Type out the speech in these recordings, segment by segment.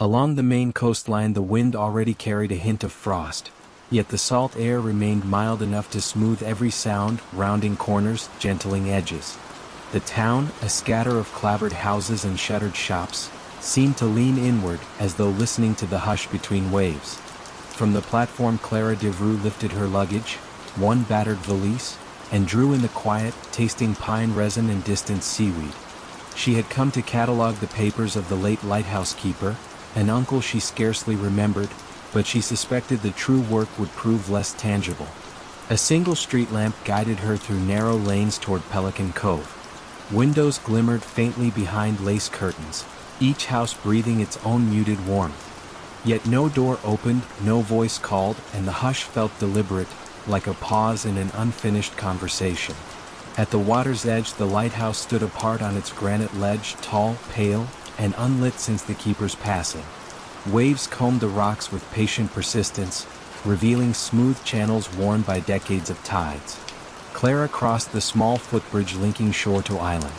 Along the main coastline the wind already carried a hint of frost, yet the salt air remained mild enough to smooth every sound, rounding corners, gentling edges. The town, a scatter of clapboard houses and shuttered shops, seemed to lean inward as though listening to the hush between waves. From the platform Clara Devreux lifted her luggage, one battered valise, and drew in the quiet, tasting pine resin and distant seaweed. She had come to catalog the papers of the late lighthouse keeper, an uncle she scarcely remembered, but she suspected the true work would prove less tangible. A single street lamp guided her through narrow lanes toward Pelican Cove. Windows glimmered faintly behind lace curtains, each house breathing its own muted warmth. Yet no door opened, no voice called, and the hush felt deliberate, like a pause in an unfinished conversation. At the water's edge the lighthouse stood apart on its granite ledge, tall, pale, and unlit since the keeper's passing. Waves combed the rocks with patient persistence, revealing smooth channels worn by decades of tides. Clara crossed the small footbridge linking shore to island.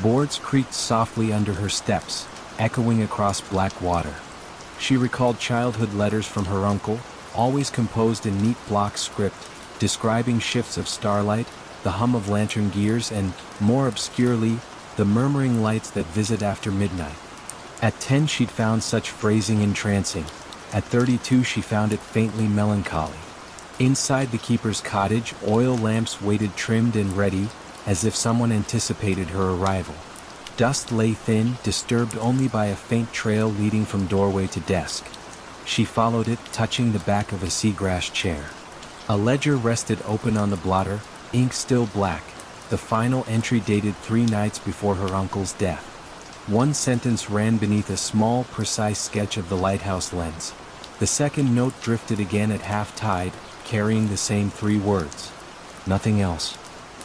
Boards creaked softly under her steps, echoing across black water. She recalled childhood letters from her uncle, always composed in neat block script, describing shifts of starlight, the hum of lantern gears, and, more obscurely, the murmuring lights that visit after midnight. At 10 she'd found such phrasing entrancing. At 32 she found it faintly melancholy. Inside the keeper's cottage, oil lamps waited trimmed and ready, as if someone anticipated her arrival. Dust lay thin, disturbed only by a faint trail leading from doorway to desk. She followed it, touching the back of a seagrass chair. A ledger rested open on the blotter, ink still black, the final entry dated 3 nights before her uncle's death. One sentence ran beneath a small, precise sketch of the lighthouse lens. The second note drifted again at half-tide, carrying the same 3 words. Nothing else.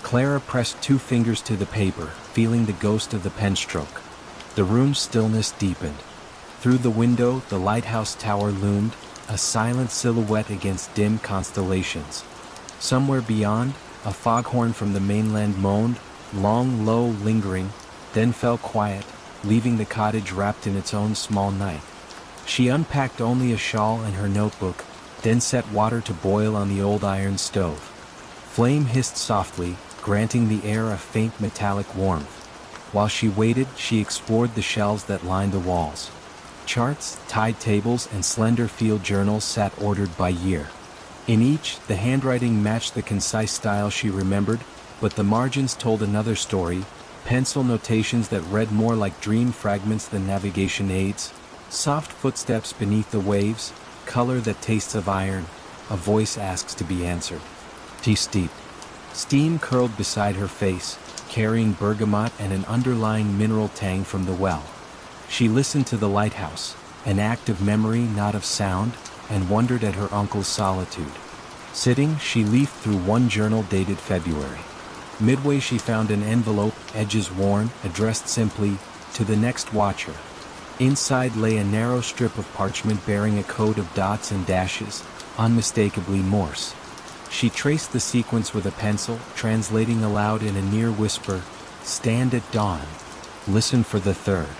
Clara pressed 2 fingers to the paper, feeling the ghost of the penstroke. The room's stillness deepened. Through the window, the lighthouse tower loomed, a silent silhouette against dim constellations. Somewhere beyond, a foghorn from the mainland moaned, long, low, lingering, then fell quiet, leaving the cottage wrapped in its own small night. She unpacked only a shawl and her notebook, then set water to boil on the old iron stove. Flame hissed softly, granting the air a faint metallic warmth. While she waited, she explored the shelves that lined the walls. Charts, tide tables, and slender field journals sat ordered by year. In each, the handwriting matched the concise style she remembered, but the margins told another story, pencil notations that read more like dream fragments than navigation aids, soft footsteps beneath the waves, color that tastes of iron, a voice asks to be answered. Tea steep. Steam curled beside her face, carrying bergamot and an underlying mineral tang from the well. She listened to the lighthouse, an act of memory not of sound, and wondered at her uncle's solitude. Sitting, she leafed through one journal dated February. Midway she found an envelope, edges worn, addressed simply, "To the next watcher." Inside lay a narrow strip of parchment bearing a code of dots and dashes, unmistakably Morse. She traced the sequence with a pencil, translating aloud in a near whisper, "Stand at dawn. Listen for the third."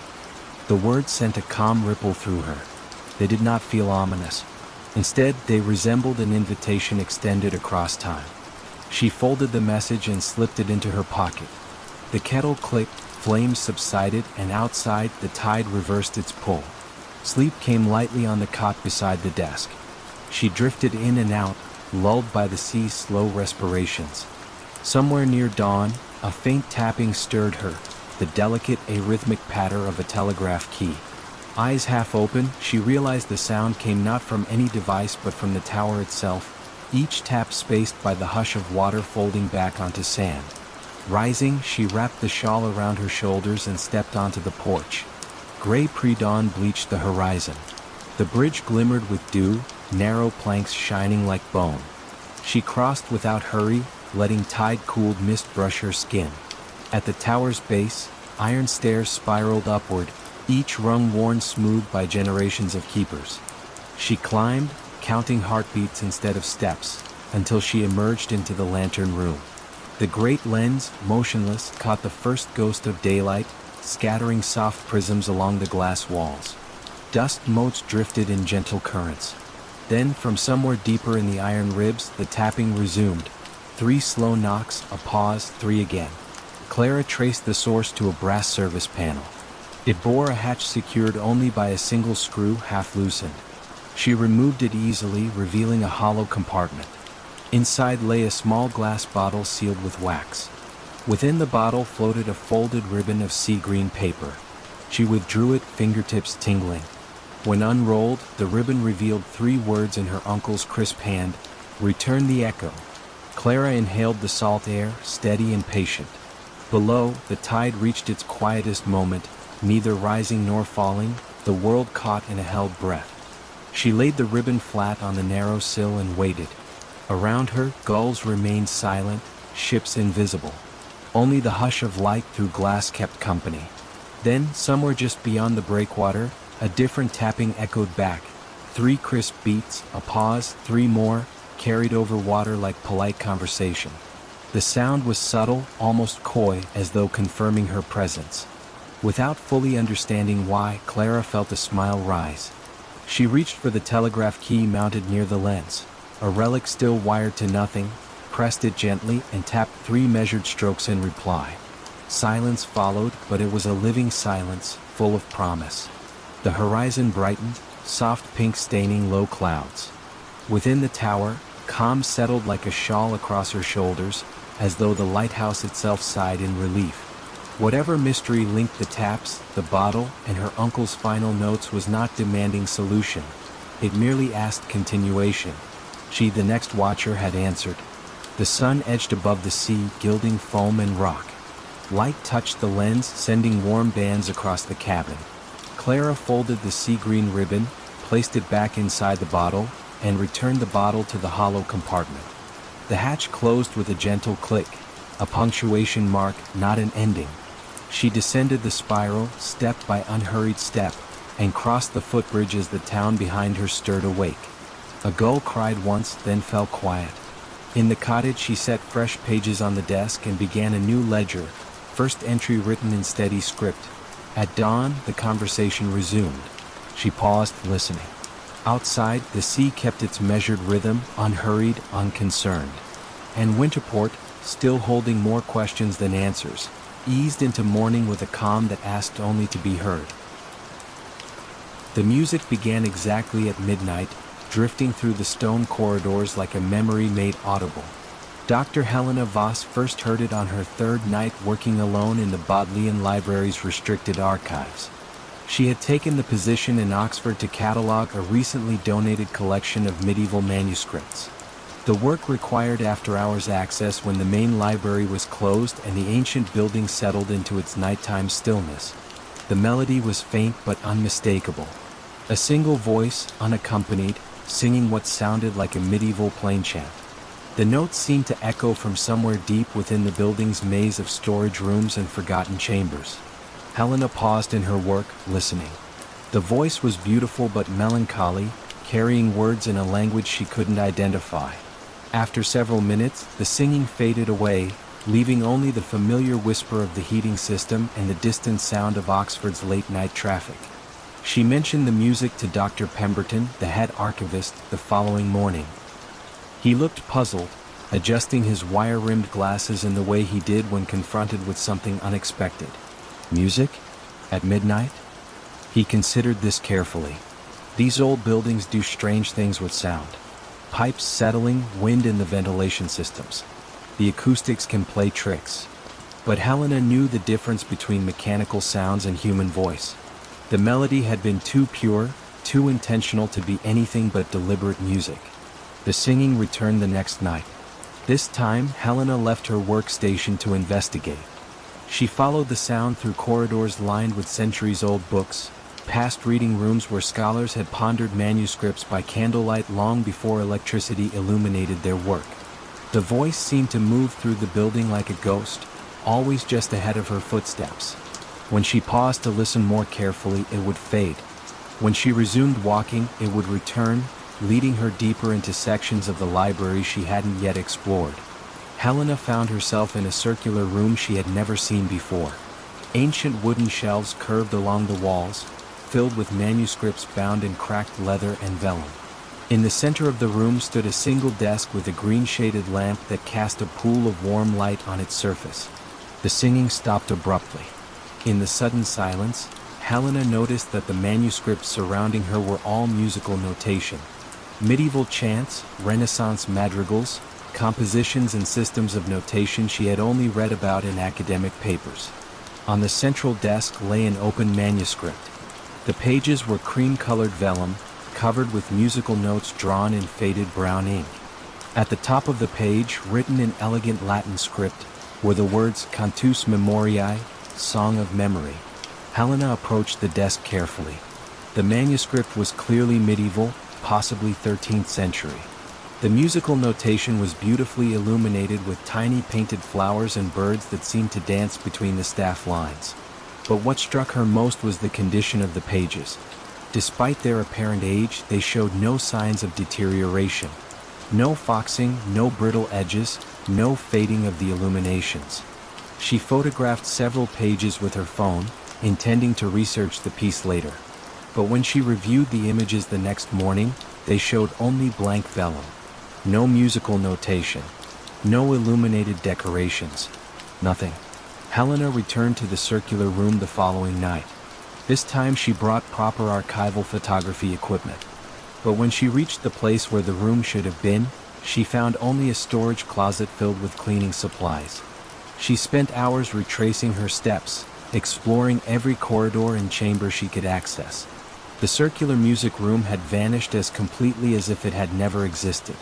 The words sent a calm ripple through her. They did not feel ominous. Instead, they resembled an invitation extended across time. She folded the message and slipped it into her pocket. The kettle clicked, flames subsided, and outside, the tide reversed its pull. Sleep came lightly on the cot beside the desk. She drifted in and out, lulled by the sea's slow respirations. Somewhere near dawn, a faint tapping stirred her, the delicate arrhythmic patter of a telegraph key. Eyes half open, she realized the sound came not from any device but from the tower itself, each tap spaced by the hush of water folding back onto sand. Rising, she wrapped the shawl around her shoulders and stepped onto the porch. Gray pre-dawn bleached the horizon. The bridge glimmered with dew, narrow planks shining like bone. She crossed without hurry, letting tide-cooled mist brush her skin. At the tower's base, iron stairs spiraled upward, each rung worn smooth by generations of keepers. She climbed, counting heartbeats instead of steps, until she emerged into the lantern room. The great lens, motionless, caught the first ghost of daylight, scattering soft prisms along the glass walls. Dust motes drifted in gentle currents. Then, from somewhere deeper in the iron ribs, the tapping resumed. 3 slow knocks, a pause, 3 again. Clara traced the source to a brass service panel. It bore a hatch secured only by a single screw, half loosened. She removed it easily, revealing a hollow compartment. Inside lay a small glass bottle sealed with wax. Within the bottle floated a folded ribbon of sea green paper. She withdrew it, fingertips tingling. When unrolled, the ribbon revealed 3 words in her uncle's crisp hand: "Return the echo." Clara inhaled the salt air, steady and patient. Below, the tide reached its quietest moment, neither rising nor falling, the world caught in a held breath. She laid the ribbon flat on the narrow sill and waited. Around her, gulls remained silent, ships invisible. Only the hush of light through glass kept company. Then, somewhere just beyond the breakwater, a different tapping echoed back. 3 crisp beats, a pause, 3 more, carried over water like polite conversation. The sound was subtle, almost coy, as though confirming her presence. Without fully understanding why, Clara felt a smile rise. She reached for the telegraph key mounted near the lens. A relic still wired to nothing, pressed it gently and tapped 3 measured strokes in reply. Silence followed, but it was a living silence, full of promise. The horizon brightened, soft pink staining low clouds. Within the tower, calm settled like a shawl across her shoulders, as though the lighthouse itself sighed in relief. Whatever mystery linked the taps, the bottle, and her uncle's final notes was not demanding solution. It merely asked continuation. She, the next watcher, had answered. The sun edged above the sea, gilding foam and rock. Light touched the lens, sending warm bands across the cabin. Clara folded the sea green ribbon, placed it back inside the bottle, and returned the bottle to the hollow compartment. The hatch closed with a gentle click, a punctuation mark, not an ending. She descended the spiral, step by unhurried step, and crossed the footbridge as the town behind her stirred awake. A gull cried once, then fell quiet. In the cottage she set fresh pages on the desk and began a new ledger, first entry written in steady script. At dawn, the conversation resumed. She paused, listening. Outside, the sea kept its measured rhythm, unhurried, unconcerned. And Winterport, still holding more questions than answers, eased into morning with a calm that asked only to be heard. The music began exactly at midnight, drifting through the stone corridors like a memory made audible. Dr. Helena Voss first heard it on her 3rd night working alone in the Bodleian Library's restricted archives. She had taken the position in Oxford to catalog a recently donated collection of medieval manuscripts. The work required after-hours access when the main library was closed and the ancient building settled into its nighttime stillness. The melody was faint but unmistakable. A single voice, unaccompanied, singing what sounded like a medieval plain chant. The notes seemed to echo from somewhere deep within the building's maze of storage rooms and forgotten chambers. Helena paused in her work, listening. The voice was beautiful but melancholy, carrying words in a language she couldn't identify. After several minutes, the singing faded away, leaving only the familiar whisper of the heating system and the distant sound of Oxford's late-night traffic. She mentioned the music to Dr. Pemberton, the head archivist, the following morning. He looked puzzled, adjusting his wire-rimmed glasses in the way he did when confronted with something unexpected. Music? At midnight? He considered this carefully. These old buildings do strange things with sound. Pipes settling, wind in the ventilation systems. The acoustics can play tricks. But Helena knew the difference between mechanical sounds and human voice. The melody had been too pure, too intentional to be anything but deliberate music. The singing returned the next night. This time, Helena left her workstation to investigate. She followed the sound through corridors lined with centuries-old books, past reading rooms where scholars had pondered manuscripts by candlelight long before electricity illuminated their work. The voice seemed to move through the building like a ghost, always just ahead of her footsteps. When she paused to listen more carefully, it would fade. When she resumed walking, it would return, leading her deeper into sections of the library she hadn't yet explored. Helena found herself in a circular room she had never seen before. Ancient wooden shelves curved along the walls, filled with manuscripts bound in cracked leather and vellum. In the center of the room stood a single desk with a green-shaded lamp that cast a pool of warm light on its surface. The singing stopped abruptly. In the sudden silence, Helena noticed that the manuscripts surrounding her were all musical notation. Medieval chants, Renaissance madrigals, compositions and systems of notation she had only read about in academic papers. On the central desk lay an open manuscript. The pages were cream-colored vellum, covered with musical notes drawn in faded brown ink. At the top of the page, written in elegant Latin script, were the words Cantus Memoriae, Song of Memory. Helena approached the desk carefully. The manuscript was clearly medieval, possibly 13th century. The musical notation was beautifully illuminated with tiny painted flowers and birds that seemed to dance between the staff lines. But what struck her most was the condition of the pages. Despite their apparent age, they showed no signs of deterioration. No foxing, no brittle edges, no fading of the illuminations. She photographed several pages with her phone, intending to research the piece later. But when she reviewed the images the next morning, they showed only blank vellum. No musical notation. No illuminated decorations. Nothing. Helena returned to the circular room the following night. This time she brought proper archival photography equipment. But when she reached the place where the room should have been, she found only a storage closet filled with cleaning supplies. She spent hours retracing her steps, exploring every corridor and chamber she could access. The circular music room had vanished as completely as if it had never existed.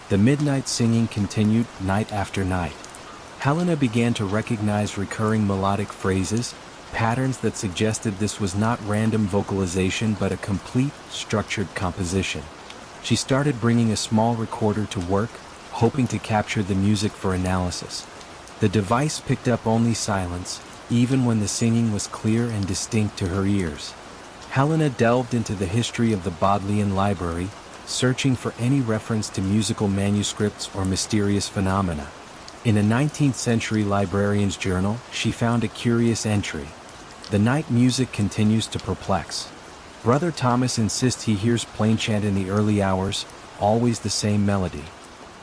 The midnight singing continued, night after night. Helena began to recognize recurring melodic phrases, patterns that suggested this was not random vocalization but a complete, structured composition. She started bringing a small recorder to work, hoping to capture the music for analysis. The device picked up only silence, even when the singing was clear and distinct to her ears. Helena delved into the history of the Bodleian Library, searching for any reference to musical manuscripts or mysterious phenomena. In a 19th century librarian's journal, she found a curious entry. The night music continues to perplex. Brother Thomas insists he hears plain chant in the early hours, always the same melody.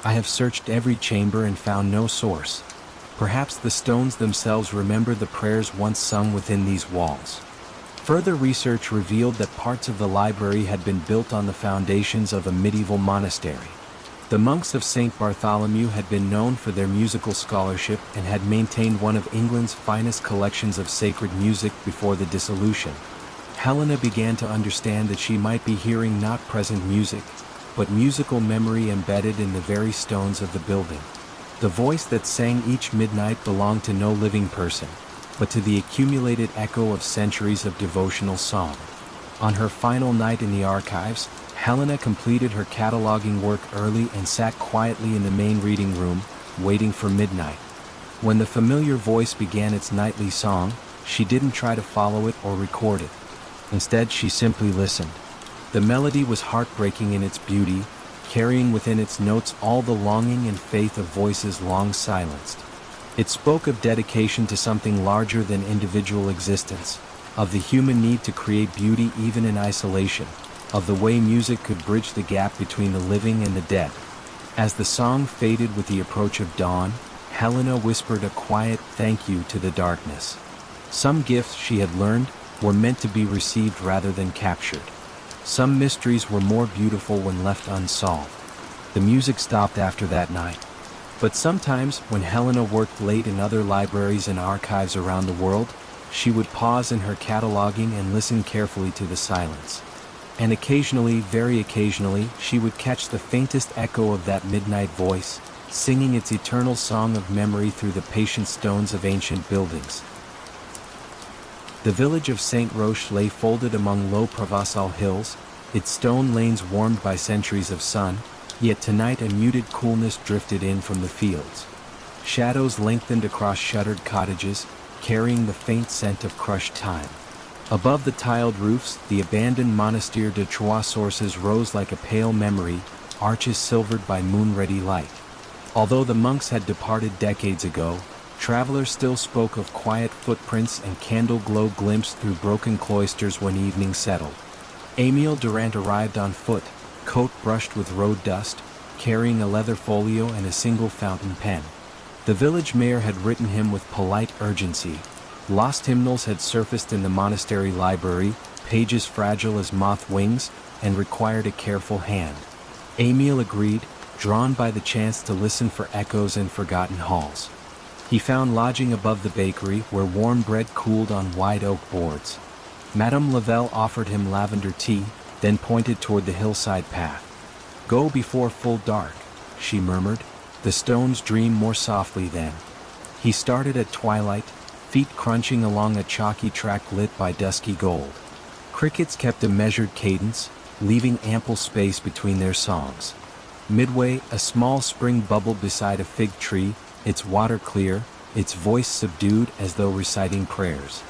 I have searched every chamber and found no source. Perhaps the stones themselves remember the prayers once sung within these walls. Further research revealed that parts of the library had been built on the foundations of a medieval monastery. The monks of St. Bartholomew had been known for their musical scholarship and had maintained one of England's finest collections of sacred music before the dissolution. Helena began to understand that she might be hearing not present music, but musical memory embedded in the very stones of the building. The voice that sang each midnight belonged to no living person, but to the accumulated echo of centuries of devotional song. On her final night in the archives, Helena completed her cataloging work early and sat quietly in the main reading room, waiting for midnight. When the familiar voice began its nightly song, she didn't try to follow it or record it. Instead, she simply listened. The melody was heartbreaking in its beauty, carrying within its notes all the longing and faith of voices long silenced. It spoke of dedication to something larger than individual existence, of the human need to create beauty even in isolation, of the way music could bridge the gap between the living and the dead. As the song faded with the approach of dawn, Helena whispered a quiet thank you to the darkness. Some gifts, she had learned, were meant to be received rather than captured. Some mysteries were more beautiful when left unsolved. The music stopped after that night. But sometimes, when Helena worked late in other libraries and archives around the world, she would pause in her cataloging and listen carefully to the silence. And occasionally, very occasionally, she would catch the faintest echo of that midnight voice, singing its eternal song of memory through the patient stones of ancient buildings. The village of Saint Roch lay folded among low Provençal hills, its stone lanes warmed by centuries of sun, yet tonight a muted coolness drifted in from the fields. Shadows lengthened across shuttered cottages, carrying the faint scent of crushed time. Above the tiled roofs, the abandoned Monastère de Trois Sources rose like a pale memory, arches silvered by moon-ready light. Although the monks had departed decades ago, Travelers still spoke of quiet footprints and candle glow glimpsed through broken cloisters when evening settled. Emile Durant arrived on foot, coat brushed with road dust, carrying a leather folio and a single fountain pen. The village mayor had written him with polite urgency. Lost hymnals had surfaced in the monastery library, pages fragile as moth wings, and required a careful hand. Emile agreed, drawn by the chance to listen for echoes in forgotten halls. He found lodging above the bakery where warm bread cooled on wide oak boards. Madame Lavelle offered him lavender tea, then pointed toward the hillside path. "Go before full dark," she murmured. The stones dreamed more softly then. He started at twilight, feet crunching along a chalky track lit by dusky gold. Crickets kept a measured cadence, leaving ample space between their songs. Midway, a small spring bubbled beside a fig tree, its water clear, its voice subdued as though reciting prayers.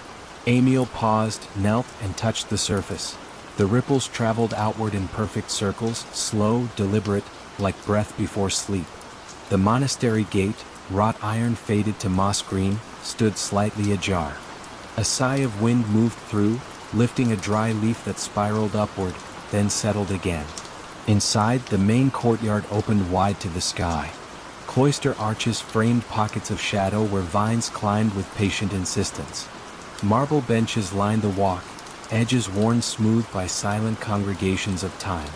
Emile paused, knelt, and touched the surface. The ripples traveled outward in perfect circles, slow, deliberate, like breath before sleep. The monastery gate, wrought iron faded to moss green, stood slightly ajar. A sigh of wind moved through, lifting a dry leaf that spiraled upward, then settled again. Inside, the main courtyard opened wide to the sky. Cloister arches framed pockets of shadow where vines climbed with patient insistence. Marble benches lined the walk, edges worn smooth by silent congregations of time.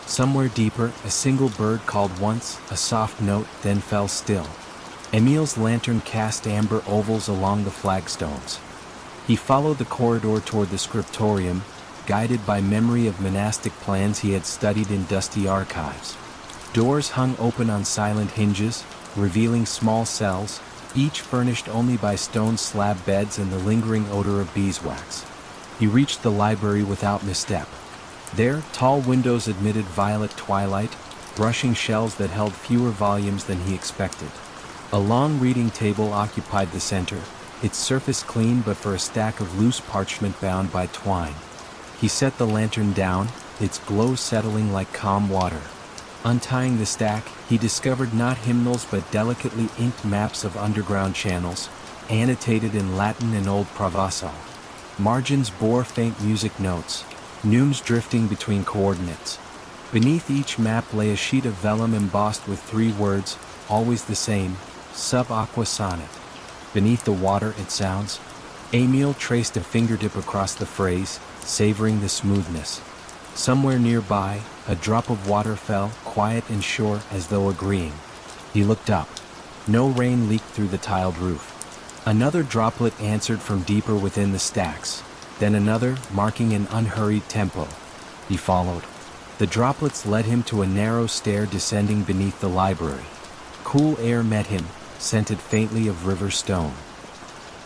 Somewhere deeper, a single bird called once, a soft note, then fell still. Emile's lantern cast amber ovals along the flagstones. He followed the corridor toward the scriptorium, guided by memory of monastic plans he had studied in dusty archives. Doors hung open on silent hinges, revealing small cells, each furnished only by stone slab beds and the lingering odor of beeswax. He reached the library without misstep. There, tall windows admitted violet twilight, brushing shelves that held fewer volumes than he expected. A long reading table occupied the center, its surface clean but for a stack of loose parchment bound by twine. He set the lantern down, its glow settling like calm water. Untying the stack, he discovered not hymnals but delicately inked maps of underground channels, annotated in Latin and Old Provençal. Margins bore faint music notes, neumes drifting between coordinates. Beneath each map lay a sheet of vellum embossed with 3 words, always the same, sub aqua sonnet. Beneath the water it sounds. Emile traced a fingertip across the phrase, savoring the smoothness. Somewhere nearby, a drop of water fell, quiet and sure as though agreeing. He looked up. No rain leaked through the tiled roof. Another droplet answered from deeper within the stacks, then another, marking an unhurried tempo. He followed. The droplets led him to a narrow stair descending beneath the library. Cool air met him, scented faintly of river stone.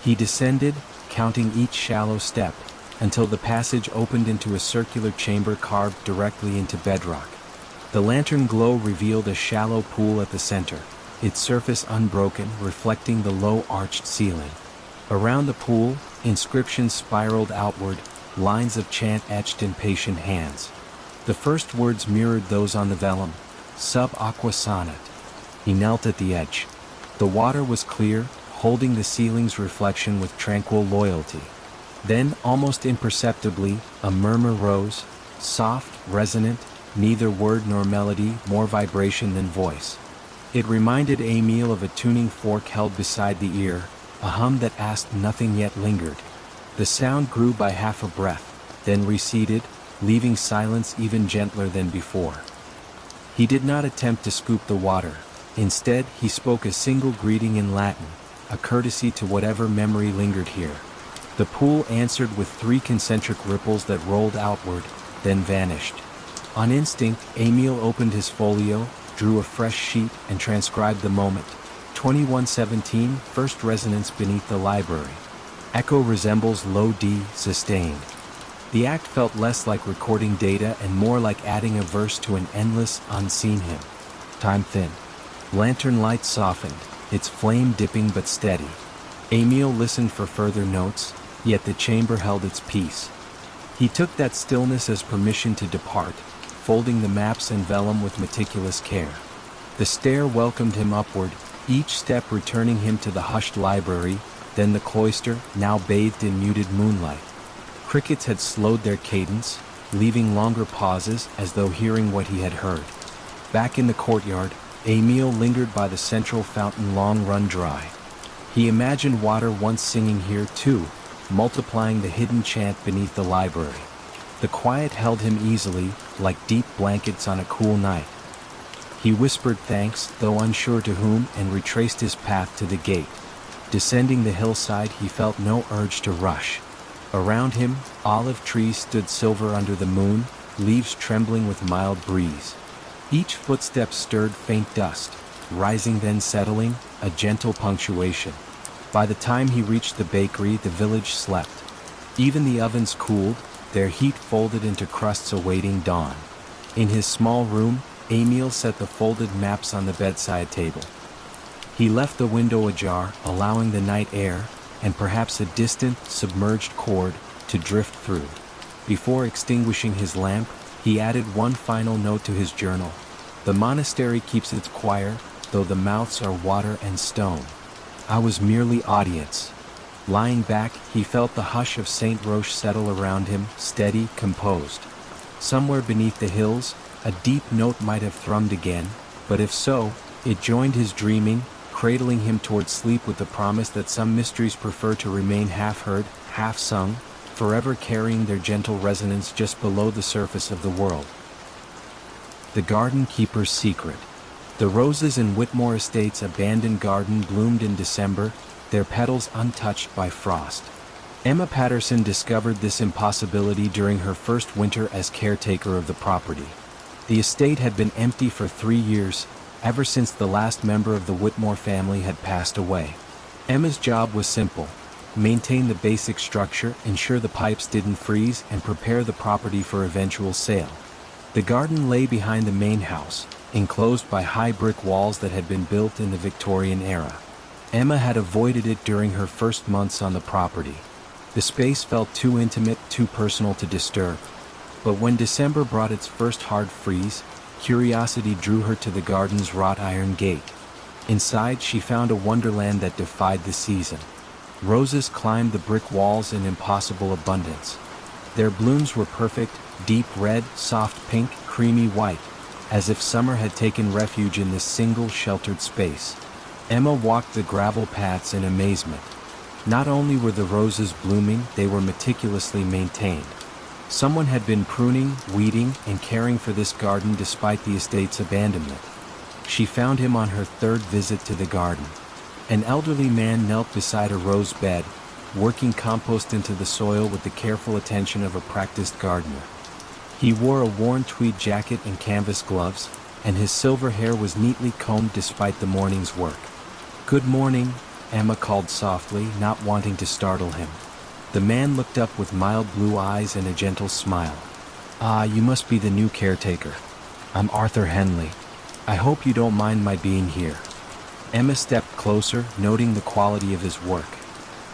He descended, counting each shallow step, until the passage opened into a circular chamber carved directly into bedrock. The lantern glow revealed a shallow pool at the center, its surface unbroken, reflecting the low arched ceiling. Around the pool, inscriptions spiraled outward, lines of chant etched in patient hands. The first words mirrored those on the vellum, sub aqua sonnet. He knelt at the edge. The water was clear, holding the ceiling's reflection with tranquil loyalty. Then, almost imperceptibly, a murmur rose, soft, resonant, neither word nor melody, more vibration than voice. It reminded Emile of a tuning fork held beside the ear, a hum that asked nothing yet lingered. The sound grew by half a breath, then receded, leaving silence even gentler than before. He did not attempt to scoop the water. Instead, he spoke a single greeting in Latin, a courtesy to whatever memory lingered here. The pool answered with 3 concentric ripples that rolled outward, then vanished. On instinct, Emile opened his folio, drew a fresh sheet, and transcribed the moment. 2117, first resonance beneath the library. Echo resembles low D, sustained. The act felt less like recording data and more like adding a verse to an endless, unseen hymn. Time thinned. Lantern light softened, its flame dipping but steady. Emile listened for further notes, yet the chamber held its peace. He took that stillness as permission to depart, folding the maps and vellum with meticulous care. The stair welcomed him upward, each step returning him to the hushed library, then the cloister, now bathed in muted moonlight. Crickets had slowed their cadence, leaving longer pauses as though hearing what he had heard. Back in the courtyard, Emile lingered by the central fountain long run dry. He imagined water once singing here too, multiplying the hidden chant beneath the library. The quiet held him easily, like deep blankets on a cool night. He whispered thanks, though unsure to whom, and retraced his path to the gate. Descending the hillside, he felt no urge to rush. Around him, olive trees stood silver under the moon, leaves trembling with mild breeze. Each footstep stirred faint dust, rising then settling, a gentle punctuation. By the time he reached the bakery, the village slept. Even the ovens cooled, their heat folded into crusts awaiting dawn. In his small room, Emile set the folded maps on the bedside table. He left the window ajar, allowing the night air, and perhaps a distant, submerged chord, to drift through. Before extinguishing his lamp, he added one final note to his journal. The monastery keeps its choir, though the mouths are water and stone. I was merely audience. Lying back, he felt the hush of Saint Roche settle around him, steady, composed. Somewhere beneath the hills, a deep note might have thrummed again, but if so, it joined his dreaming, cradling him toward sleep with the promise that some mysteries prefer to remain half-heard, half-sung, forever carrying their gentle resonance just below the surface of the world. The Garden Keeper's Secret. The roses in Whitmore Estate's abandoned garden bloomed in December, their petals untouched by frost. Emma Patterson discovered this impossibility during her first winter as caretaker of the property. The estate had been empty for 3 years, ever since the last member of the Whitmore family had passed away. Emma's job was simple: maintain the basic structure, ensure the pipes didn't freeze, and prepare the property for eventual sale. The garden lay behind the main house, enclosed by high brick walls that had been built in the Victorian era. Emma had avoided it during her first months on the property. The space felt too intimate, too personal to disturb. But when December brought its first hard freeze, curiosity drew her to the garden's wrought iron gate. Inside, she found a wonderland that defied the season. Roses climbed the brick walls in impossible abundance. Their blooms were perfect, deep red, soft pink, creamy white, as if summer had taken refuge in this single sheltered space. Emma walked the gravel paths in amazement. Not only were the roses blooming, they were meticulously maintained. Someone had been pruning, weeding, and caring for this garden despite the estate's abandonment. She found him on her third visit to the garden. An elderly man knelt beside a rose bed, working compost into the soil with the careful attention of a practiced gardener. He wore a worn tweed jacket and canvas gloves, and his silver hair was neatly combed despite the morning's work. "Good morning," Emma called softly, not wanting to startle him. The man looked up with mild blue eyes and a gentle smile. "Ah, you must be the new caretaker. I'm Arthur Henley. I hope you don't mind my being here." Emma stepped closer, noting the quality of his work.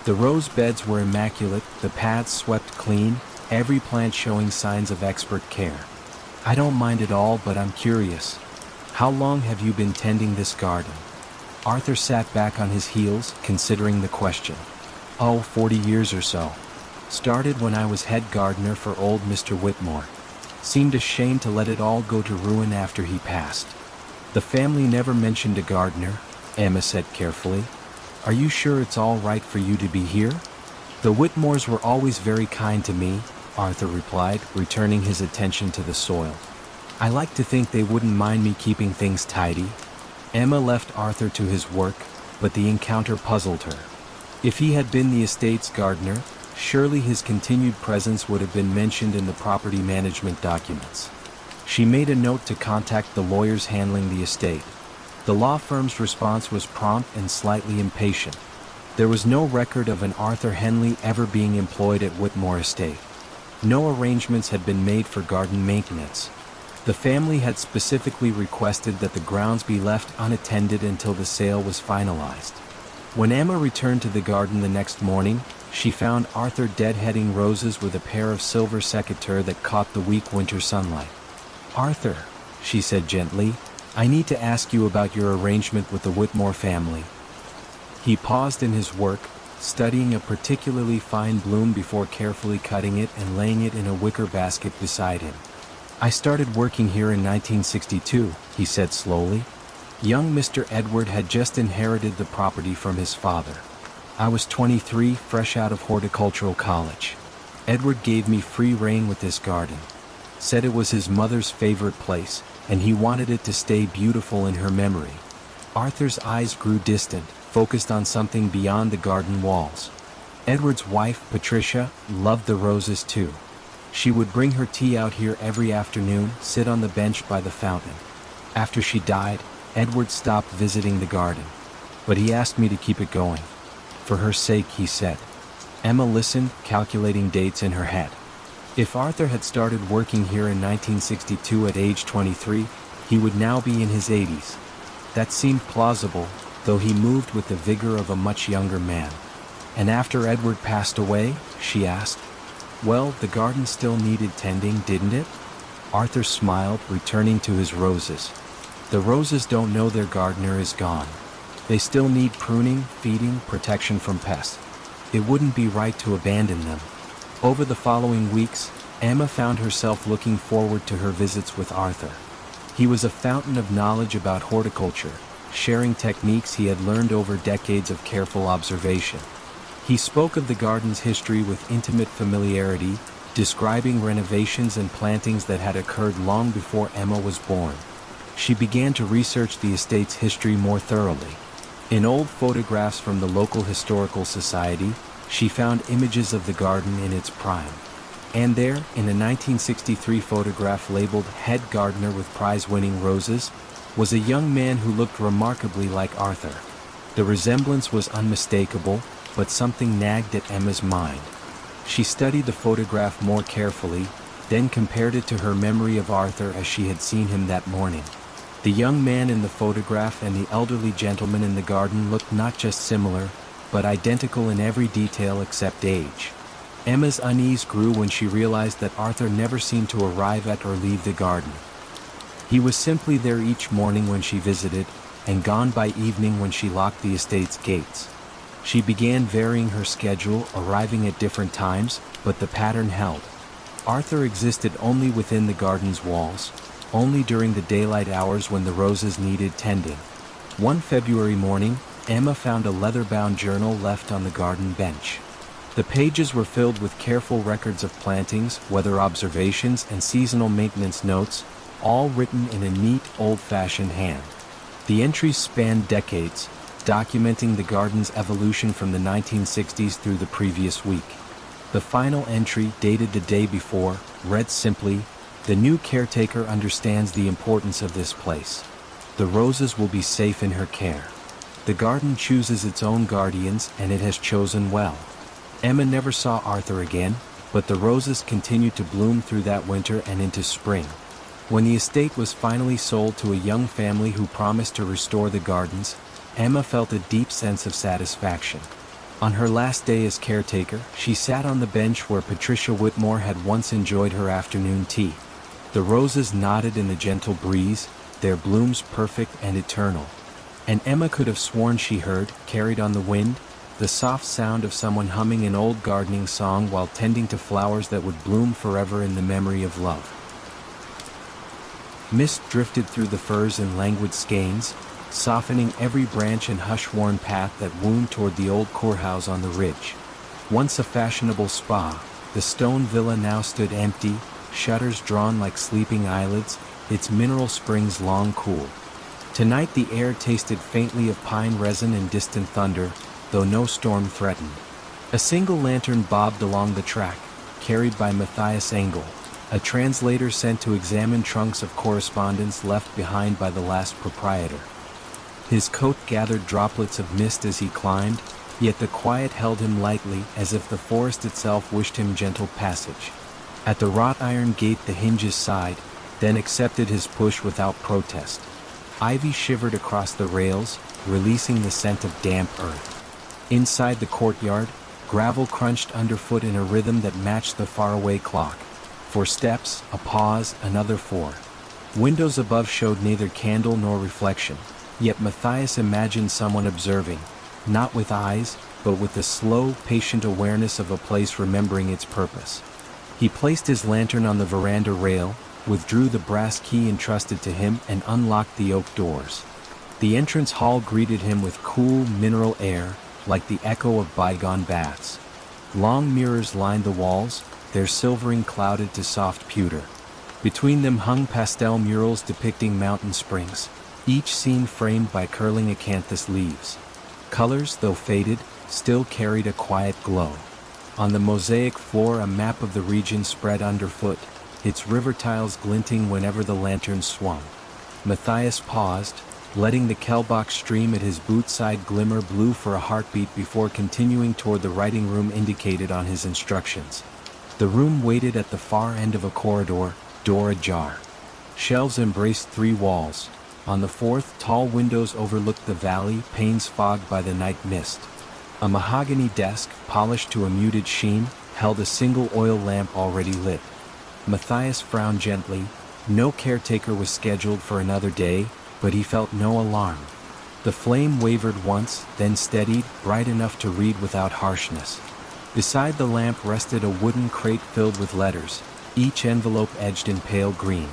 The rose beds were immaculate, the paths swept clean, every plant showing signs of expert care. "I don't mind at all, but I'm curious. How long have you been tending this garden?" Arthur sat back on his heels, considering the question. "Oh, 40 years or so. Started when I was head gardener for old Mr. Whitmore. Seemed a shame to let it all go to ruin after he passed." "The family never mentioned a gardener," Emma said carefully. "Are you sure it's all right for you to be here?" "The Whitmores were always very kind to me," Arthur replied, returning his attention to the soil. "I like to think they wouldn't mind me keeping things tidy." Emma left Arthur to his work, but the encounter puzzled her. If he had been the estate's gardener, surely his continued presence would have been mentioned in the property management documents. She made a note to contact the lawyers handling the estate. The law firm's response was prompt and slightly impatient. There was no record of an Arthur Henley ever being employed at Whitmore Estate. No arrangements had been made for garden maintenance. The family had specifically requested that the grounds be left unattended until the sale was finalized. When Emma returned to the garden the next morning, she found Arthur deadheading roses with a pair of silver secateurs that caught the weak winter sunlight. "Arthur," she said gently, I need to ask you about your arrangement with the Whitmore family." He paused in his work, studying a particularly fine bloom before carefully cutting it and laying it in a wicker basket beside him. "I started working here in 1962, he said slowly. Young Mr. Edward had just inherited the property from his father. I was 23, fresh out of horticultural college. Edward gave me free rein with this garden. Said it was his mother's favorite place, and he wanted it to stay beautiful in her memory." Arthur's eyes grew distant, focused on something beyond the garden walls. Edward's wife, Patricia, loved the roses too. She would bring her tea out here every afternoon, sit on the bench by the fountain. After she died, Edward stopped visiting the garden. But he asked me to keep it going. For her sake, he said. Emma listened, calculating dates in her head. If Arthur had started working here in 1962 at age 23, he would now be in his 80s. That seemed plausible, though he moved with the vigor of a much younger man. "And after Edward passed away?" she asked. "Well, the garden still needed tending, didn't it?" Arthur smiled, returning to his roses. "The roses don't know their gardener is gone. They still need pruning, feeding, protection from pests. It wouldn't be right to abandon them." Over the following weeks, Emma found herself looking forward to her visits with Arthur. He was a fountain of knowledge about horticulture, sharing techniques he had learned over decades of careful observation. He spoke of the garden's history with intimate familiarity, describing renovations and plantings that had occurred long before Emma was born. She began to research the estate's history more thoroughly. In old photographs from the local historical society, she found images of the garden in its prime. And there, in a 1963 photograph labeled "Head Gardener with Prize-Winning Roses," was a young man who looked remarkably like Arthur. The resemblance was unmistakable, but something nagged at Emma's mind. She studied the photograph more carefully, then compared it to her memory of Arthur as she had seen him that morning. The young man in the photograph and the elderly gentleman in the garden looked not just similar, but identical in every detail except age. Emma's unease grew when she realized that Arthur never seemed to arrive at or leave the garden. He was simply there each morning when she visited, and gone by evening when she locked the estate's gates. She began varying her schedule, arriving at different times, but the pattern held. Arthur existed only within the garden's walls, only during the daylight hours when the roses needed tending. One February morning, Emma found a leather-bound journal left on the garden bench. The pages were filled with careful records of plantings, weather observations, and seasonal maintenance notes, all written in a neat, old-fashioned hand. The entries spanned decades, documenting the garden's evolution from the 1960s through the previous week. The final entry, dated the day before, read simply, "The new caretaker understands the importance of this place. The roses will be safe in her care. The garden chooses its own guardians, and it has chosen well." Emma never saw Arthur again, but the roses continued to bloom through that winter and into spring. When the estate was finally sold to a young family who promised to restore the gardens, Emma felt a deep sense of satisfaction. On her last day as caretaker, she sat on the bench where Patricia Whitmore had once enjoyed her afternoon tea. The roses nodded in the gentle breeze, their blooms perfect and eternal. And Emma could have sworn she heard, carried on the wind, the soft sound of someone humming an old gardening song while tending to flowers that would bloom forever in the memory of love. Mist drifted through the firs in languid skeins, softening every branch and hush-worn path that wound toward the old courthouse on the ridge. Once a fashionable spa, the stone villa now stood empty, shutters drawn like sleeping eyelids, its mineral springs long cooled. Tonight the air tasted faintly of pine resin and distant thunder, though no storm threatened. A single lantern bobbed along the track, carried by Matthias Engel, a translator sent to examine trunks of correspondence left behind by the last proprietor. His coat gathered droplets of mist as he climbed, yet the quiet held him lightly as if the forest itself wished him gentle passage. At the wrought iron gate the hinges sighed, then accepted his push without protest. Ivy shivered across the rails, releasing the scent of damp earth. Inside the courtyard, gravel crunched underfoot in a rhythm that matched the faraway clock. 4 steps, a pause, another 4. Windows above showed neither candle nor reflection, yet Matthias imagined someone observing, not with eyes, but with the slow, patient awareness of a place remembering its purpose. He placed his lantern on the veranda rail, withdrew the brass key entrusted to him, and unlocked the oak doors. The entrance hall greeted him with cool, mineral air, like the echo of bygone baths. Long mirrors lined the walls, their silvering clouded to soft pewter. Between them hung pastel murals depicting mountain springs, each scene framed by curling acanthus leaves. Colors, though faded, still carried a quiet glow. On the mosaic floor a map of the region spread underfoot, its river tiles glinting whenever the lantern swung. Matthias paused, letting the Kelbach stream at his boot side glimmer blue for a heartbeat before continuing toward the writing room indicated on his instructions. The room waited at the far end of a corridor, door ajar. Shelves embraced 3 walls. On the 4th, tall windows overlooked the valley, panes fogged by the night mist. A mahogany desk, polished to a muted sheen, held a single oil lamp already lit. Matthias frowned gently. No caretaker was scheduled for another day, but he felt no alarm. The flame wavered once, then steadied, bright enough to read without harshness. Beside the lamp rested a wooden crate filled with letters, each envelope edged in pale green.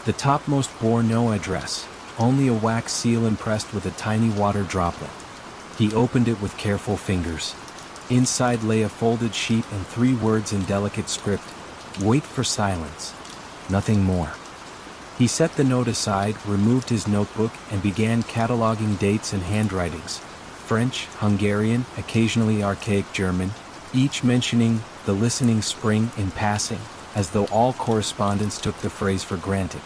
The topmost bore no address, only a wax seal impressed with a tiny water droplet. He opened it with careful fingers. Inside lay a folded sheet and 3 words in delicate script: "Wait for silence." Nothing more. He set the note aside, removed his notebook, and began cataloging dates and handwritings. French, Hungarian, occasionally archaic German, each mentioning the listening spring in passing, as though all correspondence took the phrase for granted.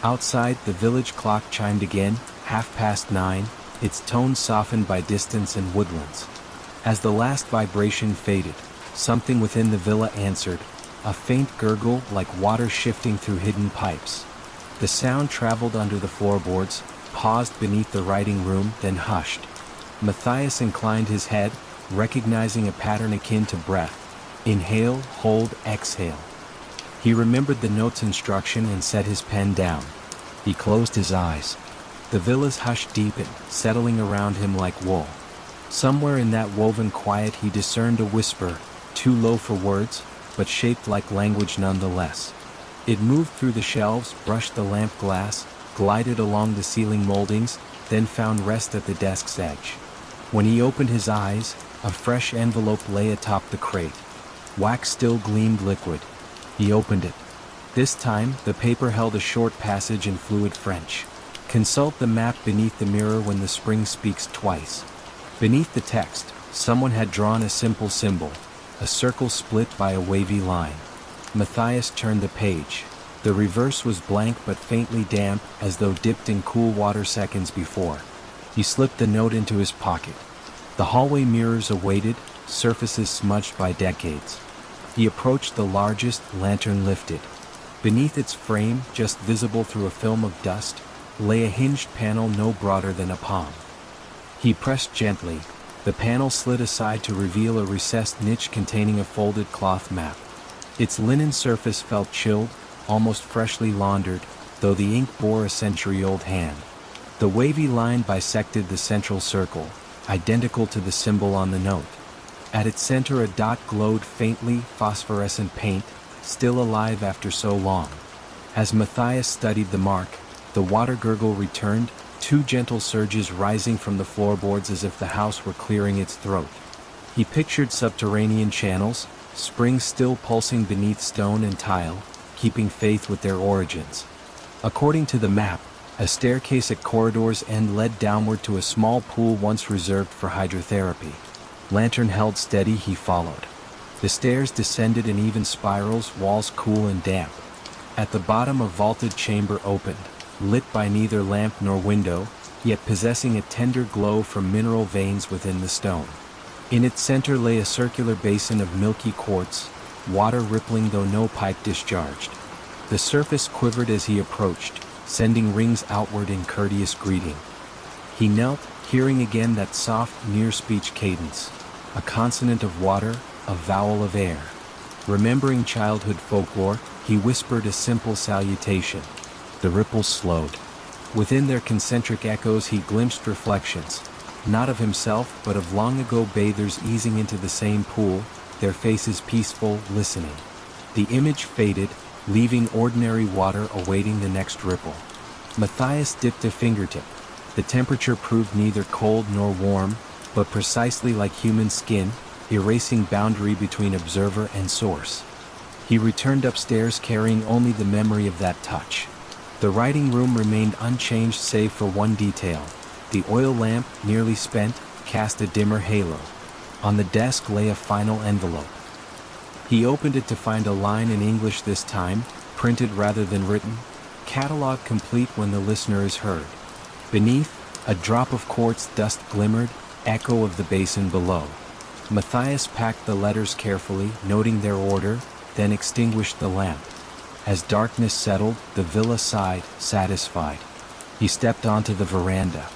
Outside, the village clock chimed again, 9:30, its tone softened by distance and woodlands. As the last vibration faded, something within the villa answered, a faint gurgle like water shifting through hidden pipes. The sound traveled under the floorboards, paused beneath the writing room, then hushed. Matthias inclined his head, recognizing a pattern akin to breath. Inhale, hold, exhale. He remembered the note's instruction and set his pen down. He closed his eyes. The villa's hush deepened, settling around him like wool. Somewhere in that woven quiet he discerned a whisper, too low for words, but shaped like language nonetheless. It moved through the shelves, brushed the lamp glass, glided along the ceiling moldings, then found rest at the desk's edge. When he opened his eyes, a fresh envelope lay atop the crate. Wax still gleamed liquid. He opened it. This time, the paper held a short passage in fluid French. Consult the map beneath the mirror when the spring speaks twice. Beneath the text, someone had drawn a simple symbol, a circle split by a wavy line. Matthias turned the page. The reverse was blank but faintly damp, as though dipped in cool water seconds before. He slipped the note into his pocket. The hallway mirrors awaited, surfaces smudged by decades. He approached the largest, lantern lifted. Beneath its frame, just visible through a film of dust, lay a hinged panel no broader than a palm. He pressed gently. The panel slid aside to reveal a recessed niche containing a folded cloth map. Its linen surface felt chilled, almost freshly laundered, though the ink bore a century-old hand. The wavy line bisected the central circle, identical to the symbol on the note. At its center a dot glowed faintly, phosphorescent paint, still alive after so long. As Matthias studied the mark, the water gurgle returned, 2 gentle surges rising from the floorboards as if the house were clearing its throat. He pictured subterranean channels, springs still pulsing beneath stone and tile, keeping faith with their origins. According to the map, a staircase at corridor's end led downward to a small pool once reserved for hydrotherapy. Lantern held steady, he followed. The stairs descended in even spirals, walls cool and damp. At the bottom a vaulted chamber opened, lit by neither lamp nor window, yet possessing a tender glow from mineral veins within the stone. In its center lay a circular basin of milky quartz, water rippling though no pipe discharged. The surface quivered as he approached, sending rings outward in courteous greeting. He knelt, hearing again that soft, near-speech cadence, a consonant of water, a vowel of air. Remembering childhood folklore, he whispered a simple salutation. The ripples slowed. Within their concentric echoes he glimpsed reflections, not of himself but of long-ago bathers easing into the same pool, their faces peaceful, listening. The image faded, leaving ordinary water awaiting the next ripple. Matthias dipped a fingertip. The temperature proved neither cold nor warm, but precisely like human skin, erasing boundary between observer and source. He returned upstairs carrying only the memory of that touch. The writing room remained unchanged save for one detail. The oil lamp, nearly spent, cast a dimmer halo. On the desk lay a final envelope. He opened it to find a line in English this time, printed rather than written. Catalog complete when the listener is heard. Beneath, a drop of quartz dust glimmered, echo of the basin below. Matthias packed the letters carefully, noting their order, then extinguished the lamp. As darkness settled, the villa sighed, satisfied. He stepped onto the veranda.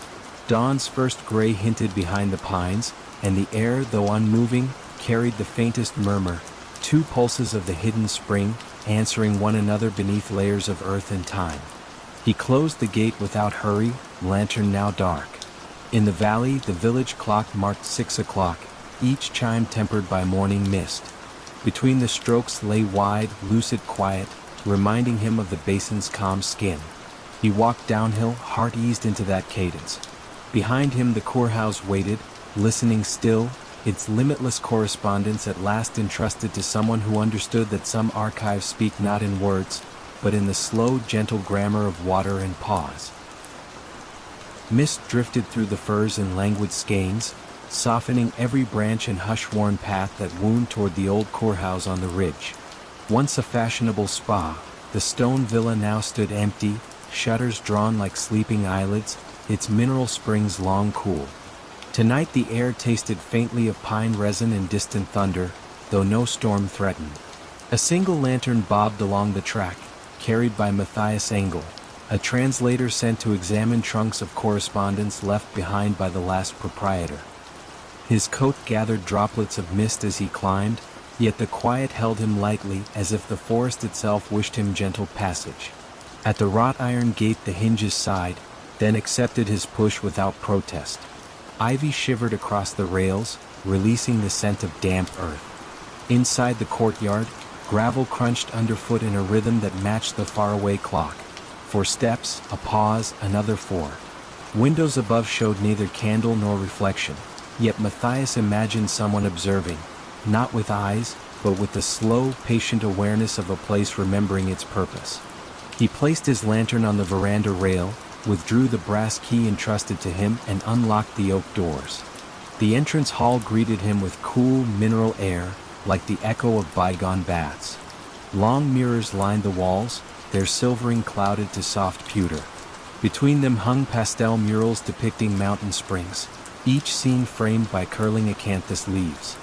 Dawn's first gray hinted behind the pines, and the air, though unmoving, carried the faintest murmur, two pulses of the hidden spring, answering one another beneath layers of earth and time. He closed the gate without hurry, lantern now dark. In the valley, the village clock marked 6 o'clock, each chime tempered by morning mist. Between the strokes lay wide, lucid quiet, reminding him of the basin's calm skin. He walked downhill, heart eased into that cadence. Behind him the courthouse waited, listening still, its limitless correspondence at last entrusted to someone who understood that some archives speak not in words, but in the slow, gentle grammar of water and pause. Mist drifted through the firs in languid skeins, softening every branch and hush-worn path that wound toward the old courthouse on the ridge. Once a fashionable spa, the stone villa now stood empty, shutters drawn like sleeping eyelids, its mineral springs long cool. Tonight the air tasted faintly of pine resin and distant thunder, though no storm threatened. A single lantern bobbed along the track, carried by Matthias Engel, a translator sent to examine trunks of correspondence left behind by the last proprietor. His coat gathered droplets of mist as he climbed, yet the quiet held him lightly as if the forest itself wished him gentle passage. At the wrought iron gate the hinges sighed, then accepted his push without protest. Ivy shivered across the rails, releasing the scent of damp earth. Inside the courtyard, gravel crunched underfoot in a rhythm that matched the faraway clock. 4 steps, a pause, another 4. Windows above showed neither candle nor reflection, yet Matthias imagined someone observing, not with eyes, but with the slow, patient awareness of a place remembering its purpose. He placed his lantern on the veranda rail, withdrew the brass key entrusted to him, and unlocked the oak doors. The entrance hall greeted him with cool, mineral air, like the echo of bygone baths. Long mirrors lined the walls, their silvering clouded to soft pewter. Between them hung pastel murals depicting mountain springs, each scene framed by curling acanthus leaves.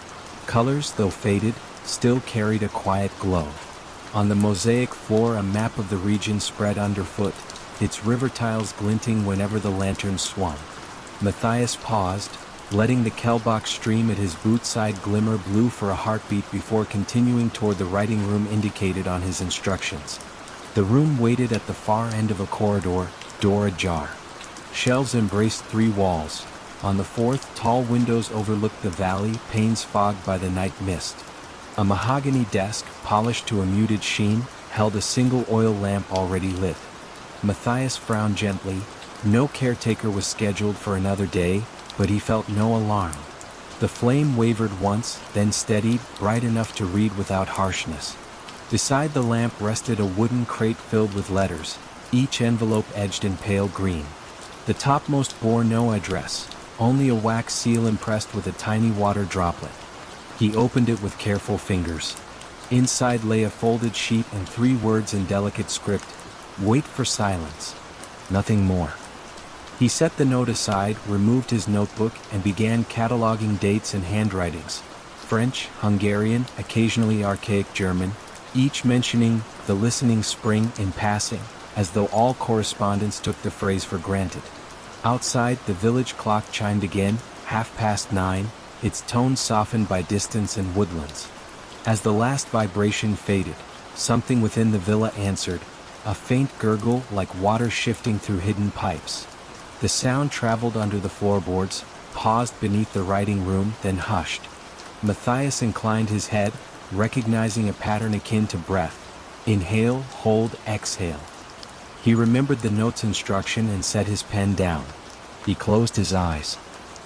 Colors, though faded, still carried a quiet glow. On the mosaic floor a map of the region spread underfoot, its river tiles glinting whenever the lantern swung. Matthias paused, letting the Kelbach stream at his boot side glimmer blue for a heartbeat before continuing toward the writing room indicated on his instructions. The room waited at the far end of a corridor, door ajar. Shelves embraced 3 walls. On the 4th, tall windows overlooked the valley, panes fogged by the night mist. A mahogany desk, polished to a muted sheen, held a single oil lamp already lit. Matthias frowned gently. No caretaker was scheduled for another day, but he felt no alarm. The flame wavered once, then steadied, bright enough to read without harshness. Beside the lamp rested a wooden crate filled with letters, each envelope edged in pale green. The topmost bore no address, only a wax seal impressed with a tiny water droplet. He opened it with careful fingers. Inside lay a folded sheet and 3 words in delicate script: "Wait for silence." Nothing more. He set the note aside, removed his notebook, and began cataloging dates and handwritings. French, Hungarian, occasionally archaic German, each mentioning the listening spring in passing, as though all correspondence took the phrase for granted. Outside, the village clock chimed again, 9:30, its tone softened by distance and woodlands. As the last vibration faded, something within the villa answered, a faint gurgle like water shifting through hidden pipes. The sound traveled under the floorboards, paused beneath the writing room, then hushed. Matthias inclined his head, recognizing a pattern akin to breath. Inhale, hold, exhale. He remembered the note's instruction and set his pen down. He closed his eyes.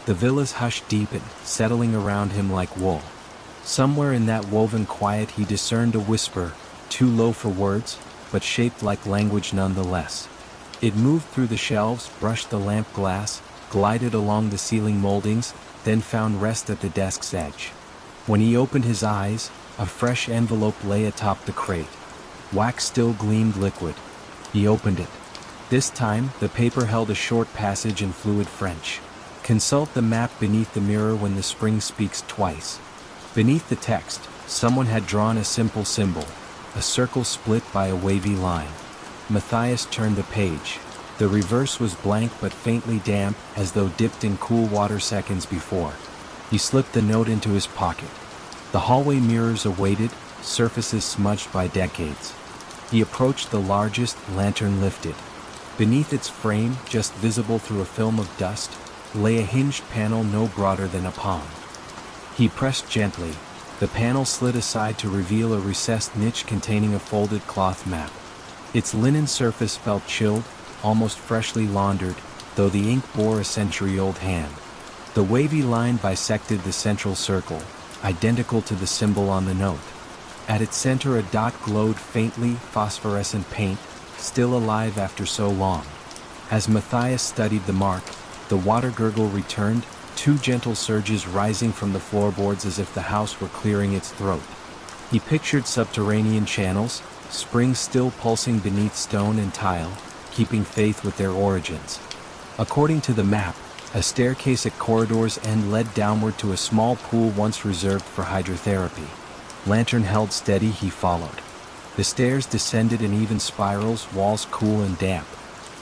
The villa's hush deepened, settling around him like wool. Somewhere in that woven quiet he discerned a whisper, too low for words, but shaped like language nonetheless. It moved through the shelves, brushed the lamp glass, glided along the ceiling moldings, then found rest at the desk's edge. When he opened his eyes, a fresh envelope lay atop the crate. Wax still gleamed liquid. He opened it. This time, the paper held a short passage in fluid French. Consult the map beneath the mirror when the spring speaks twice. Beneath the text, someone had drawn a simple symbol, a circle split by a wavy line. Matthias turned the page. The reverse was blank but faintly damp, as though dipped in cool water seconds before. He slipped the note into his pocket. The hallway mirrors awaited, surfaces smudged by decades. He approached the largest, lantern lifted. Beneath its frame, just visible through a film of dust, lay a hinged panel no broader than a palm. He pressed gently. The panel slid aside to reveal a recessed niche containing a folded cloth map. Its linen surface felt chilled, almost freshly laundered, though the ink bore a century-old hand. The wavy line bisected the central circle, identical to the symbol on the note. At its center a dot glowed faintly, phosphorescent paint, still alive after so long. As Matthias studied the mark, the water gurgle returned, two gentle surges rising from the floorboards as if the house were clearing its throat. He pictured subterranean channels, springs still pulsing beneath stone and tile, keeping faith with their origins. According to the map, a staircase at corridor's end led downward to a small pool once reserved for hydrotherapy. Lantern held steady, he followed. The stairs descended in even spirals, walls cool and damp.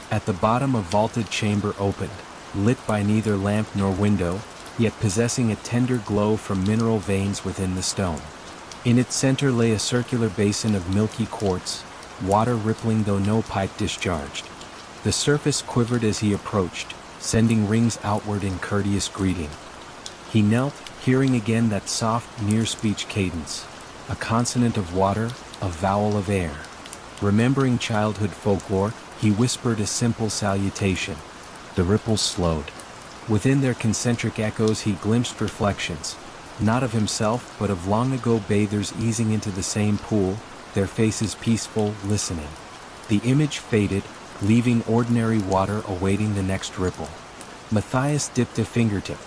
At the bottom a vaulted chamber opened, lit by neither lamp nor window, yet possessing a tender glow from mineral veins within the stone. In its center lay a circular basin of milky quartz, water rippling though no pipe discharged. The surface quivered as he approached, sending rings outward in courteous greeting. He knelt, hearing again that soft, near-speech cadence, a consonant of water, a vowel of air. Remembering childhood folklore, he whispered a simple salutation. The ripples slowed. Within their concentric echoes he glimpsed reflections, not of himself but of long-ago bathers easing into the same pool, their faces peaceful, listening. The image faded, leaving ordinary water awaiting the next ripple. Matthias dipped a fingertip.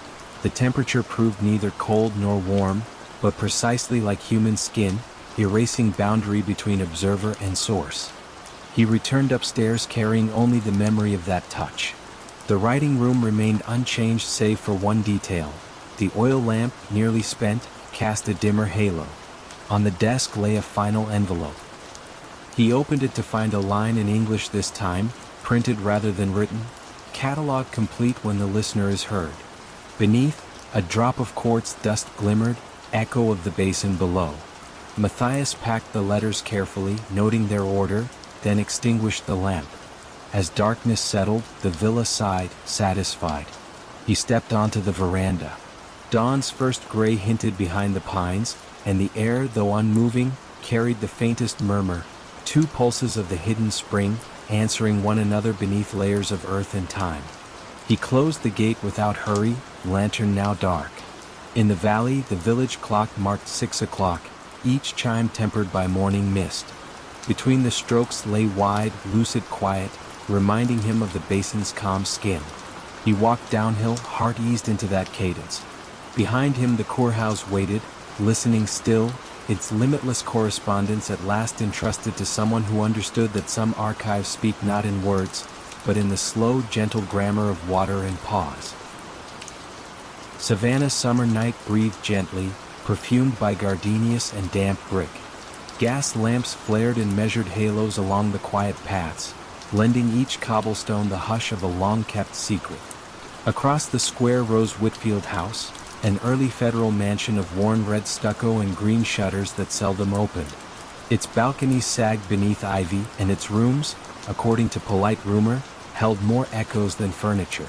The temperature proved neither cold nor warm, but precisely like human skin, erasing boundary between observer and source. He returned upstairs carrying only the memory of that touch. The writing room remained unchanged save for one detail. The oil lamp, nearly spent, cast a dimmer halo. On the desk lay a final envelope. He opened it to find a line in English this time, printed rather than written. Catalog complete when the listener is heard. Beneath, a drop of quartz dust glimmered, echo of the basin below. Matthias packed the letters carefully, noting their order, then extinguished the lamp. As darkness settled, the villa sighed, satisfied. He stepped onto the veranda. Dawn's first gray hinted behind the pines, and the air, though unmoving, carried the faintest murmur, two pulses of the hidden spring, answering one another beneath layers of earth and time. He closed the gate without hurry, lantern now dark. In the valley, the village clock marked 6 o'clock, each chime tempered by morning mist. Between the strokes lay wide, lucid quiet, reminding him of the basin's calm skin. He walked downhill, heart eased into that cadence. Behind him the courthouse waited, listening still, its limitless correspondence at last entrusted to someone who understood that some archives speak not in words, but in the slow, gentle grammar of water and pause. Savannah's summer night breathed gently, perfumed by gardenias and damp brick. Gas lamps flared in measured halos along the quiet paths, lending each cobblestone the hush of a long-kept secret. Across the square rose Whitfield House, an early federal mansion of worn red stucco and green shutters that seldom opened. Its balcony sagged beneath ivy, and its rooms, according to polite rumor, held more echoes than furniture.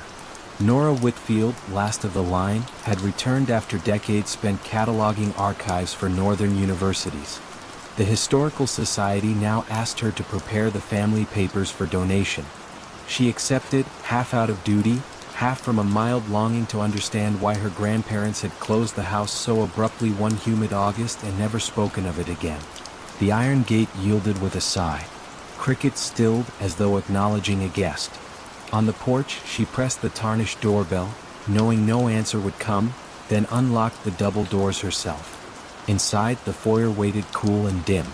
Nora Whitfield, last of the line, had returned after decades spent cataloging archives for northern universities. The Historical Society now asked her to prepare the family papers for donation. She accepted, half out of duty, half from a mild longing to understand why her grandparents had closed the house so abruptly one humid August and never spoken of it again. The iron gate yielded with a sigh. Crickets stilled as though acknowledging a guest. On the porch, she pressed the tarnished doorbell, knowing no answer would come, then unlocked the double doors herself. Inside, the foyer waited cool and dim.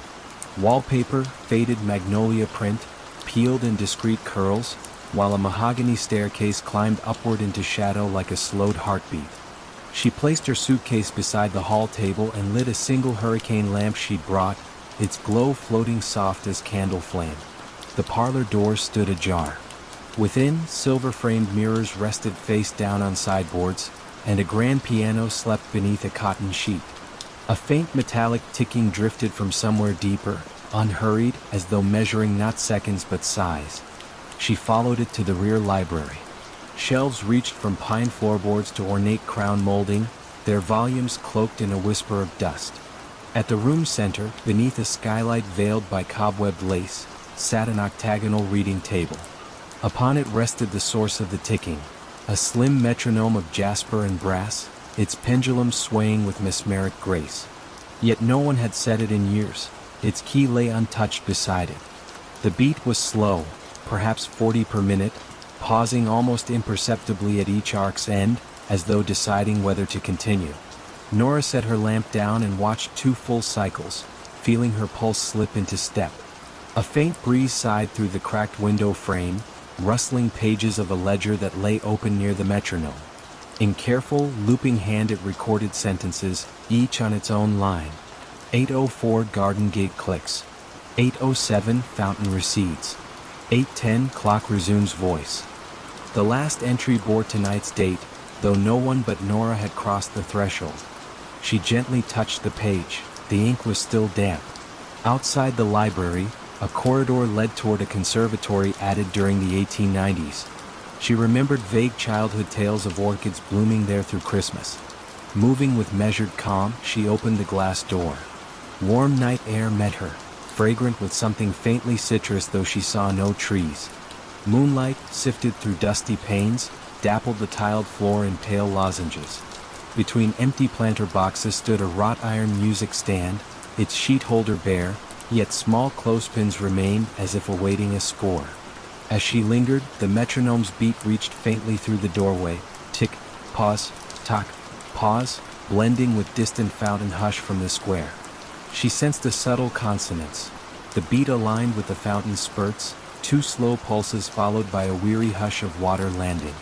Wallpaper, faded magnolia print, peeled in discreet curls, while a mahogany staircase climbed upward into shadow like a slowed heartbeat. She placed her suitcase beside the hall table and lit a single hurricane lamp she'd brought, its glow floating soft as candle flame. The parlor door stood ajar. Within, silver-framed mirrors rested face down on sideboards, and a grand piano slept beneath a cotton sheet. A faint metallic ticking drifted from somewhere deeper, unhurried, as though measuring not seconds but sighs. She followed it to the rear library. Shelves reached from pine floorboards to ornate crown molding, their volumes cloaked in a whisper of dust. At the room's center, beneath a skylight veiled by cobwebbed lace, sat an octagonal reading table. Upon it rested the source of the ticking, a slim metronome of jasper and brass, its pendulum swaying with mesmeric grace. Yet no one had set it in years. Its key lay untouched beside it. The beat was slow, perhaps 40 per minute, pausing almost imperceptibly at each arc's end, as though deciding whether to continue. Nora set her lamp down and watched 2 full cycles, feeling her pulse slip into step. A faint breeze sighed through the cracked window frame, rustling pages of a ledger that lay open near the metronome. In careful, looping hand it recorded sentences, each on its own line. 8:04 garden gate clicks. 8:07 fountain recedes. 8:10 clock resumes voice. The last entry bore tonight's date, though no one but Nora had crossed the threshold. She gently touched the page. The ink was still damp. Outside the library, a corridor led toward a conservatory added during the 1890s. She remembered vague childhood tales of orchids blooming there through Christmas. Moving with measured calm, she opened the glass door. Warm night air met her, fragrant with something faintly citrus though she saw no trees. Moonlight, sifted through dusty panes, dappled the tiled floor in pale lozenges. Between empty planter boxes stood a wrought iron music stand, its sheet holder bare, yet small clothespins remained as if awaiting a score. As she lingered, the metronome's beat reached faintly through the doorway. Tick, pause, tock, pause, blending with distant fountain hush from the square. She sensed a subtle consonance. The beat aligned with the fountain's spurts, 2 slow pulses followed by a weary hush of water landing.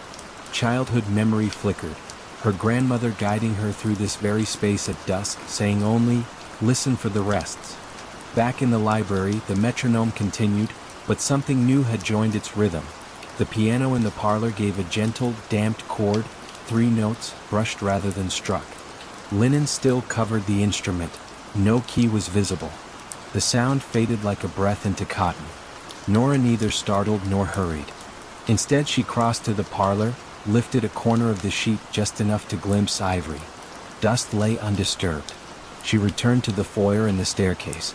Childhood memory flickered, her grandmother guiding her through this very space at dusk, saying only, "Listen for the rests." Back in the library, the metronome continued, but something new had joined its rhythm. The piano in the parlor gave a gentle, damped chord, 3 notes, brushed rather than struck. Linen still covered the instrument. No key was visible. The sound faded like a breath into cotton. Nora neither startled nor hurried. Instead, she crossed to the parlor, lifted a corner of the sheet just enough to glimpse ivory. Dust lay undisturbed. She returned to the foyer and the staircase.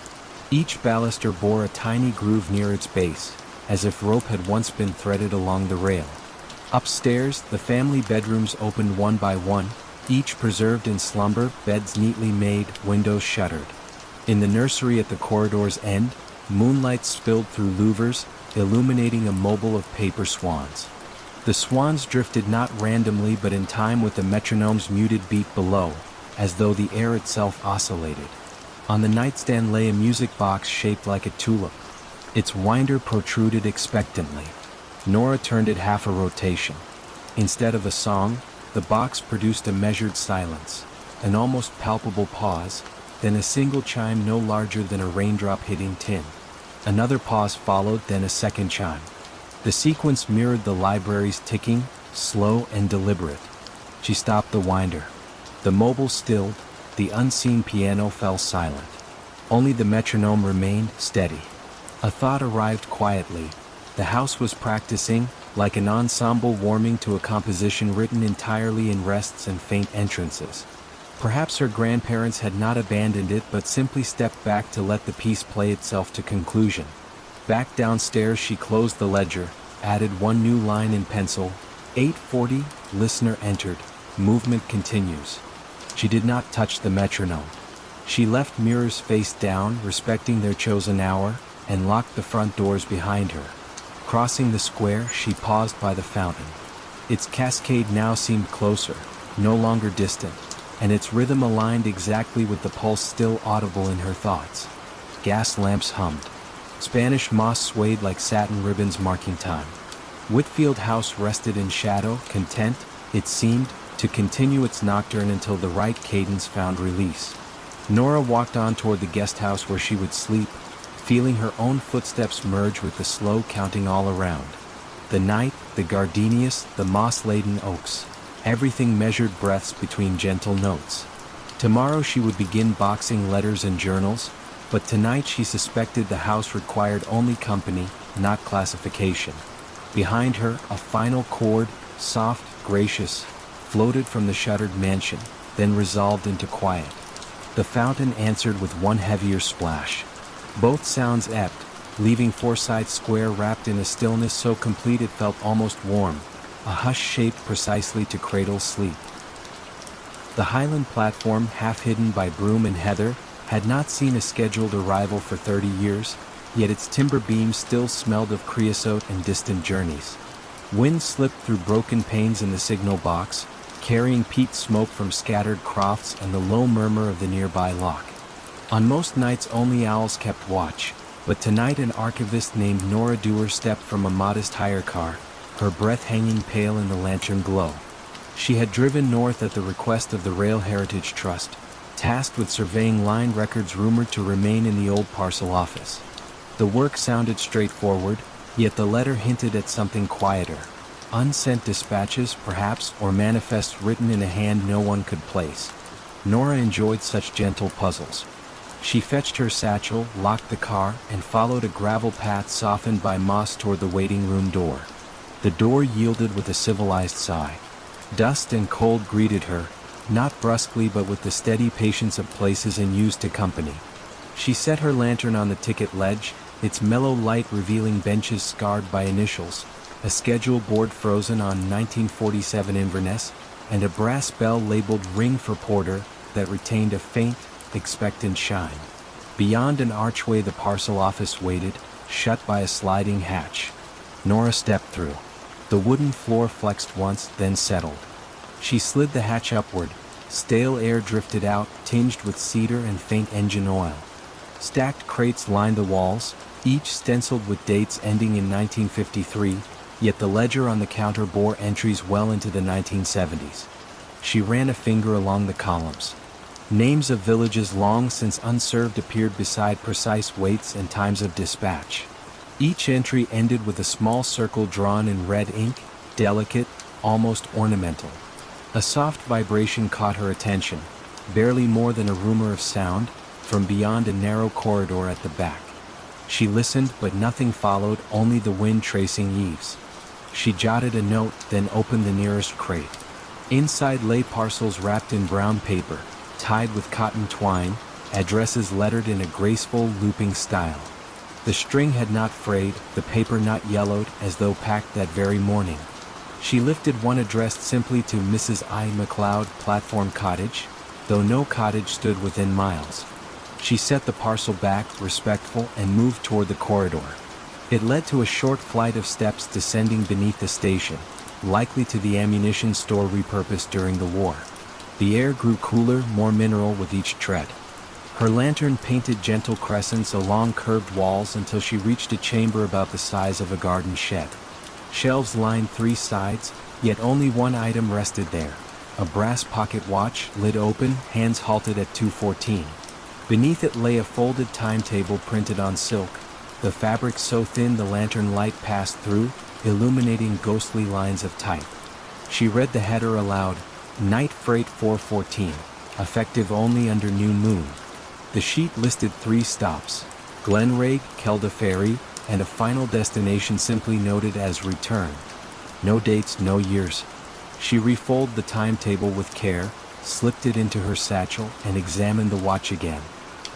Each baluster bore a tiny groove near its base, as if rope had once been threaded along the rail. Upstairs, the family bedrooms opened one by one, each preserved in slumber, beds neatly made, windows shuttered. In the nursery at the corridor's end, moonlight spilled through louvers, illuminating a mobile of paper swans. The swans drifted not randomly but in time with the metronome's muted beat below, as though the air itself oscillated. On the nightstand lay a music box shaped like a tulip. Its winder protruded expectantly. Nora turned it half a rotation. Instead of a song, the box produced a measured silence, an almost palpable pause, then a single chime no larger than a raindrop hitting tin. Another pause followed, then a second chime. The sequence mirrored the library's ticking, slow and deliberate. She stopped the winder. The mobile stilled, the unseen piano fell silent. Only the metronome remained steady. A thought arrived quietly. The house was practicing, like an ensemble warming to a composition written entirely in rests and faint entrances. Perhaps her grandparents had not abandoned it but simply stepped back to let the piece play itself to conclusion. Back downstairs she closed the ledger, added one new line in pencil. 8:40, listener entered. Movement continues. She did not touch the metronome. She left mirrors face down, respecting their chosen hour, and locked the front doors behind her. Crossing the square, she paused by the fountain. Its cascade now seemed closer, no longer distant, and its rhythm aligned exactly with the pulse still audible in her thoughts. Gas lamps hummed. Spanish moss swayed like satin ribbons marking time. Whitfield House rested in shadow, content, it seemed, to continue its nocturne until the right cadence found release. Nora walked on toward the guest house where she would sleep, feeling her own footsteps merge with the slow counting all around. The night, the gardenias, the moss-laden oaks, everything measured breaths between gentle notes. Tomorrow she would begin boxing letters and journals, but tonight she suspected the house required only company, not classification. Behind her, a final chord, soft, gracious, floated from the shuttered mansion, then resolved into quiet. The fountain answered with one heavier splash. Both sounds ebbed, leaving Forsyth Square wrapped in a stillness so complete it felt almost warm, a hush shaped precisely to cradle sleep. The Highland platform, half hidden by broom and heather, had not seen a scheduled arrival for 30 years, yet its timber beams still smelled of creosote and distant journeys. Wind slipped through broken panes in the signal box, carrying peat smoke from scattered crofts and the low murmur of the nearby lock. On most nights only owls kept watch, but tonight an archivist named Nora Dewar stepped from a modest hire car, her breath hanging pale in the lantern glow. She had driven north at the request of the Rail Heritage Trust, tasked with surveying line records rumored to remain in the old parcel office. The work sounded straightforward, yet the letter hinted at something quieter. Unsent dispatches, perhaps, or manifests written in a hand no one could place. Nora enjoyed such gentle puzzles. She fetched her satchel, locked the car, and followed a gravel path softened by moss toward the waiting room door. The door yielded with a civilized sigh. Dust and cold greeted her, not brusquely but with the steady patience of places in use to company. She set her lantern on the ticket ledge, its mellow light revealing benches scarred by initials, a schedule board frozen on 1947 Inverness, and a brass bell labeled "Ring for Porter" that retained a faint, expectant shine. Beyond an archway the parcel office waited, shut by a sliding hatch. Nora stepped through. The wooden floor flexed once, then settled. She slid the hatch upward. Stale air drifted out, tinged with cedar and faint engine oil. Stacked crates lined the walls, each stenciled with dates ending in 1953, yet the ledger on the counter bore entries well into the 1970s. She ran a finger along the columns. Names of villages long since unserved appeared beside precise weights and times of dispatch. Each entry ended with a small circle drawn in red ink, delicate, almost ornamental. A soft vibration caught her attention, barely more than a rumor of sound, from beyond a narrow corridor at the back. She listened, but nothing followed, only the wind tracing eaves. She jotted a note, then opened the nearest crate. Inside lay parcels wrapped in brown paper, tied with cotton twine, addresses lettered in a graceful, looping style. The string had not frayed, the paper not yellowed, as though packed that very morning. She lifted one addressed simply to Mrs. I. McLeod, Platform Cottage, though no cottage stood within miles. She set the parcel back, respectful, and moved toward the corridor. It led to a short flight of steps descending beneath the station, likely to the ammunition store repurposed during the war. The air grew cooler, more mineral with each tread. Her lantern painted gentle crescents along curved walls until she reached a chamber about the size of a garden shed. Shelves lined three sides, yet only one item rested there. A brass pocket watch, lid open, hands halted at 2:14. Beneath it lay a folded timetable printed on silk, the fabric so thin the lantern light passed through, illuminating ghostly lines of type. She read the header aloud, "Night Freight 414, effective only under new moon." The sheet listed 3 stops: Glenraig, Kelda Ferry, and a final destination simply noted as return. No dates, no years. She refolded the timetable with care, slipped it into her satchel, and examined the watch again.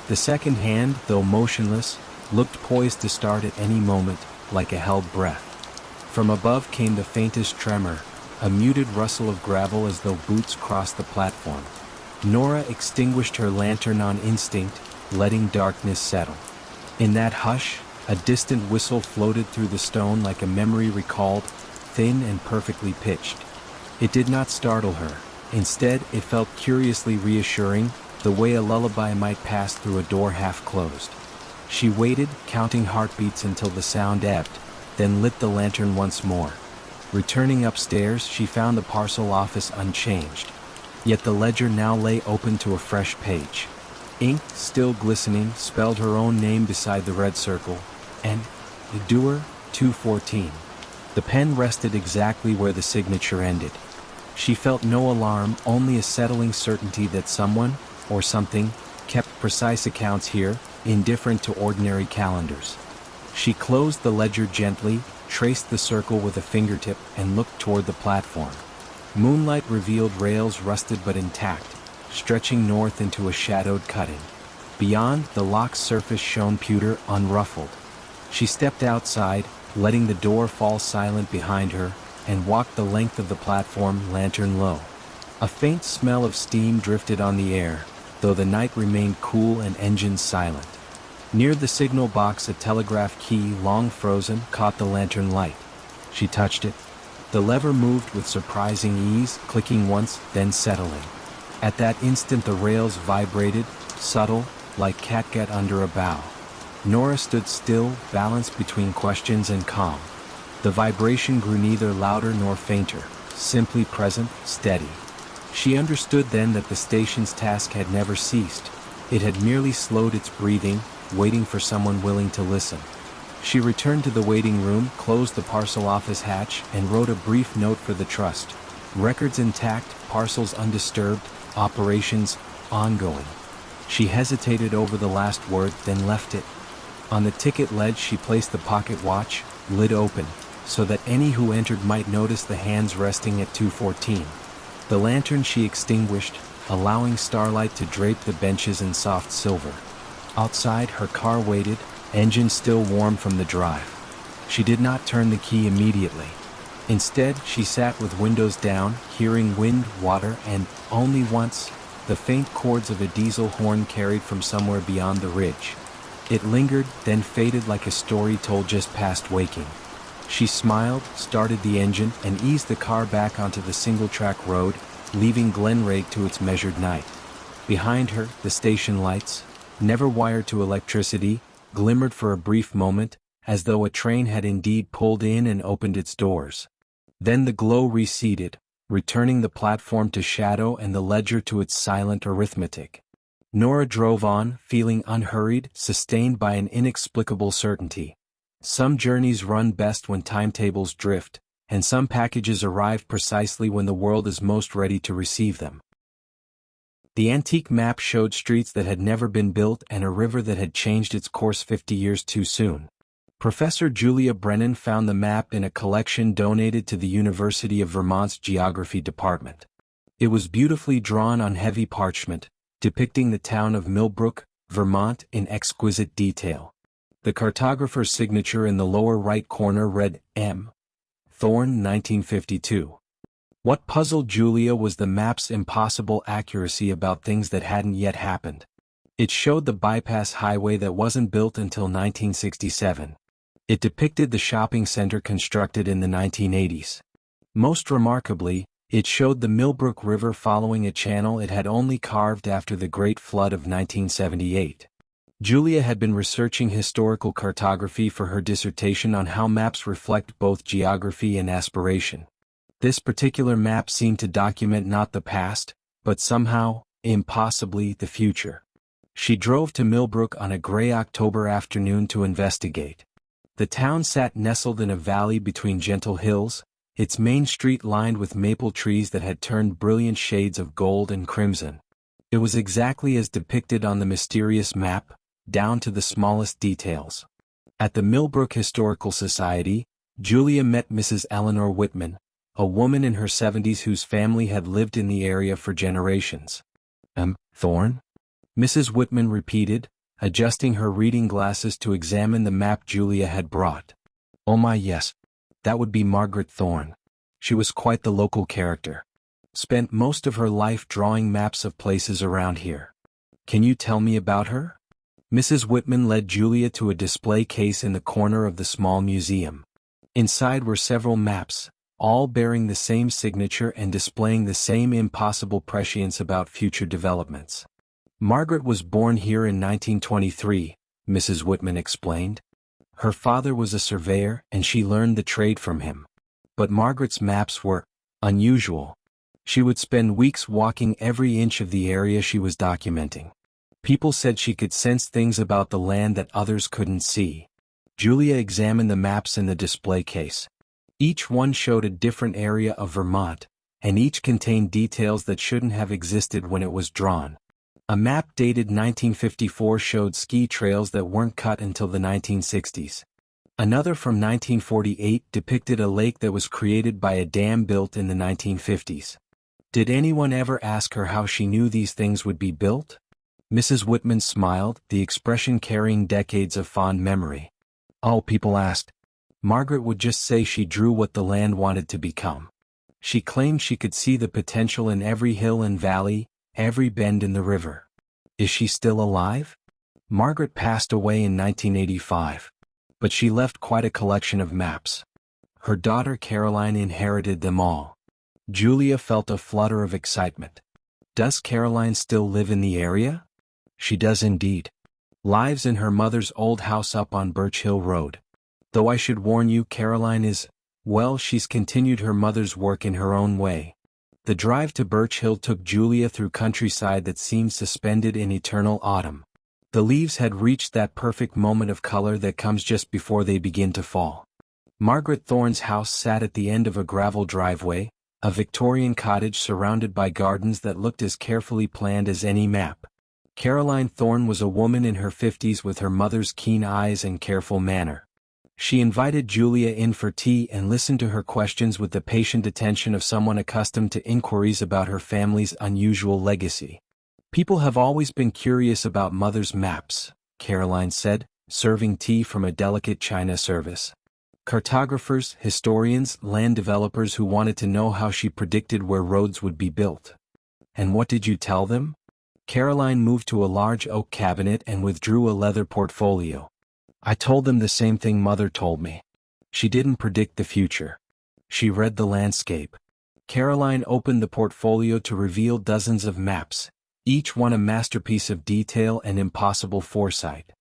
The second hand, though motionless, looked poised to start at any moment, like a held breath. From above came the faintest tremor, a muted rustle of gravel as though boots crossed the platform. Nora extinguished her lantern on instinct, letting darkness settle. In that hush, a distant whistle floated through the stone like a memory recalled, thin and perfectly pitched. It did not startle her. Instead, it felt curiously reassuring, the way a lullaby might pass through a door half closed. She waited, counting heartbeats until the sound ebbed, then lit the lantern once more. Returning upstairs, she found the parcel office unchanged. Yet the ledger now lay open to a fresh page. Ink, still glistening, spelled her own name beside the red circle, and the doer, 214. The pen rested exactly where the signature ended. She felt no alarm, only a settling certainty that someone, or something, kept precise accounts here, indifferent to ordinary calendars. She closed the ledger gently, traced the circle with a fingertip, and looked toward the platform. Moonlight revealed rails rusted but intact, stretching north into a shadowed cutting. Beyond, the lock's surface shone pewter, unruffled. She stepped outside, letting the door fall silent behind her, and walked the length of the platform, lantern low. A faint smell of steam drifted on the air, though the night remained cool and engines silent. Near the signal box, a telegraph key, long frozen, caught the lantern light. She touched it. The lever moved with surprising ease, clicking once, then settling. At that instant the rails vibrated, subtle, like catgut under a bough. Nora stood still, balanced between questions and calm. The vibration grew neither louder nor fainter, simply present, steady. She understood then that the station's task had never ceased. It had merely slowed its breathing, waiting for someone willing to listen. She returned to the waiting room, closed the parcel office hatch, and wrote a brief note for the trust. Records intact, parcels undisturbed, operations ongoing. She hesitated over the last word, then left it. On the ticket ledge she placed the pocket watch, lid open, so that any who entered might notice the hands resting at 214. The lantern she extinguished, allowing starlight to drape the benches in soft silver. Outside, her car waited, engine still warm from the drive. She did not turn the key immediately. Instead, she sat with windows down, hearing wind, water, and, only once, the faint chords of a diesel horn carried from somewhere beyond the ridge. It lingered, then faded like a story told just past waking. She smiled, started the engine, and eased the car back onto the single-track road, leaving Glenraig to its measured night. Behind her, the station lights, never wired to electricity, glimmered for a brief moment, as though a train had indeed pulled in and opened its doors. Then the glow receded, returning the platform to shadow and the ledger to its silent arithmetic. Nora drove on, feeling unhurried, sustained by an inexplicable certainty. Some journeys run best when timetables drift, and some packages arrive precisely when the world is most ready to receive them. The antique map showed streets that had never been built and a river that had changed its course 50 years too soon. Professor Julia Brennan found the map in a collection donated to the University of Vermont's Geography Department. It was beautifully drawn on heavy parchment, depicting the town of Millbrook, Vermont, in exquisite detail. The cartographer's signature in the lower right corner read, M. Thorne, 1952. What puzzled Julia was the map's impossible accuracy about things that hadn't yet happened. It showed the bypass highway that wasn't built until 1967. It depicted the shopping center constructed in the 1980s. Most remarkably, it showed the Millbrook River following a channel it had only carved after the Great Flood of 1978. Julia had been researching historical cartography for her dissertation on how maps reflect both geography and aspiration. This particular map seemed to document not the past, but somehow, impossibly, the future. She drove to Millbrook on a gray October afternoon to investigate. The town sat nestled in a valley between gentle hills, its main street lined with maple trees that had turned brilliant shades of gold and crimson. It was exactly as depicted on the mysterious map, down to the smallest details. At the Millbrook Historical Society, Julia met Mrs. Eleanor Whitman, a woman in her 70s whose family had lived in the area for generations. Thorne? Mrs. Whitman repeated, adjusting her reading glasses to examine the map Julia had brought. Oh my, yes. That would be Margaret Thorne. She was quite the local character. Spent most of her life drawing maps of places around here. Can you tell me about her? Mrs. Whitman led Julia to a display case in the corner of the small museum. Inside were several maps, all bearing the same signature and displaying the same impossible prescience about future developments. Margaret was born here in 1923, Mrs. Whitman explained. Her father was a surveyor and she learned the trade from him. But Margaret's maps were unusual. She would spend weeks walking every inch of the area she was documenting. People said she could sense things about the land that others couldn't see. Julia examined the maps in the display case. Each one showed a different area of Vermont, and each contained details that shouldn't have existed when it was drawn. A map dated 1954 showed ski trails that weren't cut until the 1960s. Another from 1948 depicted a lake that was created by a dam built in the 1950s. Did anyone ever ask her how she knew these things would be built? Mrs. Whitman smiled, the expression carrying decades of fond memory. Oh, people asked. Margaret would just say she drew what the land wanted to become. She claimed she could see the potential in every hill and valley, every bend in the river. Is she still alive? Margaret passed away in 1985. But she left quite a collection of maps. Her daughter Caroline inherited them all. Julia felt a flutter of excitement. Does Caroline still live in the area? She does indeed. Lives in her mother's old house up on Birch Hill Road. Though I should warn you, Caroline is, well, she's continued her mother's work in her own way. The drive to Birch Hill took Julia through countryside that seemed suspended in eternal autumn. The leaves had reached that perfect moment of color that comes just before they begin to fall. Margaret Thorne's house sat at the end of a gravel driveway, a Victorian cottage surrounded by gardens that looked as carefully planned as any map. Caroline Thorne was a woman in her 50s with her mother's keen eyes and careful manner. She invited Julia in for tea and listened to her questions with the patient attention of someone accustomed to inquiries about her family's unusual legacy. People have always been curious about Mother's maps, Caroline said, serving tea from a delicate china service. Cartographers, historians, land developers who wanted to know how she predicted where roads would be built. And what did you tell them? Caroline moved to a large oak cabinet and withdrew a leather portfolio. I told them the same thing Mother told me. She didn't predict the future. She read the landscape. Caroline opened the portfolio to reveal dozens of maps, each one a masterpiece of detail and impossible foresight.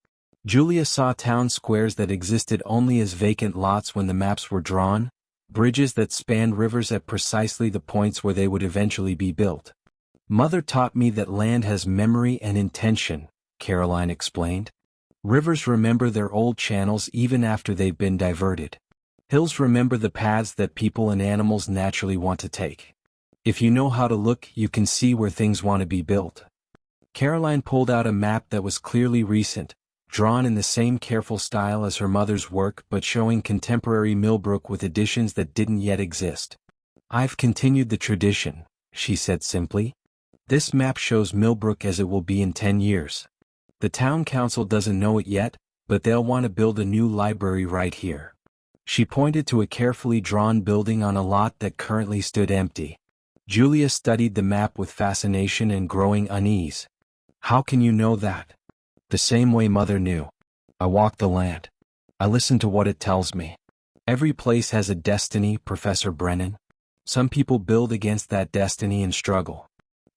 Julia saw town squares that existed only as vacant lots when the maps were drawn, bridges that spanned rivers at precisely the points where they would eventually be built. Mother taught me that land has memory and intention, Caroline explained. Rivers remember their old channels even after they've been diverted. Hills remember the paths that people and animals naturally want to take. If you know how to look, you can see where things want to be built. Caroline pulled out a map that was clearly recent, drawn in the same careful style as her mother's work but showing contemporary Millbrook with additions that didn't yet exist. I've continued the tradition, she said simply. This map shows Millbrook as it will be in 10 years. The town council doesn't know it yet, but they'll want to build a new library right here. She pointed to a carefully drawn building on a lot that currently stood empty. Julia studied the map with fascination and growing unease. How can you know that? The same way Mother knew. I walk the land. I listen to what it tells me. Every place has a destiny, Professor Brennan. Some people build against that destiny and struggle.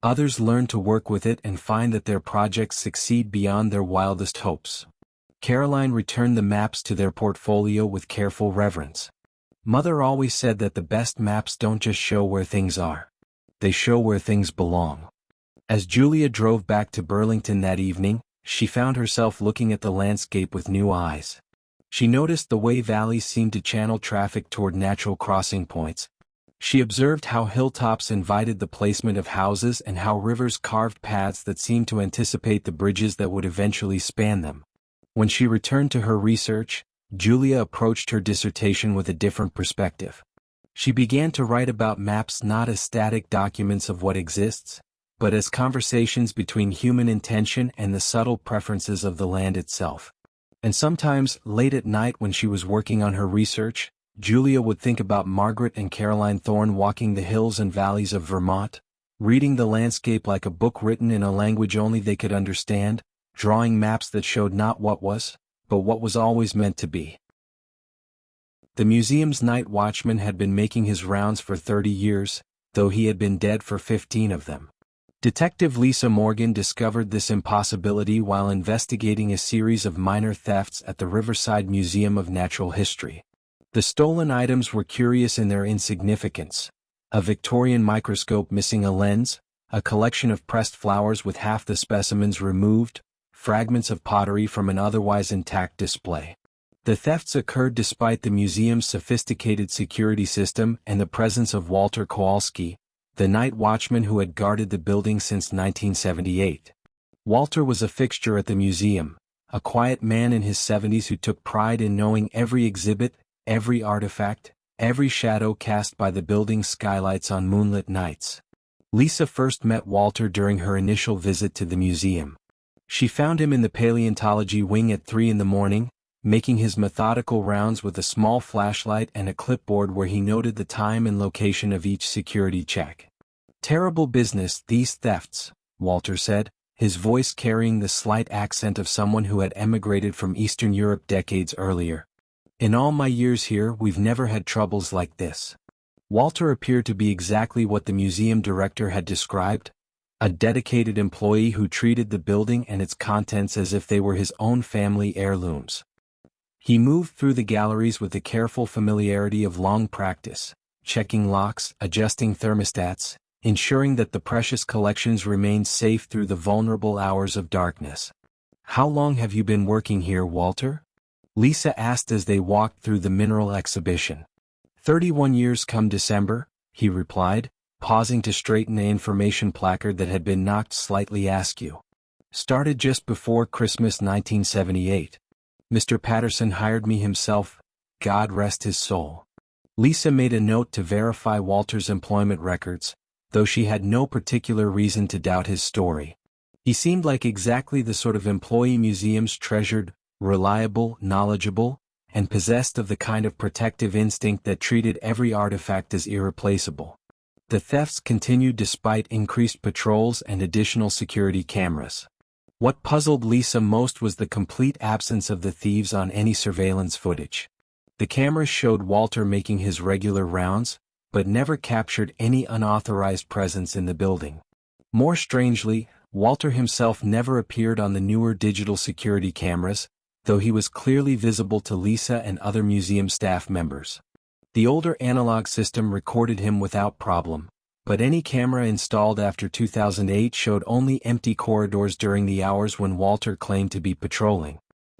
Others learn to work with it and find that their projects succeed beyond their wildest hopes. Caroline returned the maps to their portfolio with careful reverence. Mother always said that the best maps don't just show where things are. They show where things belong. As Julia drove back to Burlington that evening, she found herself looking at the landscape with new eyes. She noticed the way valleys seemed to channel traffic toward natural crossing points. She observed how hilltops invited the placement of houses and how rivers carved paths that seemed to anticipate the bridges that would eventually span them. When she returned to her research, Julia approached her dissertation with a different perspective. She began to write about maps not as static documents of what exists, but as conversations between human intention and the subtle preferences of the land itself. And sometimes, late at night when she was working on her research, Julia would think about Margaret and Caroline Thorne walking the hills and valleys of Vermont, reading the landscape like a book written in a language only they could understand, drawing maps that showed not what was, but what was always meant to be. The museum's night watchman had been making his rounds for 30 years, though he had been dead for 15 of them. Detective Lisa Morgan discovered this impossibility while investigating a series of minor thefts at the Riverside Museum of Natural History. The stolen items were curious in their insignificance: a Victorian microscope missing a lens, a collection of pressed flowers with half the specimens removed, fragments of pottery from an otherwise intact display. The thefts occurred despite the museum's sophisticated security system and the presence of Walter Kowalski, the night watchman who had guarded the building since 1978. Walter was a fixture at the museum, a quiet man in his 70s who took pride in knowing every exhibit, every artifact, every shadow cast by the building's skylights on moonlit nights. Lisa first met Walter during her initial visit to the museum. She found him in the paleontology wing at 3 in the morning, making his methodical rounds with a small flashlight and a clipboard where he noted the time and location of each security check. "Terrible business, these thefts," Walter said, his voice carrying the slight accent of someone who had emigrated from Eastern Europe decades earlier. "In all my years here, we've never had troubles like this." Walter appeared to be exactly what the museum director had described: a dedicated employee who treated the building and its contents as if they were his own family heirlooms. He moved through the galleries with the careful familiarity of long practice, checking locks, adjusting thermostats, ensuring that the precious collections remained safe through the vulnerable hours of darkness. "How long have you been working here, Walter?" Lisa asked as they walked through the mineral exhibition. 31 years come December," he replied, pausing to straighten the information placard that had been knocked slightly askew. "Started just before Christmas 1978. Mr. Patterson hired me himself, God rest his soul." Lisa made a note to verify Walter's employment records, though she had no particular reason to doubt his story. He seemed like exactly the sort of employee museums treasured: reliable, knowledgeable, and possessed of the kind of protective instinct that treated every artifact as irreplaceable. The thefts continued despite increased patrols and additional security cameras. What puzzled Lisa most was the complete absence of the thieves on any surveillance footage. The cameras showed Walter making his regular rounds, but never captured any unauthorized presence in the building. More strangely, Walter himself never appeared on the newer digital security cameras, though he was clearly visible to Lisa and other museum staff members. The older analog system recorded him without problem, but any camera installed after 2008 showed only empty corridors during the hours when Walter claimed to be patrolling.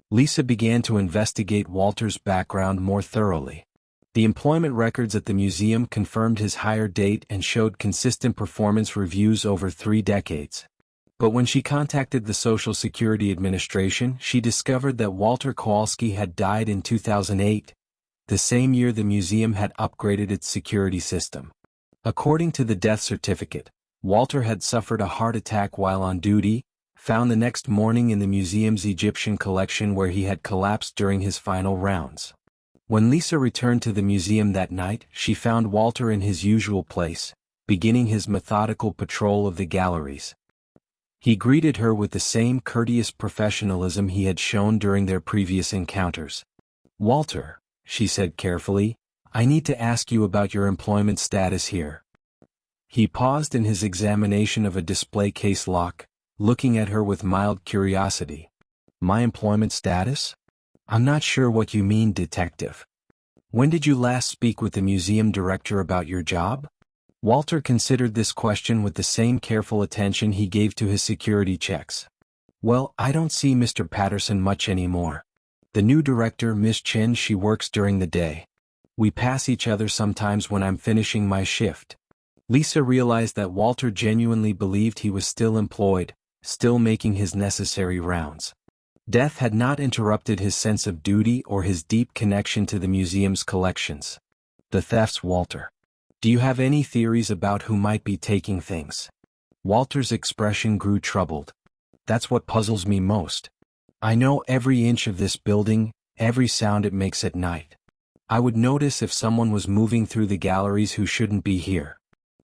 Lisa began to investigate Walter's background more thoroughly. The employment records at the museum confirmed his hire date and showed consistent performance reviews over 3 decades. But when she contacted the Social Security Administration, she discovered that Walter Kowalski had died in 2008, the same year the museum had upgraded its security system. According to the death certificate, Walter had suffered a heart attack while on duty, found the next morning in the museum's Egyptian collection where he had collapsed during his final rounds. When Lisa returned to the museum that night, she found Walter in his usual place, beginning his methodical patrol of the galleries. He greeted her with the same courteous professionalism he had shown during their previous encounters. "Walter," she said carefully, "I need to ask you about your employment status here." He paused in his examination of a display case lock, looking at her with mild curiosity. "My employment status? I'm not sure what you mean, detective. When did you last speak with the museum director about your job?" Walter considered this question with the same careful attention he gave to his security checks. "Well, I don't see Mr. Patterson much anymore. The new director, Miss Chen, she works during the day. We pass each other sometimes when I'm finishing my shift. Lisa realized that Walter genuinely believed he was still employed, still making his necessary rounds. Death had not interrupted his sense of duty or his deep connection to the museum's collections. The thefts, Walter. Do you have any theories about who might be taking things? Walter's expression grew troubled. That's what puzzles me most. I know every inch of this building, every sound it makes at night. I would notice if someone was moving through the galleries who shouldn't be here.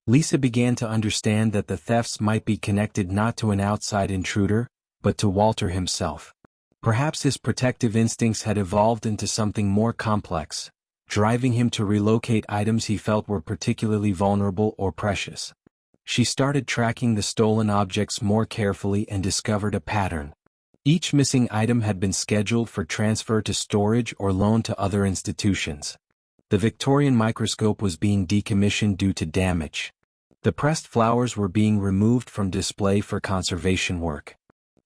Lisa began to understand that the thefts might be connected not to an outside intruder, but to Walter himself. Perhaps his protective instincts had evolved into something more complex, driving him to relocate items he felt were particularly vulnerable or precious. She started tracking the stolen objects more carefully and discovered a pattern. Each missing item had been scheduled for transfer to storage or loan to other institutions. The Victorian microscope was being decommissioned due to damage. The pressed flowers were being removed from display for conservation work.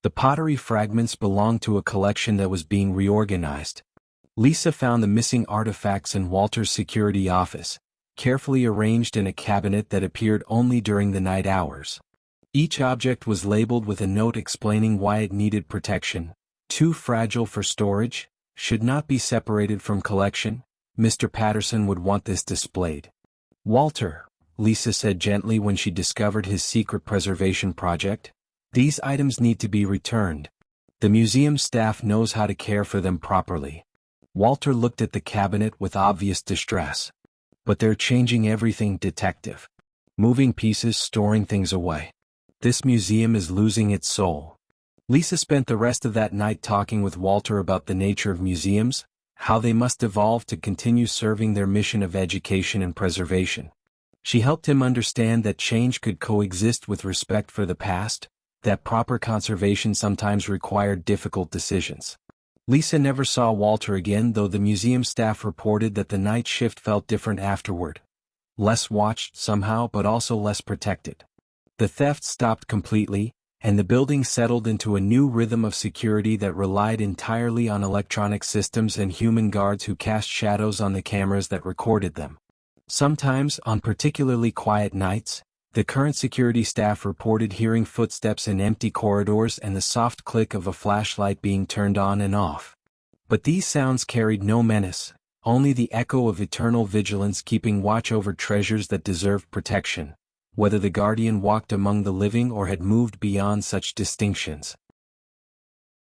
The pottery fragments belonged to a collection that was being reorganized. Lisa found the missing artifacts in Walter's security office, carefully arranged in a cabinet that appeared only during the night hours. Each object was labeled with a note explaining why it needed protection. Too fragile for storage, should not be separated from collection. Mr. Patterson would want this displayed. Walter, Lisa said gently when she discovered his secret preservation project, these items need to be returned. The museum staff knows how to care for them properly. Walter looked at the cabinet with obvious distress. But they're changing everything, detective. Moving pieces, storing things away. This museum is losing its soul. Lisa spent the rest of that night talking with Walter about the nature of museums, how they must evolve to continue serving their mission of education and preservation. She helped him understand that change could coexist with respect for the past, that proper conservation sometimes required difficult decisions. Lisa never saw Walter again, though the museum staff reported that the night shift felt different afterward. Less watched somehow, but also less protected. The theft stopped completely, and the building settled into a new rhythm of security that relied entirely on electronic systems and human guards who cast shadows on the cameras that recorded them. Sometimes, on particularly quiet nights, the current security staff reported hearing footsteps in empty corridors and the soft click of a flashlight being turned on and off. But these sounds carried no menace, only the echo of eternal vigilance keeping watch over treasures that deserved protection, whether the guardian walked among the living or had moved beyond such distinctions.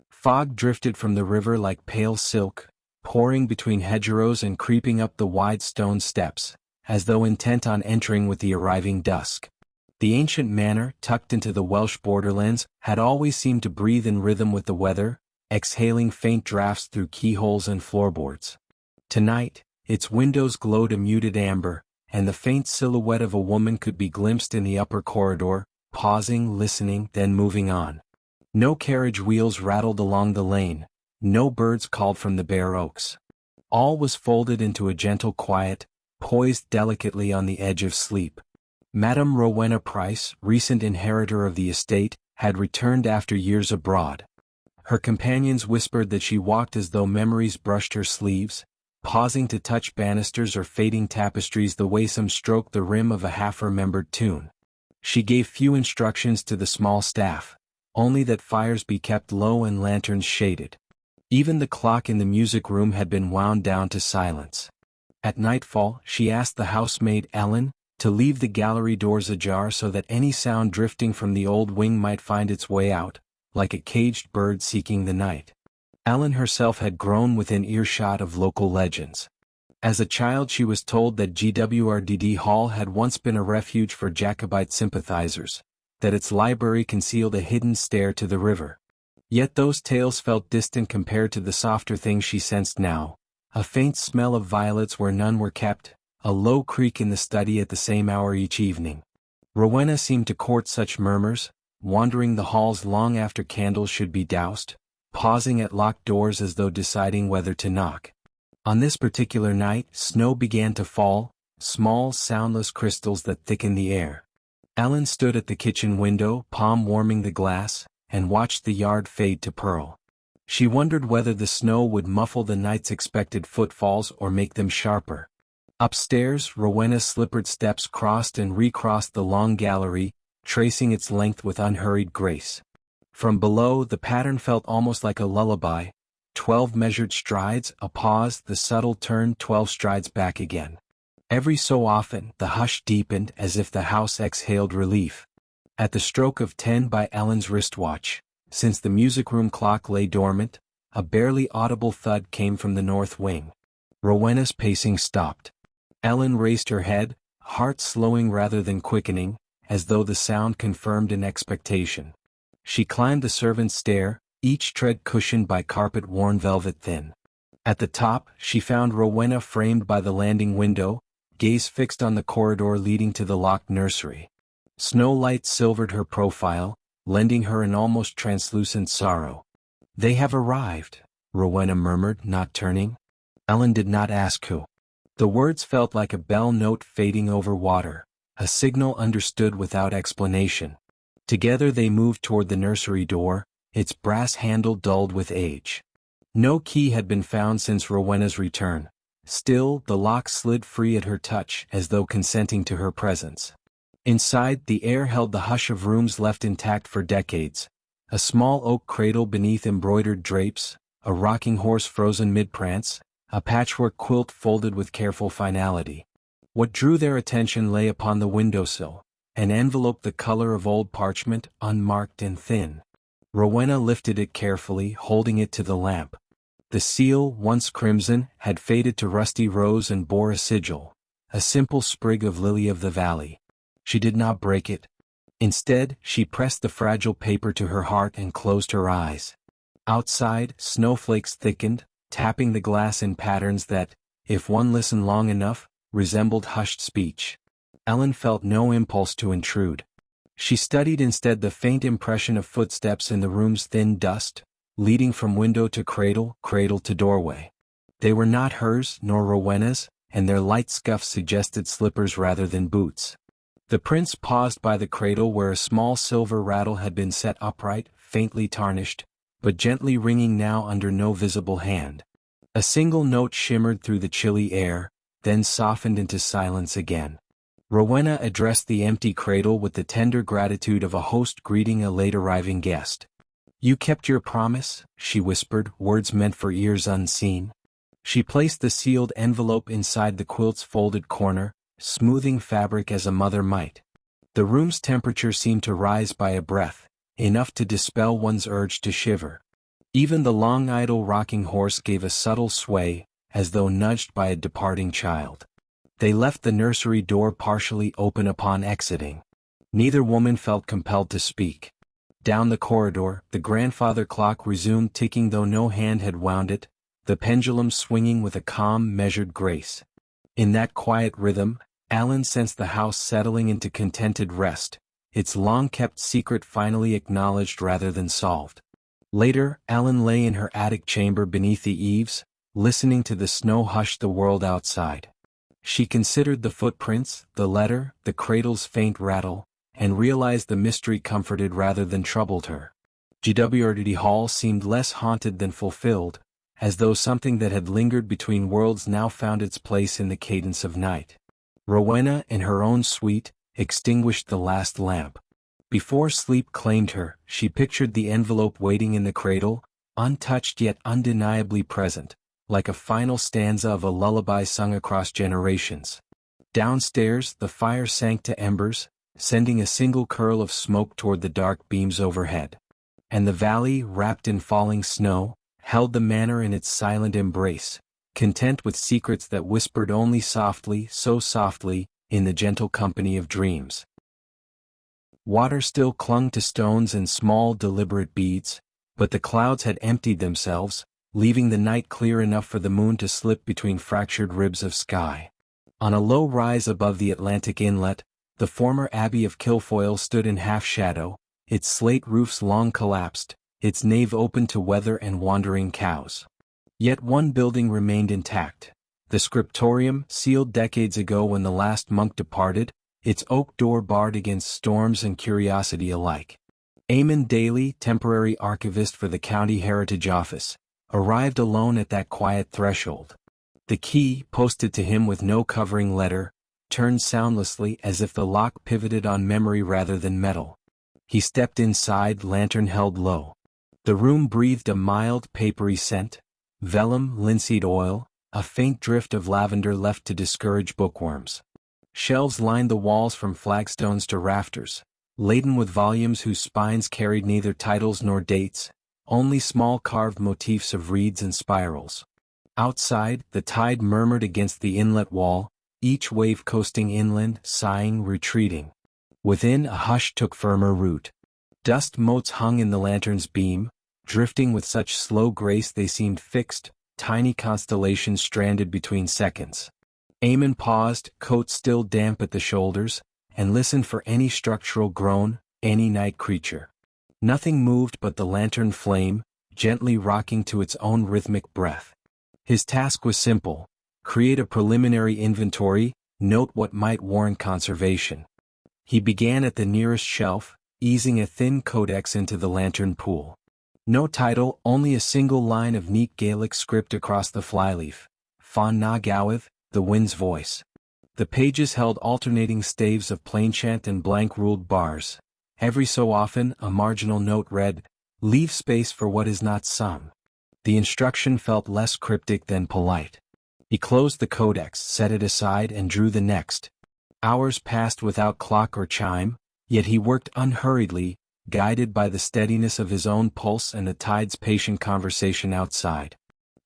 Fog drifted from the river like pale silk, pouring between hedgerows and creeping up the wide stone steps, as though intent on entering with the arriving dusk. The ancient manor, tucked into the Welsh borderlands, had always seemed to breathe in rhythm with the weather, exhaling faint drafts through keyholes and floorboards. Tonight, its windows glowed a muted amber, and the faint silhouette of a woman could be glimpsed in the upper corridor, pausing, listening, then moving on. No carriage wheels rattled along the lane, no birds called from the bare oaks. All was folded into a gentle quiet, poised delicately on the edge of sleep. Madame Rowena Price, recent inheritor of the estate, had returned after years abroad. Her companions whispered that she walked as though memories brushed her sleeves, pausing to touch banisters or fading tapestries the way some stroked the rim of a half-remembered tune. She gave few instructions to the small staff, only that fires be kept low and lanterns shaded. Even the clock in the music room had been wound down to silence. At nightfall, she asked the housemaid Ellen to leave the gallery doors ajar so that any sound drifting from the old wing might find its way out, like a caged bird seeking the night. Ellen herself had grown within earshot of local legends. As a child she was told that GWRDD Hall had once been a refuge for Jacobite sympathizers, that its library concealed a hidden stair to the river. Yet those tales felt distant compared to the softer things she sensed now, a faint smell of violets where none were kept, a low creak in the study at the same hour each evening. Rowena seemed to court such murmurs, wandering the halls long after candles should be doused, pausing at locked doors as though deciding whether to knock. On this particular night, snow began to fall, small soundless crystals that thickened the air. Ellen stood at the kitchen window, palm warming the glass, and watched the yard fade to pearl. She wondered whether the snow would muffle the night's expected footfalls or make them sharper. Upstairs, Rowena's slippered steps crossed and recrossed the long gallery, tracing its length with unhurried grace. From below, the pattern felt almost like a lullaby. 12 measured strides, a pause, the subtle turn, 12 strides back again. Every so often, the hush deepened as if the house exhaled relief. At the stroke of 10 by Ellen's wristwatch, since the music room clock lay dormant, a barely audible thud came from the north wing. Rowena's pacing stopped. Ellen raised her head, heart slowing rather than quickening, as though the sound confirmed an expectation. She climbed the servants' stair, each tread cushioned by carpet-worn velvet thin. At the top, she found Rowena framed by the landing window, gaze fixed on the corridor leading to the locked nursery. Snow light silvered her profile, lending her an almost translucent sorrow. "They have arrived," Rowena murmured, not turning. Ellen did not ask who. The words felt like a bell note fading over water, a signal understood without explanation. Together they moved toward the nursery door, its brass handle dulled with age. No key had been found since Rowena's return. Still, the lock slid free at her touch as though consenting to her presence. Inside, the air held the hush of rooms left intact for decades. A small oak cradle beneath embroidered drapes, a rocking horse frozen mid-prance, a patchwork quilt folded with careful finality. What drew their attention lay upon the windowsill, an envelope the color of old parchment, unmarked and thin. Rowena lifted it carefully, holding it to the lamp. The seal, once crimson, had faded to rusty rose and bore a sigil, a simple sprig of lily of the valley. She did not break it. Instead, she pressed the fragile paper to her heart and closed her eyes. Outside, snowflakes thickened, tapping the glass in patterns that, if one listened long enough, resembled hushed speech. Ellen felt no impulse to intrude. She studied instead the faint impression of footsteps in the room's thin dust, leading from window to cradle, cradle to doorway. They were not hers nor Rowena's, and their light scuffs suggested slippers rather than boots. The prince paused by the cradle where a small silver rattle had been set upright, faintly tarnished, but gently ringing now under no visible hand. A single note shimmered through the chilly air, then softened into silence again. Rowena addressed the empty cradle with the tender gratitude of a host greeting a late-arriving guest. "You kept your promise," she whispered, words meant for ears unseen. She placed the sealed envelope inside the quilt's folded corner, smoothing fabric as a mother might. The room's temperature seemed to rise by a breath, enough to dispel one's urge to shiver. Even the long idle rocking horse gave a subtle sway, as though nudged by a departing child. They left the nursery door partially open upon exiting. Neither woman felt compelled to speak. Down the corridor, the grandfather clock resumed ticking though no hand had wound it, the pendulum swinging with a calm, measured grace. In that quiet rhythm, Alan sensed the house settling into contented rest, its long-kept secret finally acknowledged rather than solved. Later, Alan lay in her attic chamber beneath the eaves, listening to the snow hush the world outside. She considered the footprints, the letter, the cradle's faint rattle, and realized the mystery comforted rather than troubled her. GWRD Hall seemed less haunted than fulfilled, as though something that had lingered between worlds now found its place in the cadence of night. Rowena, in her own suite, extinguished the last lamp. Before sleep claimed her, she pictured the envelope waiting in the cradle, untouched yet undeniably present, like a final stanza of a lullaby sung across generations. Downstairs, the fire sank to embers, sending a single curl of smoke toward the dark beams overhead. And the valley, wrapped in falling snow, held the manor in its silent embrace, content with secrets that whispered only softly, so softly, in the gentle company of dreams. Water still clung to stones in small deliberate beads, but the clouds had emptied themselves, leaving the night clear enough for the moon to slip between fractured ribs of sky. On a low rise above the Atlantic inlet, the former Abbey of Kilfoyle stood in half-shadow, its slate roofs long collapsed, its nave open to weather and wandering cows. Yet one building remained intact, the scriptorium, sealed decades ago when the last monk departed, its oak door barred against storms and curiosity alike. Eamon Daly, temporary archivist for the County Heritage Office, arrived alone at that quiet threshold. The key, posted to him with no covering letter, turned soundlessly as if the lock pivoted on memory rather than metal. He stepped inside, lantern held low. The room breathed a mild, papery scent, vellum, linseed oil, a faint drift of lavender left to discourage bookworms. Shelves lined the walls from flagstones to rafters, laden with volumes whose spines carried neither titles nor dates, only small carved motifs of reeds and spirals. Outside, the tide murmured against the inlet wall, each wave coasting inland, sighing, retreating. Within, a hush took firmer root. Dust motes hung in the lantern's beam, drifting with such slow grace they seemed fixed, tiny constellations stranded between seconds. Eamon paused, coat still damp at the shoulders, and listened for any structural groan, any night creature. Nothing moved but the lantern flame, gently rocking to its own rhythmic breath. His task was simple: create a preliminary inventory, note what might warrant conservation. He began at the nearest shelf, easing a thin codex into the lantern pool. No title, only a single line of neat Gaelic script across the flyleaf. Fan na gawith, the wind's voice. The pages held alternating staves of plainchant and blank-ruled bars. Every so often, a marginal note read, "Leave space for what is not sung." The instruction felt less cryptic than polite. He closed the codex, set it aside, and drew the next. Hours passed without clock or chime, yet he worked unhurriedly, guided by the steadiness of his own pulse and the tide's patient conversation outside.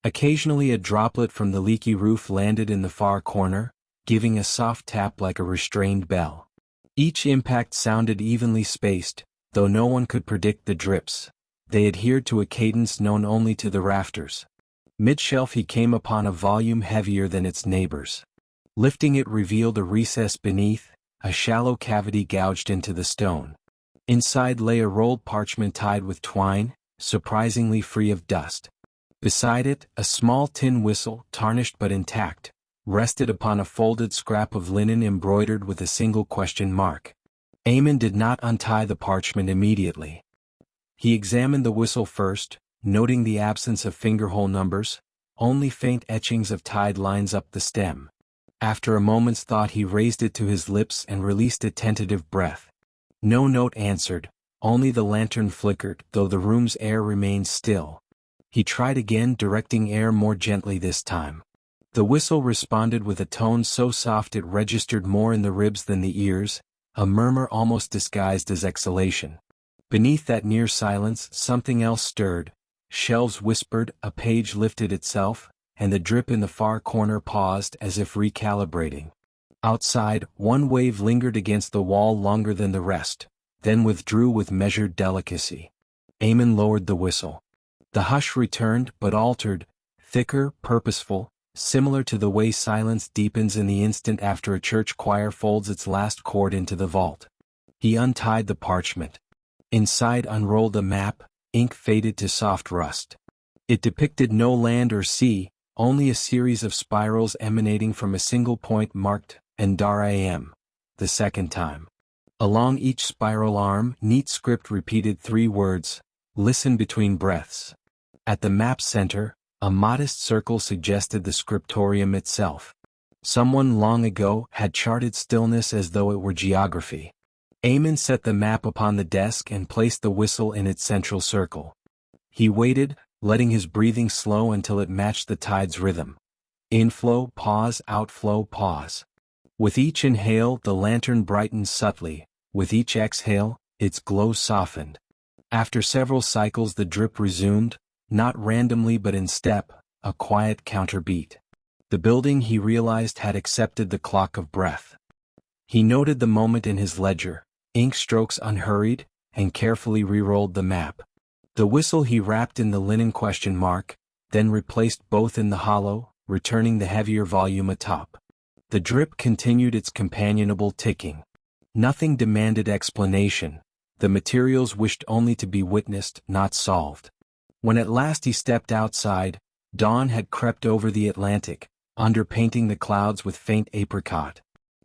Occasionally a droplet from the leaky roof landed in the far corner, giving a soft tap like a restrained bell. Each impact sounded evenly spaced, though no one could predict the drips. They adhered to a cadence known only to the rafters. Mid-shelf he came upon a volume heavier than its neighbors. Lifting it revealed a recess beneath, a shallow cavity gouged into the stone. Inside lay a rolled parchment tied with twine, surprisingly free of dust. Beside it, a small tin whistle, tarnished but intact, rested upon a folded scrap of linen embroidered with a single question mark. Eamon did not untie the parchment immediately. He examined the whistle first, noting the absence of fingerhole numbers, only faint etchings of tied lines up the stem. After a moment's thought he raised it to his lips and released a tentative breath. No note answered, only the lantern flickered, though the room's air remained still. He tried again, directing air more gently this time. The whistle responded with a tone so soft it registered more in the ribs than the ears, a murmur almost disguised as exhalation. Beneath that near silence, something else stirred. Shelves whispered, a page lifted itself, and the drip in the far corner paused as if recalibrating. Outside, one wave lingered against the wall longer than the rest, then withdrew with measured delicacy. Eamon lowered the whistle. The hush returned, but altered, thicker, purposeful, similar to the way silence deepens in the instant after a church choir folds its last chord into the vault. He untied the parchment. Inside unrolled a map, ink faded to soft rust. It depicted no land or sea, only a series of spirals emanating from a single point marked Endar Am, the second time. Along each spiral arm, neat script repeated 3 words, "Listen between breaths." At the map's center, a modest circle suggested the scriptorium itself. Someone long ago had charted stillness as though it were geography. Eamon set the map upon the desk and placed the whistle in its central circle. He waited, letting his breathing slow until it matched the tide's rhythm. Inflow, pause, outflow, pause. With each inhale, the lantern brightened subtly. With each exhale, its glow softened. After several cycles the drip resumed, not randomly but in step, a quiet counterbeat. The building, he realized, had accepted the clock of breath. He noted the moment in his ledger, ink strokes unhurried, and carefully re-rolled the map. The whistle he wrapped in the linen question mark, then replaced both in the hollow, returning the heavier volume atop. The drip continued its companionable ticking. Nothing demanded explanation. The materials wished only to be witnessed, not solved. When at last he stepped outside, dawn had crept over the Atlantic, underpainting the clouds with faint apricot.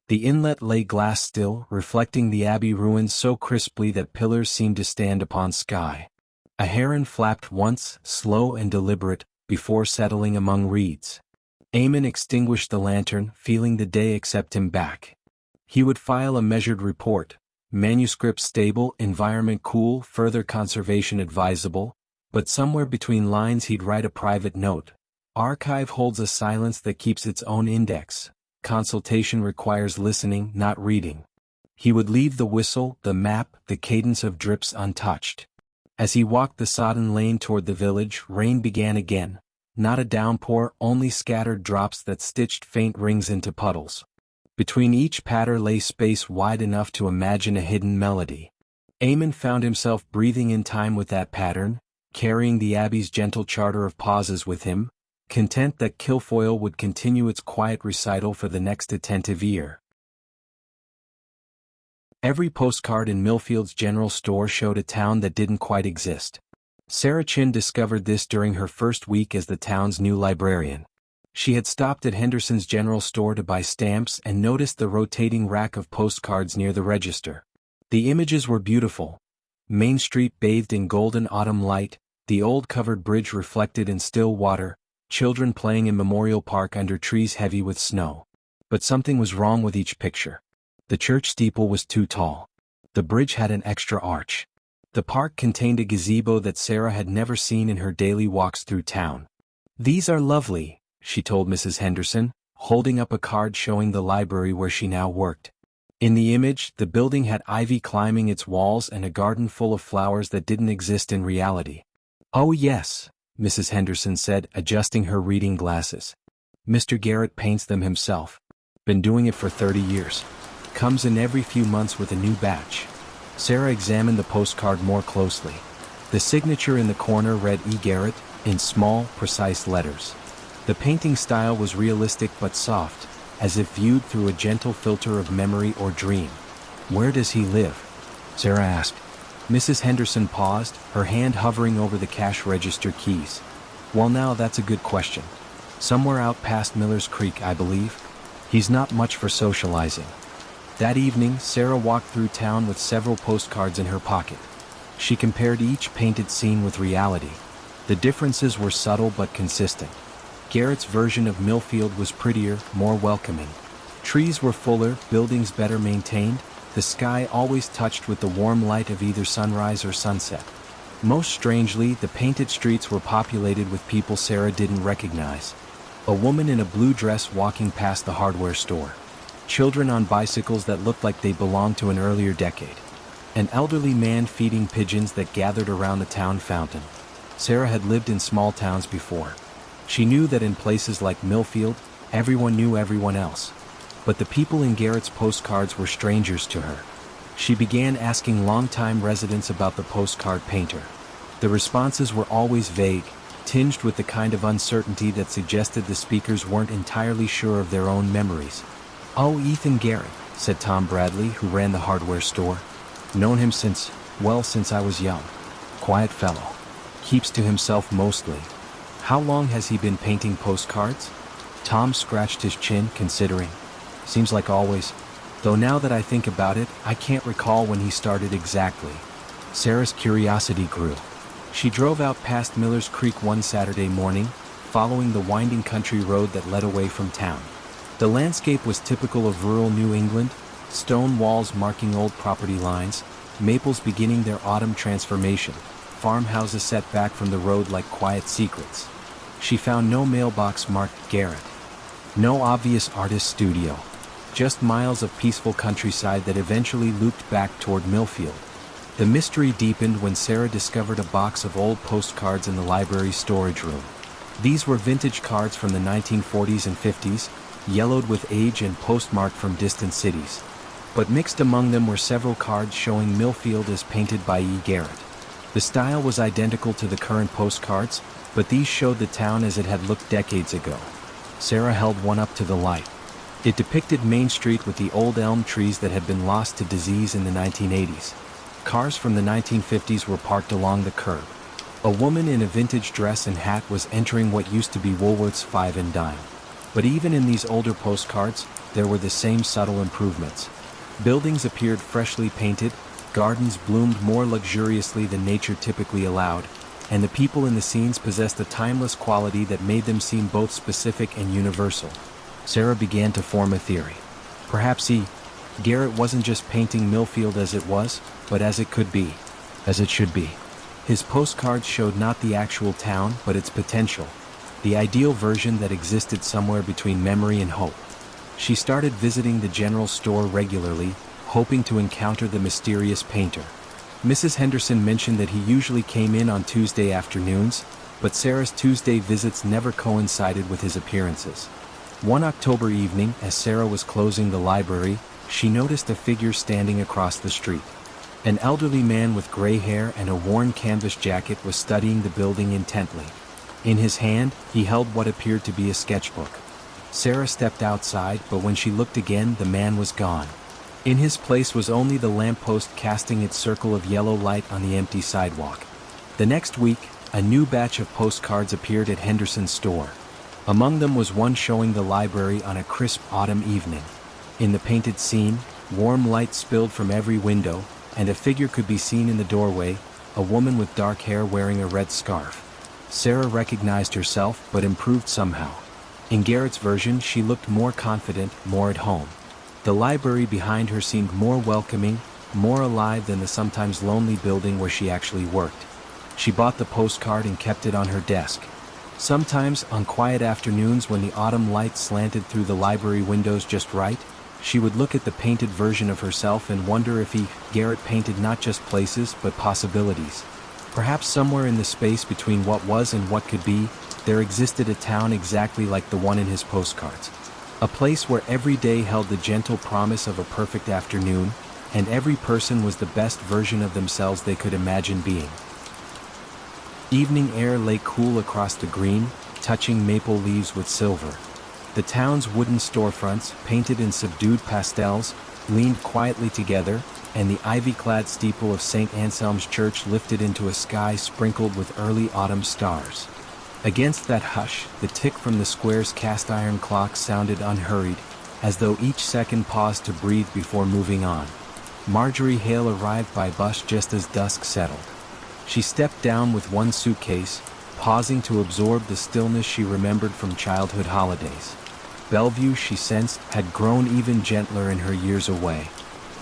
The inlet lay glass still, reflecting the abbey ruins so crisply that pillars seemed to stand upon sky. A heron flapped once, slow and deliberate, before settling among reeds. Eamon extinguished the lantern, feeling the day accept him back. He would file a measured report, manuscript stable, environment cool, further conservation advisable, but somewhere between lines he'd write a private note. Archive holds a silence that keeps its own index. Consultation requires listening, not reading. He would leave the whistle, the map, the cadence of drips untouched. As he walked the sodden lane toward the village, rain began again. Not a downpour, only scattered drops that stitched faint rings into puddles. Between each patter lay space wide enough to imagine a hidden melody. Eamon found himself breathing in time with that pattern, carrying the Abbey's gentle charter of pauses with him, content that Kilfoyle would continue its quiet recital for the next attentive ear. Every postcard in Millfield's general store showed a town that didn't quite exist. Sarah Chin discovered this during her first week as the town's new librarian. She had stopped at Henderson's general store to buy stamps and noticed the rotating rack of postcards near the register. The images were beautiful. Main Street bathed in golden autumn light, the old covered bridge reflected in still water, children playing in Memorial Park under trees heavy with snow. But something was wrong with each picture. The church steeple was too tall. The bridge had an extra arch. The park contained a gazebo that Sarah had never seen in her daily walks through town. "These are lovely," she told Mrs. Henderson, holding up a card showing the library where she now worked. In the image, the building had ivy climbing its walls and a garden full of flowers that didn't exist in reality. "Oh yes," Mrs. Henderson said, adjusting her reading glasses. "Mr. Garrett paints them himself. Been doing it for 30 years. Comes in every few months with a new batch." Sarah examined the postcard more closely. The signature in the corner read E. Garrett, in small, precise letters. The painting style was realistic but soft, as if viewed through a gentle filter of memory or dream. "Where does he live?" Sarah asked. Mrs. Henderson paused, her hand hovering over the cash register keys. "Well, now that's a good question. Somewhere out past Miller's Creek, I believe. He's not much for socializing." That evening, Sarah walked through town with several postcards in her pocket. She compared each painted scene with reality. The differences were subtle but consistent. Garrett's version of Millfield was prettier, more welcoming. Trees were fuller, buildings better maintained, the sky always touched with the warm light of either sunrise or sunset. Most strangely, the painted streets were populated with people Sarah didn't recognize. A woman in a blue dress walking past the hardware store. Children on bicycles that looked like they belonged to an earlier decade. An elderly man feeding pigeons that gathered around the town fountain. Sarah had lived in small towns before. She knew that in places like Millfield, everyone knew everyone else. But the people in Garrett's postcards were strangers to her. She began asking longtime residents about the postcard painter. The responses were always vague, tinged with the kind of uncertainty that suggested the speakers weren't entirely sure of their own memories. "Oh, Ethan Garrett," said Tom Bradley, who ran the hardware store. "Known him since I was young. Quiet fellow. Keeps to himself mostly." "How long has he been painting postcards?" Tom scratched his chin, considering. "Seems like always. Though now that I think about it, I can't recall when he started exactly." Sarah's curiosity grew. She drove out past Miller's Creek one Saturday morning, following the winding country road that led away from town. The landscape was typical of rural New England, stone walls marking old property lines, maples beginning their autumn transformation, farmhouses set back from the road like quiet secrets. She found no mailbox marked Garrett. No obvious artist studio. Just miles of peaceful countryside that eventually looped back toward Millfield. The mystery deepened when Sarah discovered a box of old postcards in the library's storage room. These were vintage cards from the 1940s and 50s, yellowed with age and postmarked from distant cities. But mixed among them were several cards showing Millfield as painted by E. Garrett. The style was identical to the current postcards, but these showed the town as it had looked decades ago. Sarah held one up to the light. It depicted Main Street with the old elm trees that had been lost to disease in the 1980s. Cars from the 1950s were parked along the curb. A woman in a vintage dress and hat was entering what used to be Woolworth's Five and Dime. But even in these older postcards, there were the same subtle improvements. Buildings appeared freshly painted, gardens bloomed more luxuriously than nature typically allowed, and the people in the scenes possessed a timeless quality that made them seem both specific and universal. Sarah began to form a theory. Perhaps Garrett wasn't just painting Millfield as it was, but as it could be, as it should be. His postcards showed not the actual town, but its potential, the ideal version that existed somewhere between memory and hope. She started visiting the general store regularly, hoping to encounter the mysterious painter. Mrs. Henderson mentioned that he usually came in on Tuesday afternoons, but Sarah's Tuesday visits never coincided with his appearances. One October evening, as Sarah was closing the library, she noticed a figure standing across the street. An elderly man with gray hair and a worn canvas jacket was studying the building intently. In his hand, he held what appeared to be a sketchbook. Sarah stepped outside, but when she looked again, the man was gone. In his place was only the lamppost casting its circle of yellow light on the empty sidewalk. The next week, a new batch of postcards appeared at Henderson's store. Among them was one showing the library on a crisp autumn evening. In the painted scene, warm light spilled from every window, and a figure could be seen in the doorway, a woman with dark hair wearing a red scarf. Sarah recognized herself, but improved somehow. In Garrett's version, she looked more confident, more at home. The library behind her seemed more welcoming, more alive than the sometimes lonely building where she actually worked. She bought the postcard and kept it on her desk. Sometimes, on quiet afternoons when the autumn light slanted through the library windows just right, she would look at the painted version of herself and wonder if Garrett painted not just places but possibilities. Perhaps somewhere in the space between what was and what could be, there existed a town exactly like the one in his postcards. A place where every day held the gentle promise of a perfect afternoon, and every person was the best version of themselves they could imagine being. Evening air lay cool across the green, touching maple leaves with silver. The town's wooden storefronts, painted in subdued pastels, leaned quietly together, and the ivy-clad steeple of St. Anselm's Church lifted into a sky sprinkled with early autumn stars. Against that hush, the tick from the square's cast-iron clock sounded unhurried, as though each second paused to breathe before moving on. Marjorie Hale arrived by bus just as dusk settled. She stepped down with one suitcase, pausing to absorb the stillness she remembered from childhood holidays. Bellevue, she sensed, had grown even gentler in her years away.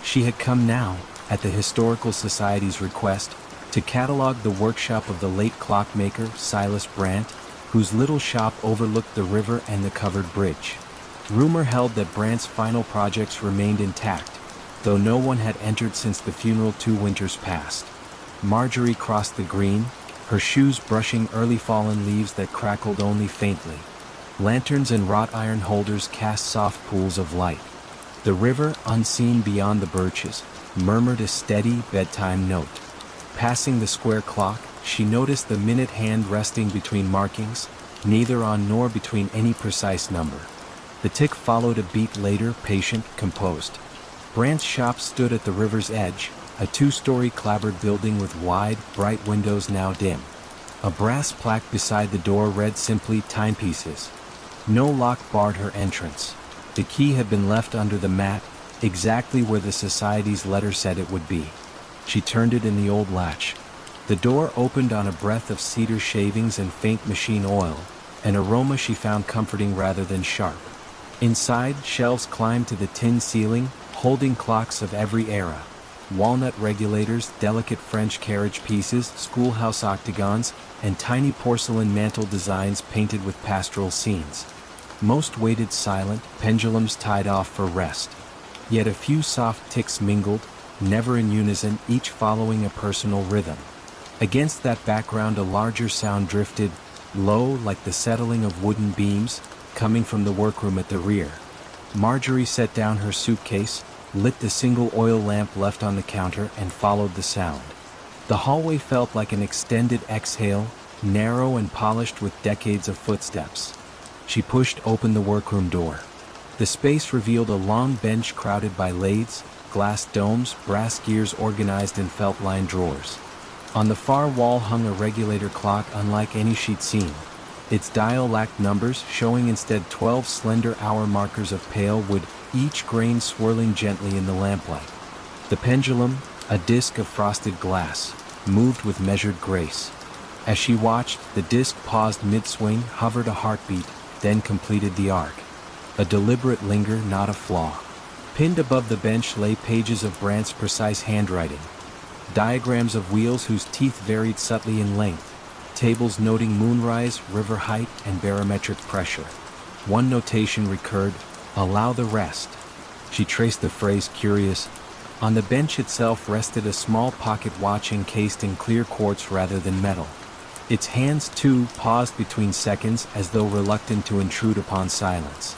She had come now, at the Historical Society's request, to catalog the workshop of the late clockmaker Silas Brandt, whose little shop overlooked the river and the covered bridge. Rumor held that Brandt's final projects remained intact, though no one had entered since the funeral 2 winters past. Marjorie crossed the green, her shoes brushing early fallen leaves that crackled only faintly. Lanterns and wrought iron holders cast soft pools of light. The river, unseen beyond the birches, murmured a steady bedtime note. Passing the square clock, she noticed the minute hand resting between markings, neither on nor between any precise number. The tick followed a beat later, patient, composed. Brandt's shop stood at the river's edge, a 2-story clapboard building with wide, bright windows now dim. A brass plaque beside the door read simply "Timepieces." No lock barred her entrance. The key had been left under the mat, exactly where the Society's letter said it would be. She turned it in the old latch. The door opened on a breath of cedar shavings and faint machine oil, an aroma she found comforting rather than sharp. Inside, shelves climbed to the tin ceiling, holding clocks of every era. Walnut regulators, delicate French carriage pieces, schoolhouse octagons, and tiny porcelain mantel designs painted with pastoral scenes. Most waited silent, pendulums tied off for rest. Yet a few soft ticks mingled, never in unison, each following a personal rhythm. Against that background a larger sound drifted, low like the settling of wooden beams, coming from the workroom at the rear. Marjorie set down her suitcase, lit the single oil lamp left on the counter, and followed the sound. The hallway felt like an extended exhale, narrow and polished with decades of footsteps. She pushed open the workroom door. The space revealed a long bench crowded by lathes, glass domes, brass gears organized in felt-lined drawers. On the far wall hung a regulator clock unlike any she'd seen. Its dial lacked numbers, showing instead 12 slender hour markers of pale wood, each grain swirling gently in the lamplight. The pendulum, a disk of frosted glass, moved with measured grace. As she watched, the disc paused mid-swing, hovered a heartbeat, then completed the arc. A deliberate linger, not a flaw. Pinned above the bench lay pages of Brandt's precise handwriting. Diagrams of wheels whose teeth varied subtly in length. Tables noting moonrise, river height, and barometric pressure. One notation recurred, "Allow the rest." She traced the phrase, curious. On the bench itself rested a small pocket watch encased in clear quartz rather than metal. Its hands, too, paused between seconds as though reluctant to intrude upon silence.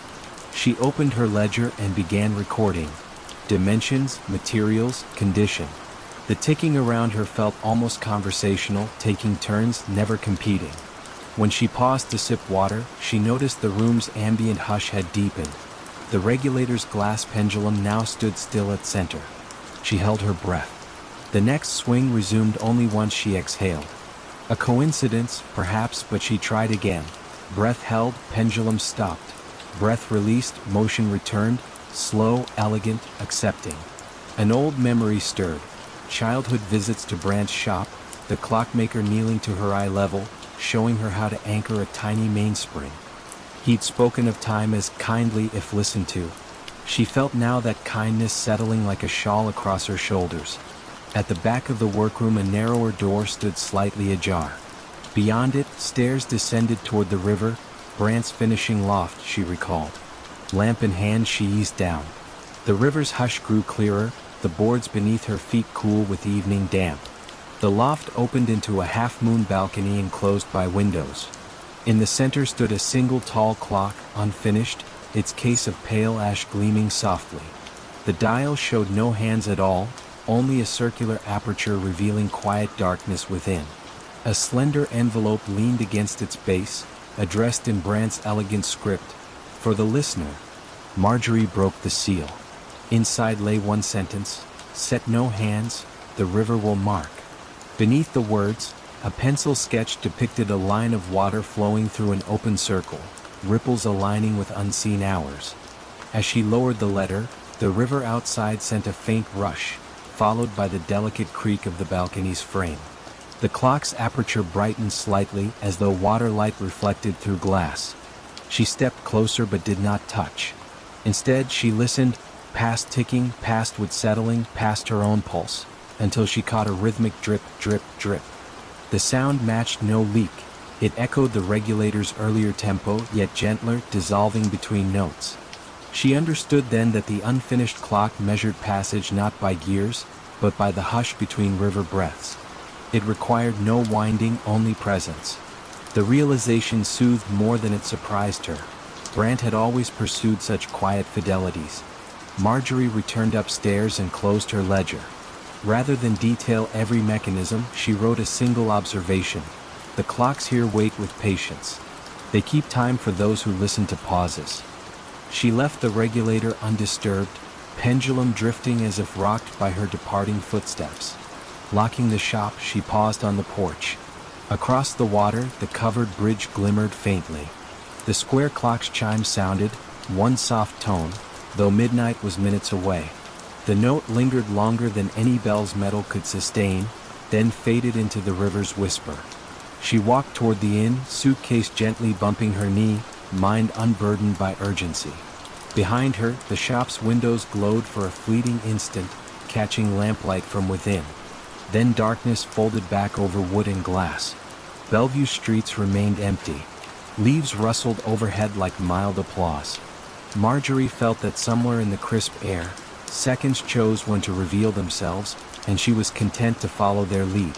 She opened her ledger and began recording. Dimensions, materials, condition. The ticking around her felt almost conversational, taking turns, never competing. When she paused to sip water, she noticed the room's ambient hush had deepened. The regulator's glass pendulum now stood still at center. She held her breath. The next swing resumed only once she exhaled. A coincidence, perhaps, but she tried again. Breath held, pendulum stopped. Breath released, motion returned, slow, elegant, accepting. An old memory stirred. Childhood visits to Brandt's shop, the clockmaker kneeling to her eye level, showing her how to anchor a tiny mainspring. He'd spoken of time as kindly if listened to. She felt now that kindness settling like a shawl across her shoulders. At the back of the workroom, a narrower door stood slightly ajar. Beyond it, stairs descended toward the river, Brandt's finishing loft, she recalled. Lamp in hand, she eased down. The river's hush grew clearer, the boards beneath her feet cool with evening damp. The loft opened into a half-moon balcony enclosed by windows. In the center stood a single tall clock, unfinished, its case of pale ash gleaming softly. The dial showed no hands at all, only a circular aperture revealing quiet darkness within. A slender envelope leaned against its base, addressed in Brandt's elegant script. For the listener. Marjorie broke the seal. Inside lay one sentence: "Set no hands, the river will mark." Beneath the words, a pencil sketch depicted a line of water flowing through an open circle, ripples aligning with unseen hours. As she lowered the letter, the river outside sent a faint rush, followed by the delicate creak of the balcony's frame. The clock's aperture brightened slightly as though water light reflected through glass. She stepped closer but did not touch. Instead, she listened, past ticking, past wood settling, past her own pulse, until she caught a rhythmic drip, drip, drip. The sound matched no leak. It echoed the regulator's earlier tempo, yet gentler, dissolving between notes. She understood then that the unfinished clock measured passage not by gears, but by the hush between river breaths. It required no winding, only presence. The realization soothed more than it surprised her. Brandt had always pursued such quiet fidelities. Marjorie returned upstairs and closed her ledger. Rather than detail every mechanism, she wrote a single observation. The clocks here wait with patience. They keep time for those who listen to pauses. She left the regulator undisturbed, pendulum drifting as if rocked by her departing footsteps. Locking the shop, she paused on the porch. Across the water, the covered bridge glimmered faintly. The square clock's chime sounded, one soft tone, though midnight was minutes away. The note lingered longer than any bell's metal could sustain, then faded into the river's whisper. She walked toward the inn, suitcase gently bumping her knee, mind unburdened by urgency. Behind her, the shop's windows glowed for a fleeting instant, catching lamplight from within. Then darkness folded back over wood and glass. Bellevue streets remained empty. Leaves rustled overhead like mild applause. Marjorie felt that somewhere in the crisp air, seconds chose when to reveal themselves, and she was content to follow their lead.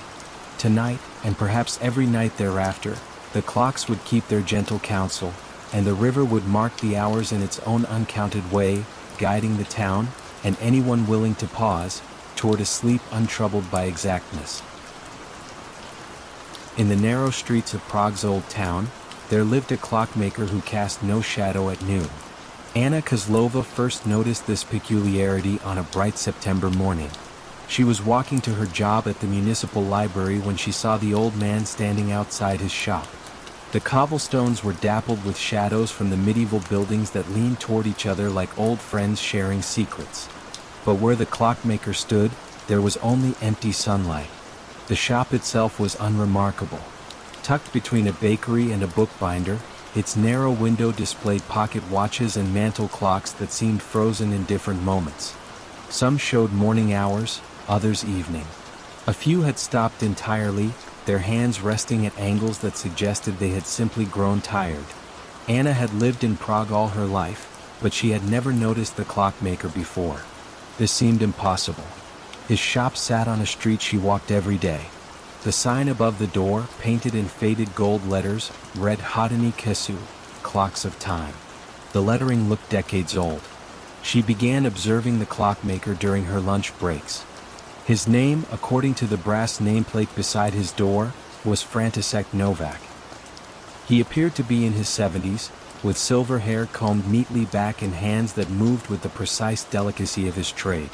Tonight, and perhaps every night thereafter, the clocks would keep their gentle counsel, and the river would mark the hours in its own uncounted way, guiding the town, and anyone willing to pause, toward a sleep untroubled by exactness. In the narrow streets of Prague's old town, there lived a clockmaker who cast no shadow at noon. Anna Kozlova first noticed this peculiarity on a bright September morning. She was walking to her job at the municipal library when she saw the old man standing outside his shop. The cobblestones were dappled with shadows from the medieval buildings that leaned toward each other like old friends sharing secrets. But where the clockmaker stood, there was only empty sunlight. The shop itself was unremarkable. Tucked between a bakery and a bookbinder, its narrow window displayed pocket watches and mantel clocks that seemed frozen in different moments. Some showed morning hours, others evening. A few had stopped entirely, their hands resting at angles that suggested they had simply grown tired. Anna had lived in Prague all her life, but she had never noticed the clockmaker before. This seemed impossible. His shop sat on a street she walked every day. The sign above the door, painted in faded gold letters, read Hodiny Kesu, Clocks of Time. The lettering looked decades old. She began observing the clockmaker during her lunch breaks. His name, according to the brass nameplate beside his door, was František Novak. He appeared to be in his 70s, with silver hair combed neatly back and hands that moved with the precise delicacy of his trade.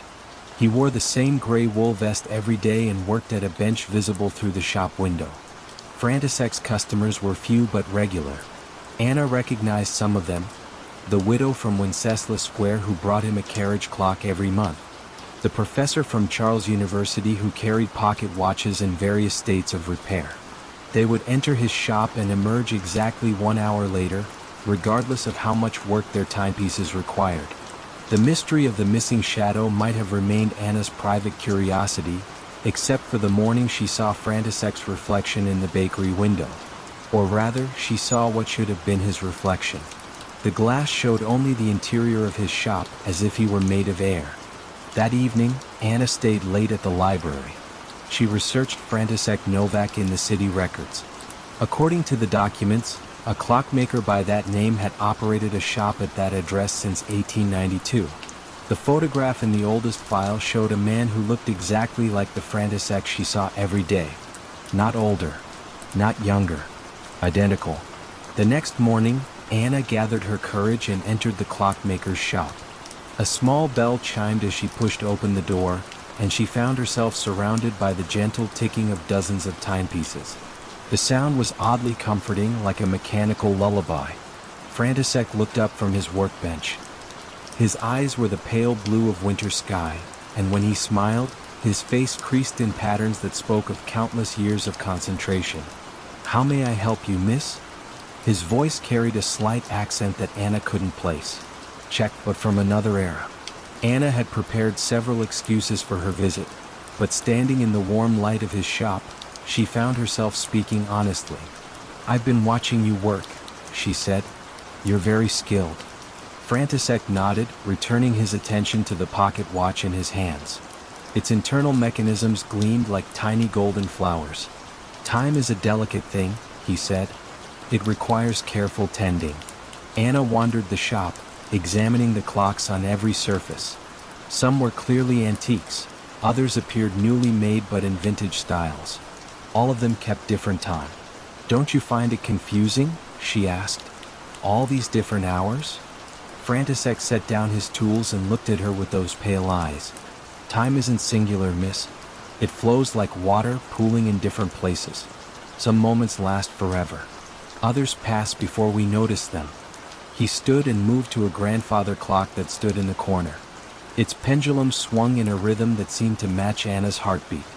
He wore the same gray wool vest every day and worked at a bench visible through the shop window. František's customers were few but regular. Anna recognized some of them: the widow from Wenceslas Square who brought him a carriage clock every month, the professor from Charles University who carried pocket watches in various states of repair. They would enter his shop and emerge exactly 1 hour later, regardless of how much work their timepieces required. The mystery of the missing shadow might have remained Anna's private curiosity, except for the morning she saw František's reflection in the bakery window. Or rather, she saw what should have been his reflection. The glass showed only the interior of his shop, as if he were made of air. That evening, Anna stayed late at the library. She researched František Novak in the city records. According to the documents, a clockmaker by that name had operated a shop at that address since 1892. The photograph in the oldest file showed a man who looked exactly like the František she saw every day. Not older, not younger, identical. The next morning, Anna gathered her courage and entered the clockmaker's shop. A small bell chimed as she pushed open the door, and she found herself surrounded by the gentle ticking of dozens of timepieces. The sound was oddly comforting, like a mechanical lullaby. František looked up from his workbench. His eyes were the pale blue of winter sky, and when he smiled, his face creased in patterns that spoke of countless years of concentration. "How may I help you, miss?" His voice carried a slight accent that Anna couldn't place. Czech, but from another era. Anna had prepared several excuses for her visit, but standing in the warm light of his shop, she found herself speaking honestly. "I've been watching you work," she said. "You're very skilled." František nodded, returning his attention to the pocket watch in his hands. Its internal mechanisms gleamed like tiny golden flowers. "Time is a delicate thing," he said. "It requires careful tending." Anna wandered the shop, examining the clocks on every surface. Some were clearly antiques, others appeared newly made but in vintage styles. All of them kept different time. "Don't you find it confusing?" she asked. "All these different hours?" František set down his tools and looked at her with those pale eyes. "Time isn't singular, miss. It flows like water, pooling in different places. Some moments last forever. Others pass before we notice them." He stood and moved to a grandfather clock that stood in the corner. Its pendulum swung in a rhythm that seemed to match Anna's heartbeat.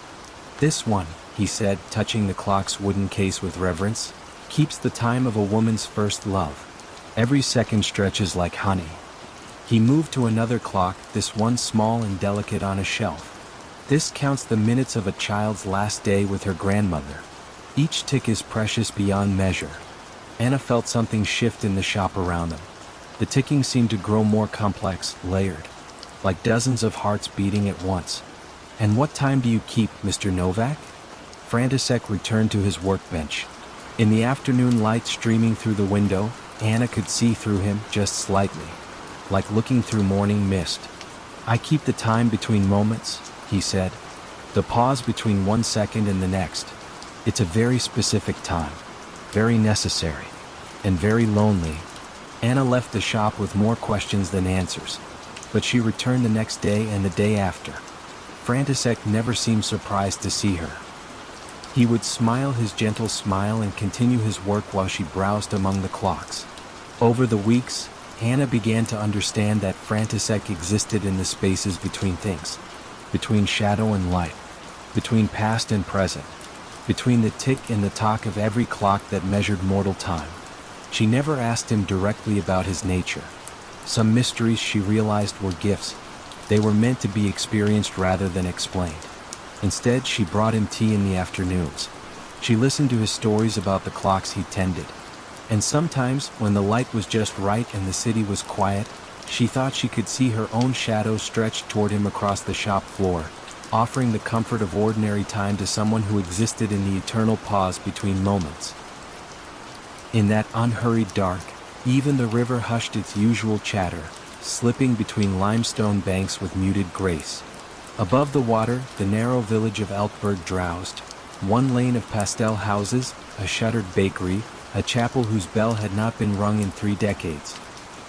"This one," he said, touching the clock's wooden case with reverence, "keeps the time of a woman's first love. Every second stretches like honey." He moved to another clock, this one small and delicate on a shelf. "This counts the minutes of a child's last day with her grandmother. Each tick is precious beyond measure." Anna felt something shift in the shop around them. The ticking seemed to grow more complex, layered, like dozens of hearts beating at once. "And what time do you keep, Mr. Novak?" František returned to his workbench. In the afternoon light streaming through the window, Anna could see through him just slightly, like looking through morning mist. "I keep the time between moments," he said. "The pause between 1 second and the next. It's a very specific time, very necessary, and very lonely." Anna left the shop with more questions than answers, but she returned the next day and the day after. František never seemed surprised to see her. He would smile his gentle smile and continue his work while she browsed among the clocks. Over the weeks, Anna began to understand that František existed in the spaces between things, between shadow and light, between past and present. between the tick and the tock of every clock that measured mortal time. She never asked him directly about his nature. Some mysteries she realized were gifts. They were meant to be experienced rather than explained. Instead, she brought him tea in the afternoons. She listened to his stories about the clocks he tended. And sometimes, when the light was just right and the city was quiet, she thought she could see her own shadow stretched toward him across the shop floor, offering the comfort of ordinary time to someone who existed in the eternal pause between moments. In that unhurried dark, even the river hushed its usual chatter, slipping between limestone banks with muted grace. Above the water, the narrow village of Elkberg drowsed. One lane of pastel houses, a shuttered bakery, a chapel whose bell had not been rung in 3 decades.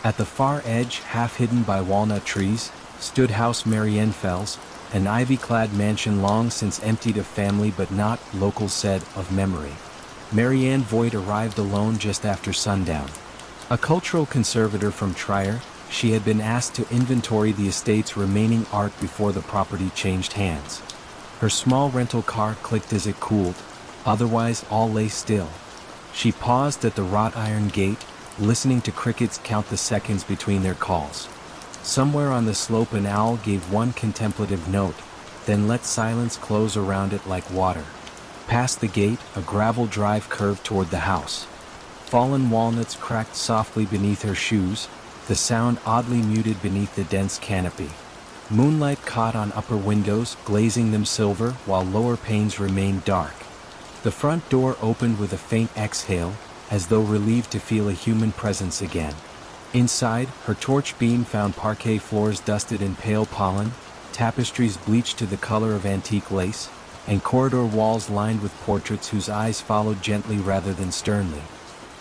At the far edge, half hidden by walnut trees, stood House Marienfels, an ivy-clad mansion long since emptied of family but not, locals said, of memory. Marianne Voigt arrived alone just after sundown. A cultural conservator from Trier, she had been asked to inventory the estate's remaining art before the property changed hands. Her small rental car clicked as it cooled, otherwise all lay still. She paused at the wrought iron gate, listening to crickets count the seconds between their calls. Somewhere on the slope an owl gave one contemplative note, then let silence close around it like water. Past the gate, a gravel drive curved toward the house. Fallen walnuts cracked softly beneath her shoes, the sound oddly muted beneath the dense canopy. Moonlight caught on upper windows, glazing them silver, while lower panes remained dark. The front door opened with a faint exhale, as though relieved to feel a human presence again. Inside, her torch beam found parquet floors dusted in pale pollen, tapestries bleached to the color of antique lace, and corridor walls lined with portraits whose eyes followed gently rather than sternly.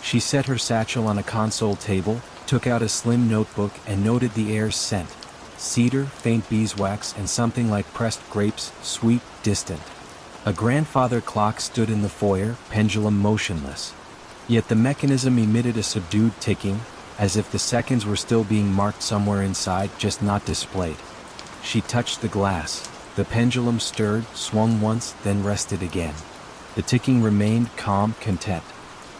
She set her satchel on a console table, took out a slim notebook and noted the air's scent. Cedar, faint beeswax, and something like pressed grapes, sweet, distant. A grandfather clock stood in the foyer, pendulum motionless. Yet the mechanism emitted a subdued ticking, as if the seconds were still being marked somewhere inside, just not displayed. She touched the glass. The pendulum stirred, swung once, then rested again. The ticking remained calm, content.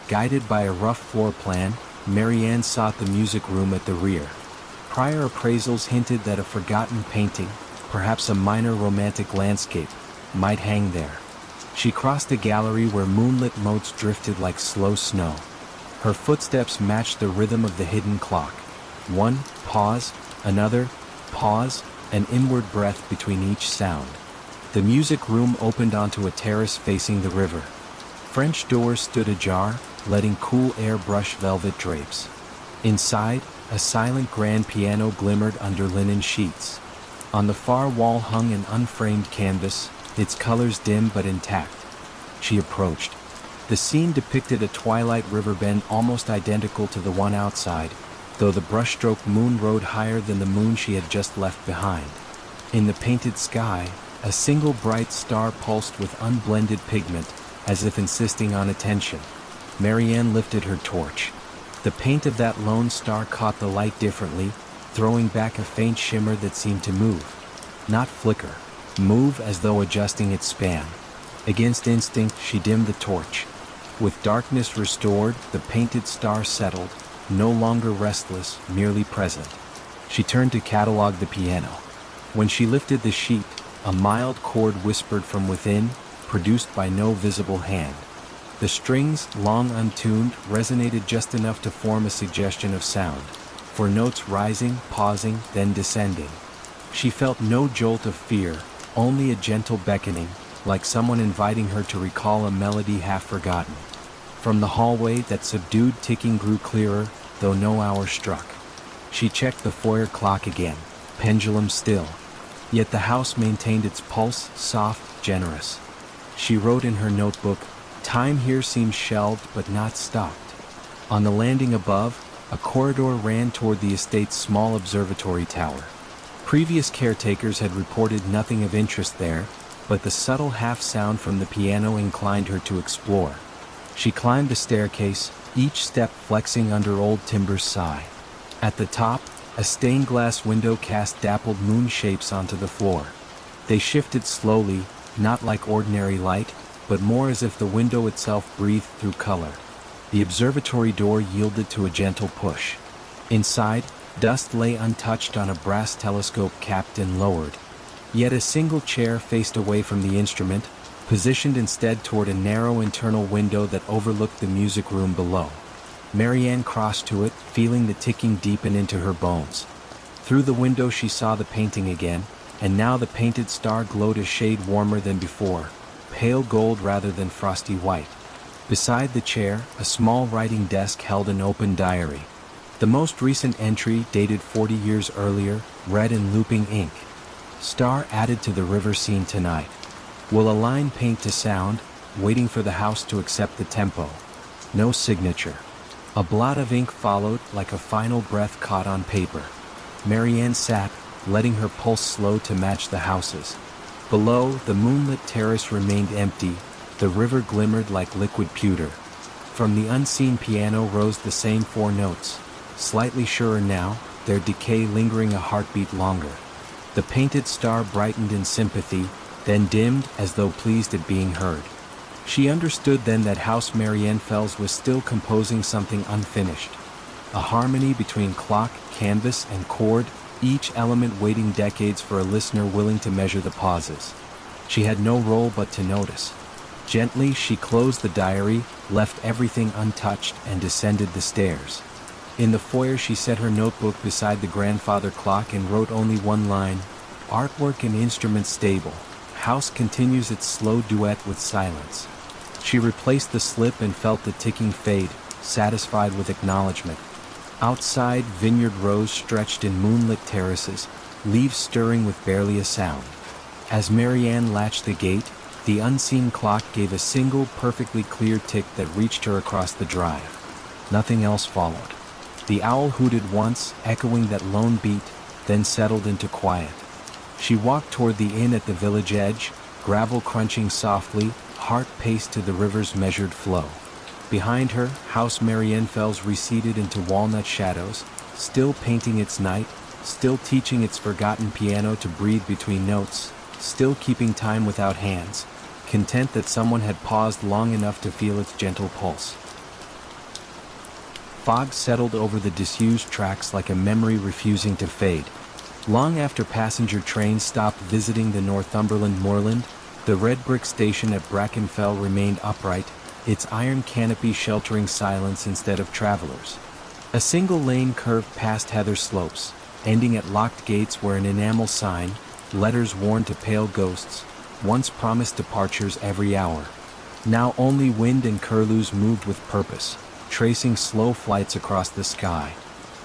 Guided by a rough floor plan, Marianne sought the music room at the rear. Prior appraisals hinted that a forgotten painting, perhaps a minor romantic landscape, might hang there. She crossed a gallery where moonlit motes drifted like slow snow. Her footsteps matched the rhythm of the hidden clock. One, pause, another, pause, an inward breath between each sound. The music room opened onto a terrace facing the river. French doors stood ajar, letting cool air brush velvet drapes. Inside, a silent grand piano glimmered under linen sheets. On the far wall hung an unframed canvas, its colors dim but intact. She approached. The scene depicted a twilight riverbend almost identical to the one outside, though the brushstroke moon rode higher than the moon she had just left behind. In the painted sky, a single bright star pulsed with unblended pigment, as if insisting on attention. Marianne lifted her torch. The paint of that lone star caught the light differently, throwing back a faint shimmer that seemed to move. Not flicker. Move as though adjusting its span. Against instinct, she dimmed the torch. With darkness restored, the painted star settled, no longer restless, merely present. She turned to catalog the piano. When she lifted the sheet, a mild chord whispered from within, produced by no visible hand. The strings, long untuned, resonated just enough to form a suggestion of sound, for notes rising, pausing, then descending. She felt no jolt of fear, only a gentle beckoning, like someone inviting her to recall a melody half forgotten. From the hallway, that subdued ticking grew clearer, though no hour struck. She checked the foyer clock again, pendulum still. Yet the house maintained its pulse, soft, generous. She wrote in her notebook, "Time here seems shelved but not stopped." On the landing above, a corridor ran toward the estate's small observatory tower. Previous caretakers had reported nothing of interest there, but the subtle half-sound from the piano inclined her to explore. She climbed the staircase, each step flexing under old timber's sigh. At the top, a stained glass window cast dappled moon shapes onto the floor. They shifted slowly, not like ordinary light, but more as if the window itself breathed through color. The observatory door yielded to a gentle push. Inside, dust lay untouched on a brass telescope capped and lowered. Yet a single chair faced away from the instrument, positioned instead toward a narrow internal window that overlooked the music room below. Marianne crossed to it, feeling the ticking deepen into her bones. Through the window she saw the painting again, and now the painted star glowed a shade warmer than before, pale gold rather than frosty white. Beside the chair, a small writing desk held an open diary. The most recent entry, dated 40 years earlier, read in looping ink. Star added to the river scene tonight. Will a line paint to sound, waiting for the house to accept the tempo. No signature. A blot of ink followed, like a final breath caught on paper. Marianne sat, letting her pulse slow to match the house's. Below, the moonlit terrace remained empty, the river glimmered like liquid pewter. From the unseen piano rose the same 4 notes, slightly surer now, their decay lingering a heartbeat longer. The painted star brightened in sympathy, then dimmed as though pleased at being heard. She understood then that House Marianne Fells was still composing something unfinished. A harmony between clock, canvas, and chord, each element waiting decades for a listener willing to measure the pauses. She had no role but to notice. Gently, she closed the diary, left everything untouched, and descended the stairs. In the foyer she set her notebook beside the grandfather clock and wrote only one line: "Artwork and instruments stable. House continues its slow duet with silence." She replaced the slip and felt the ticking fade, satisfied with acknowledgement. Outside, vineyard rows stretched in moonlit terraces, leaves stirring with barely a sound. As Marianne latched the gate, the unseen clock gave a single perfectly clear tick that reached her across the drive. Nothing else followed. The owl hooted once, echoing that lone beat, then settled into quiet. She walked toward the inn at the village edge, gravel crunching softly, heart paced to the river's measured flow. Behind her, House Marianne Fells receded into walnut shadows, still painting its night, still teaching its forgotten piano to breathe between notes, still keeping time without hands, content that someone had paused long enough to feel its gentle pulse. Fog settled over the disused tracks like a memory refusing to fade. Long after passenger trains stopped visiting the Northumberland moorland, the red brick station at Brackenfell remained upright, its iron canopy sheltering silence instead of travelers. A single lane curved past heather slopes, ending at locked gates where an enamel sign, letters worn to pale ghosts, once promised departures every hour. Now only wind and curlews moved with purpose, tracing slow flights across the sky.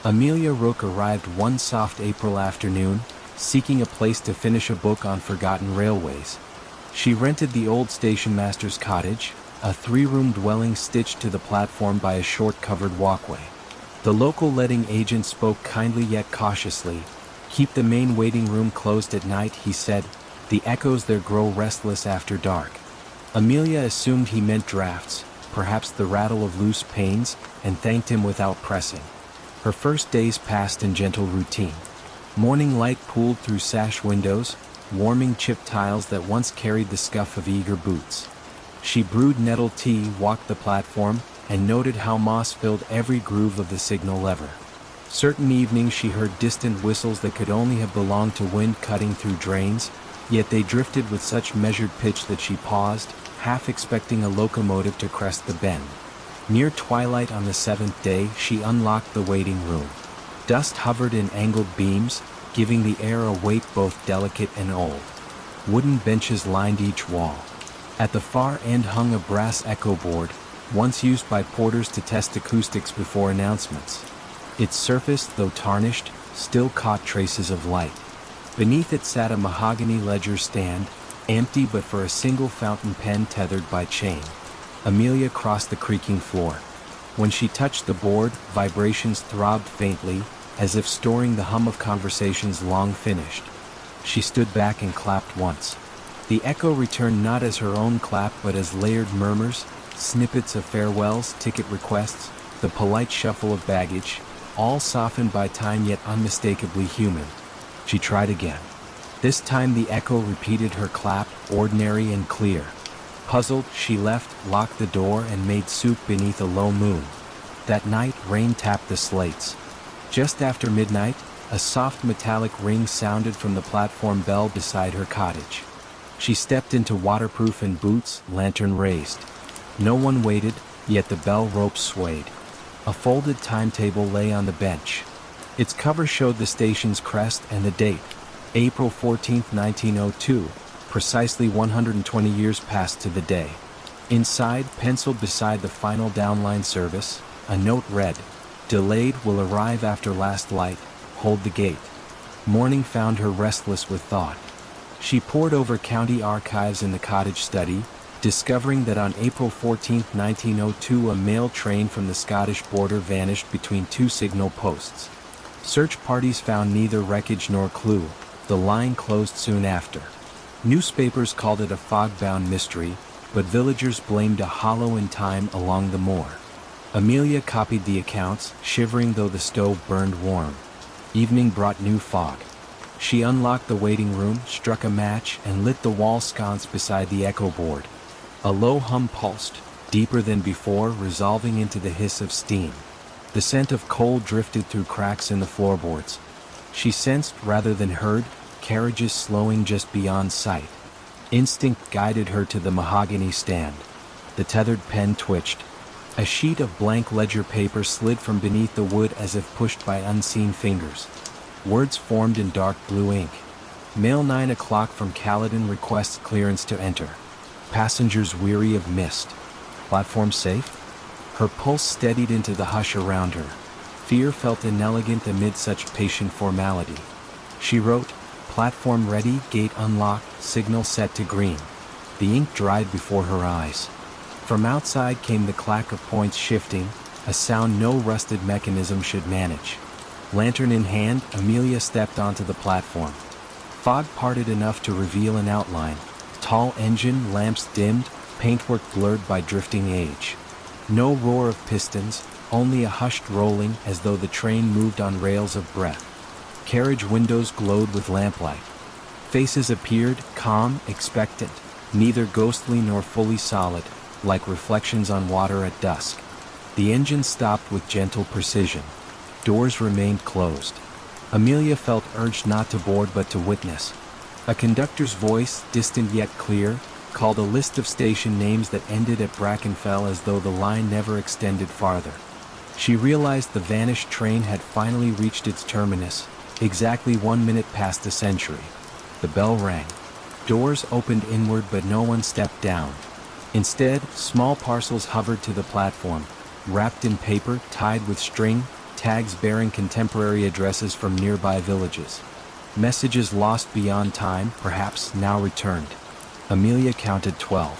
Amelia Rook arrived one soft April afternoon, seeking a place to finish a book on forgotten railways. She rented the old station master's cottage, a 3-room dwelling stitched to the platform by a short covered walkway. The local letting agent spoke kindly yet cautiously. "Keep the main waiting room closed at night," he said. "The echoes there grow restless after dark." Amelia assumed he meant drafts, perhaps the rattle of loose panes, and thanked him without pressing. Her first days passed in gentle routine. Morning light pooled through sash windows, warming chipped tiles that once carried the scuff of eager boots. She brewed nettle tea, walked the platform, and noted how moss filled every groove of the signal lever. Certain evenings she heard distant whistles that could only have belonged to wind cutting through drains, yet they drifted with such measured pitch that she paused, half expecting a locomotive to crest the bend. Near twilight on the 7th day, she unlocked the waiting room. Dust hovered in angled beams, giving the air a weight both delicate and old. Wooden benches lined each wall. At the far end hung a brass echo board, once used by porters to test acoustics before announcements. Its surface, though tarnished, still caught traces of light. Beneath it sat a mahogany ledger stand, empty but for a single fountain pen tethered by chain. Amelia crossed the creaking floor. When she touched the board, vibrations throbbed faintly, as if storing the hum of conversations long finished. She stood back and clapped once. The echo returned not as her own clap but as layered murmurs, snippets of farewells, ticket requests, the polite shuffle of baggage, all softened by time yet unmistakably human. She tried again. This time the echo repeated her clap, ordinary and clear. Puzzled, she left, locked the door, and made soup beneath a low moon. That night, rain tapped the slates. Just after midnight, a soft metallic ring sounded from the platform bell beside her cottage. She stepped into waterproof and boots, lantern raised. No one waited, yet the bell rope swayed. A folded timetable lay on the bench. Its cover showed the station's crest and the date, April 14, 1902, precisely 120 years passed to the day. Inside, penciled beside the final downline service, a note read, "Delayed, will arrive after last light, hold the gate." Morning found her restless with thought. She pored over county archives in the cottage study, discovering that on April 14, 1902, a mail train from the Scottish border vanished between two signal posts. Search parties found neither wreckage nor clue. The line closed soon after. Newspapers called it a fog-bound mystery, but villagers blamed a hollow in time along the moor. Amelia copied the accounts, shivering though the stove burned warm. Evening brought new fog. She unlocked the waiting room, struck a match, and lit the wall sconce beside the echo board. A low hum pulsed, deeper than before, resolving into the hiss of steam. The scent of coal drifted through cracks in the floorboards. She sensed rather than heard, carriages slowing just beyond sight. Instinct guided her to the mahogany stand. The tethered pen twitched. A sheet of blank ledger paper slid from beneath the wood as if pushed by unseen fingers. Words formed in dark blue ink. Mail 9 o'clock from Caledon requests clearance to enter. Passengers weary of mist. Platform safe? Her pulse steadied into the hush around her. Fear felt inelegant amid such patient formality. She wrote, "Platform ready, gate unlocked, signal set to green." The ink dried before her eyes. From outside came the clack of points shifting, a sound no rusted mechanism should manage. Lantern in hand, Amelia stepped onto the platform. Fog parted enough to reveal an outline. Tall engine, lamps dimmed, paintwork blurred by drifting age. No roar of pistons, only a hushed rolling as though the train moved on rails of breath. Carriage windows glowed with lamplight. Faces appeared, calm, expectant, neither ghostly nor fully solid, like reflections on water at dusk. The engine stopped with gentle precision. Doors remained closed. Amelia felt urged not to board but to witness. A conductor's voice, distant yet clear, called a list of station names that ended at Brackenfell as though the line never extended farther. She realized the vanished train had finally reached its terminus, exactly 1 minute past the century. The bell rang. Doors opened inward but no one stepped down. Instead, small parcels hovered to the platform, wrapped in paper, tied with string, tags bearing contemporary addresses from nearby villages. Messages lost beyond time, perhaps now returned. Amelia counted 12.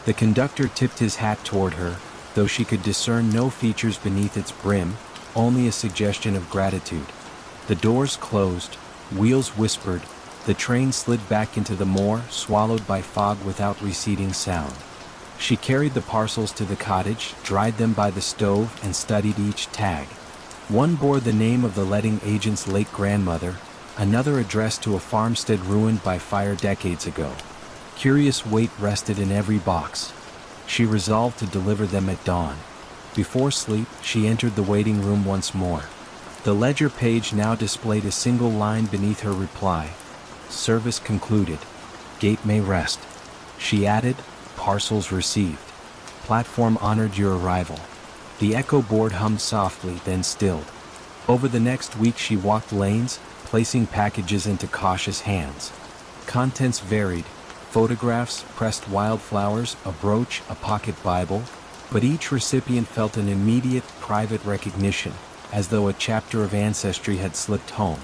The conductor tipped his hat toward her, though she could discern no features beneath its brim, only a suggestion of gratitude. The doors closed, wheels whispered, the train slid back into the moor, swallowed by fog without receding sound. She carried the parcels to the cottage, dried them by the stove, and studied each tag. One bore the name of the letting agent's late grandmother, another addressed to a farmstead ruined by fire decades ago. Curious weight rested in every box. She resolved to deliver them at dawn. Before sleep, she entered the waiting room once more. The ledger page now displayed a single line beneath her reply. "Service concluded. Gate may rest." She added, "Parcels received. Platform honored your arrival." The echo board hummed softly, then stilled. Over the next week she walked lanes, placing packages into cautious hands. Contents varied: photographs, pressed wildflowers, a brooch, a pocket Bible, but each recipient felt an immediate, private recognition, as though a chapter of ancestry had slipped home.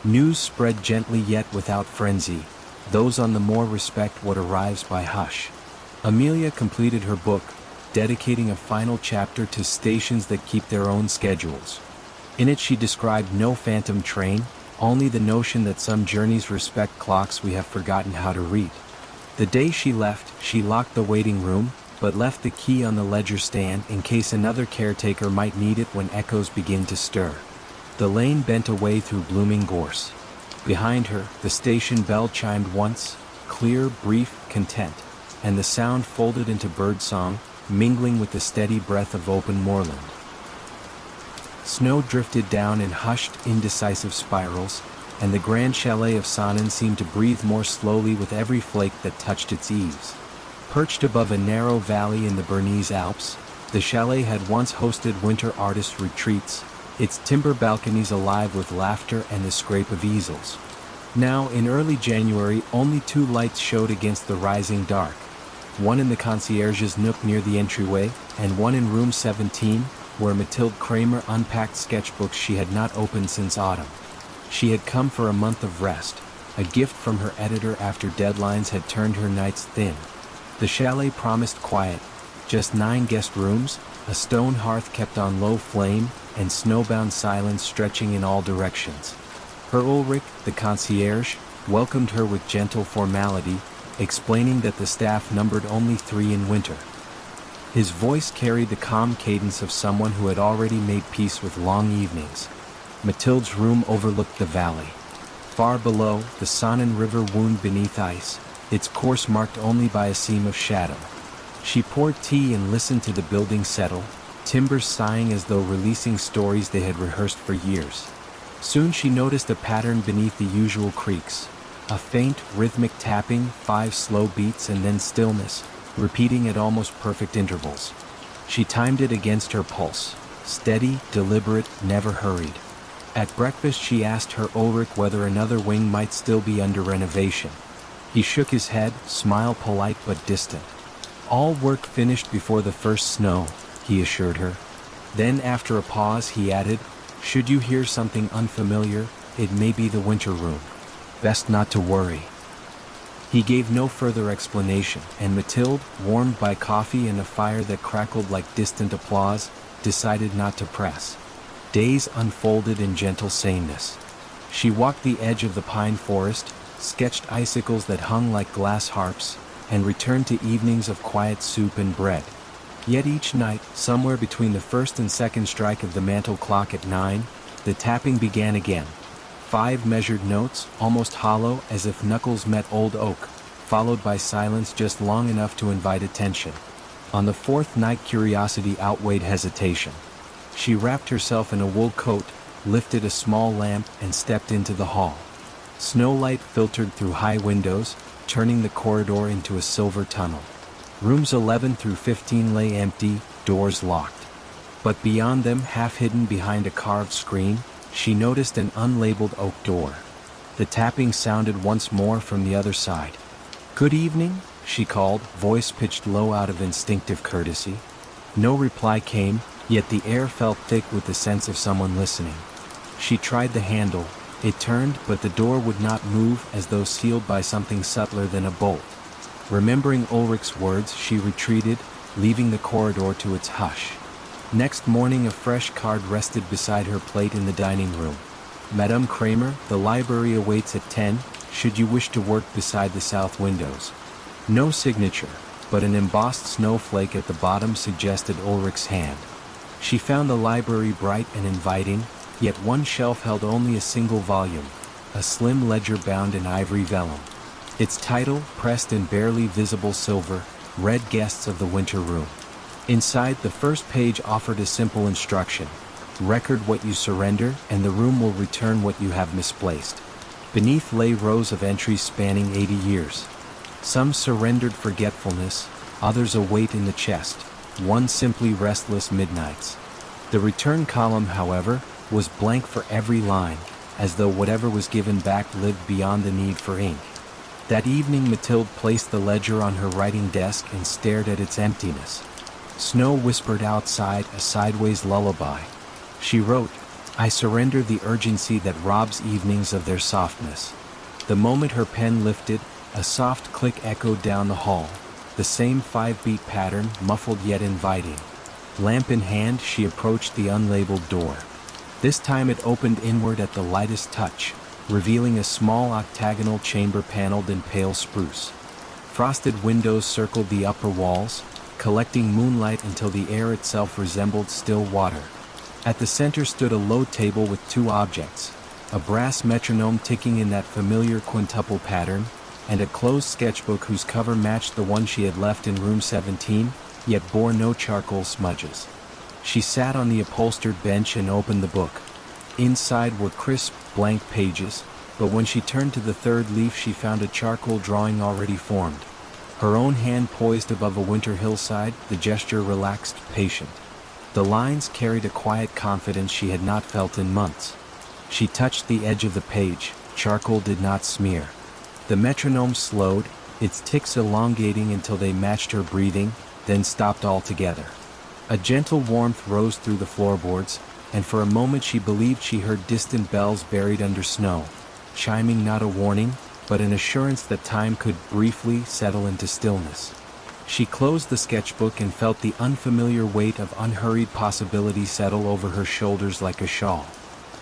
News spread gently yet without frenzy. Those on the moor respect what arrives by hush. Amelia completed her book, dedicating a final chapter to stations that keep their own schedules. In it she described no phantom train, only the notion that some journeys respect clocks we have forgotten how to read. The day she left, she locked the waiting room, but left the key on the ledger stand in case another caretaker might need it when echoes begin to stir. The lane bent away through blooming gorse. Behind her, the station bell chimed once, clear, brief, content. and the sound folded into birdsong, mingling with the steady breath of open moorland. Snow drifted down in hushed, indecisive spirals, and the grand chalet of Sonnen seemed to breathe more slowly with every flake that touched its eaves. Perched above a narrow valley in the Bernese Alps, the chalet had once hosted winter artist retreats, its timber balconies alive with laughter and the scrape of easels. Now, in early January, only 2 lights showed against the rising dark. One in the concierge's nook near the entryway, and one in room 17, where Mathilde Kramer unpacked sketchbooks she had not opened since autumn. She had come for a month of rest, a gift from her editor after deadlines had turned her nights thin. The chalet promised quiet, just 9 guest rooms, a stone hearth kept on low flame, and snowbound silence stretching in all directions. Herr Ulrich, the concierge, welcomed her with gentle formality, explaining that the staff numbered only 3 in winter. His voice carried the calm cadence of someone who had already made peace with long evenings. Mathilde's room overlooked the valley. Far below, the Sonnen River wound beneath ice, its course marked only by a seam of shadow. She poured tea and listened to the building settle, timbers sighing as though releasing stories they had rehearsed for years. Soon she noticed a pattern beneath the usual creaks. A faint, rhythmic tapping, 5 slow beats and then stillness, repeating at almost perfect intervals. She timed it against her pulse. Steady, deliberate, never hurried. At breakfast she asked Herr Ulrich whether another wing might still be under renovation. He shook his head, smile polite but distant. All work finished before the first snow, he assured her. Then after a pause he added, should you hear something unfamiliar, it may be the winter room. Best not to worry. He gave no further explanation, and Mathilde, warmed by coffee and a fire that crackled like distant applause, decided not to press. Days unfolded in gentle sameness. She walked the edge of the pine forest, sketched icicles that hung like glass harps, and returned to evenings of quiet soup and bread. Yet each night, somewhere between the first and second strike of the mantel clock at 9, the tapping began again. 5 measured notes, almost hollow as if knuckles met old oak, followed by silence just long enough to invite attention. On the 4th night curiosity outweighed hesitation. She wrapped herself in a wool coat, lifted a small lamp and stepped into the hall. Snowlight filtered through high windows, turning the corridor into a silver tunnel. Rooms 11 through 15 lay empty, doors locked. But beyond them, half hidden behind a carved screen, she noticed an unlabeled oak door. The tapping sounded once more from the other side. "Good evening," she called, voice pitched low out of instinctive courtesy. No reply came, yet the air felt thick with the sense of someone listening. She tried the handle. It turned, but the door would not move, as though sealed by something subtler than a bolt. Remembering Ulrich's words, she retreated, leaving the corridor to its hush. Next morning a fresh card rested beside her plate in the dining room. "Madame Kramer, the library awaits at 10, should you wish to work beside the south windows." No signature, but an embossed snowflake at the bottom suggested Ulrich's hand. She found the library bright and inviting, yet one shelf held only a single volume, a slim ledger bound in ivory vellum. Its title, pressed in barely visible silver, read Guests of the Winter Room. Inside, the first page offered a simple instruction: record what you surrender, and the room will return what you have misplaced. Beneath lay rows of entries spanning 80 years. Some surrendered forgetfulness, others a weight in the chest, one simply restless midnights. The return column, however, was blank for every line, as though whatever was given back lived beyond the need for ink. That evening Mathilde placed the ledger on her writing desk and stared at its emptiness. Snow whispered outside, a sideways lullaby. She wrote, "I surrender the urgency that robs evenings of their softness." The moment her pen lifted, a soft click echoed down the hall, the same 5-beat pattern, muffled yet inviting. Lamp in hand, she approached the unlabeled door. This time it opened inward at the lightest touch, revealing a small octagonal chamber paneled in pale spruce. Frosted windows circled the upper walls, collecting moonlight until the air itself resembled still water. At the center stood a low table with 2 objects, a brass metronome ticking in that familiar quintuple pattern, and a closed sketchbook whose cover matched the one she had left in room 17, yet bore no charcoal smudges. She sat on the upholstered bench and opened the book. Inside were crisp, blank pages, but when she turned to the third leaf she found a charcoal drawing already formed. Her own hand poised above a winter hillside, the gesture relaxed, patient. The lines carried a quiet confidence she had not felt in months. She touched the edge of the page. Charcoal did not smear. The metronome slowed, its ticks elongating until they matched her breathing, then stopped altogether. A gentle warmth rose through the floorboards, and for a moment she believed she heard distant bells buried under snow, chiming not a warning, but an assurance that time could briefly settle into stillness. She closed the sketchbook and felt the unfamiliar weight of unhurried possibility settle over her shoulders like a shawl.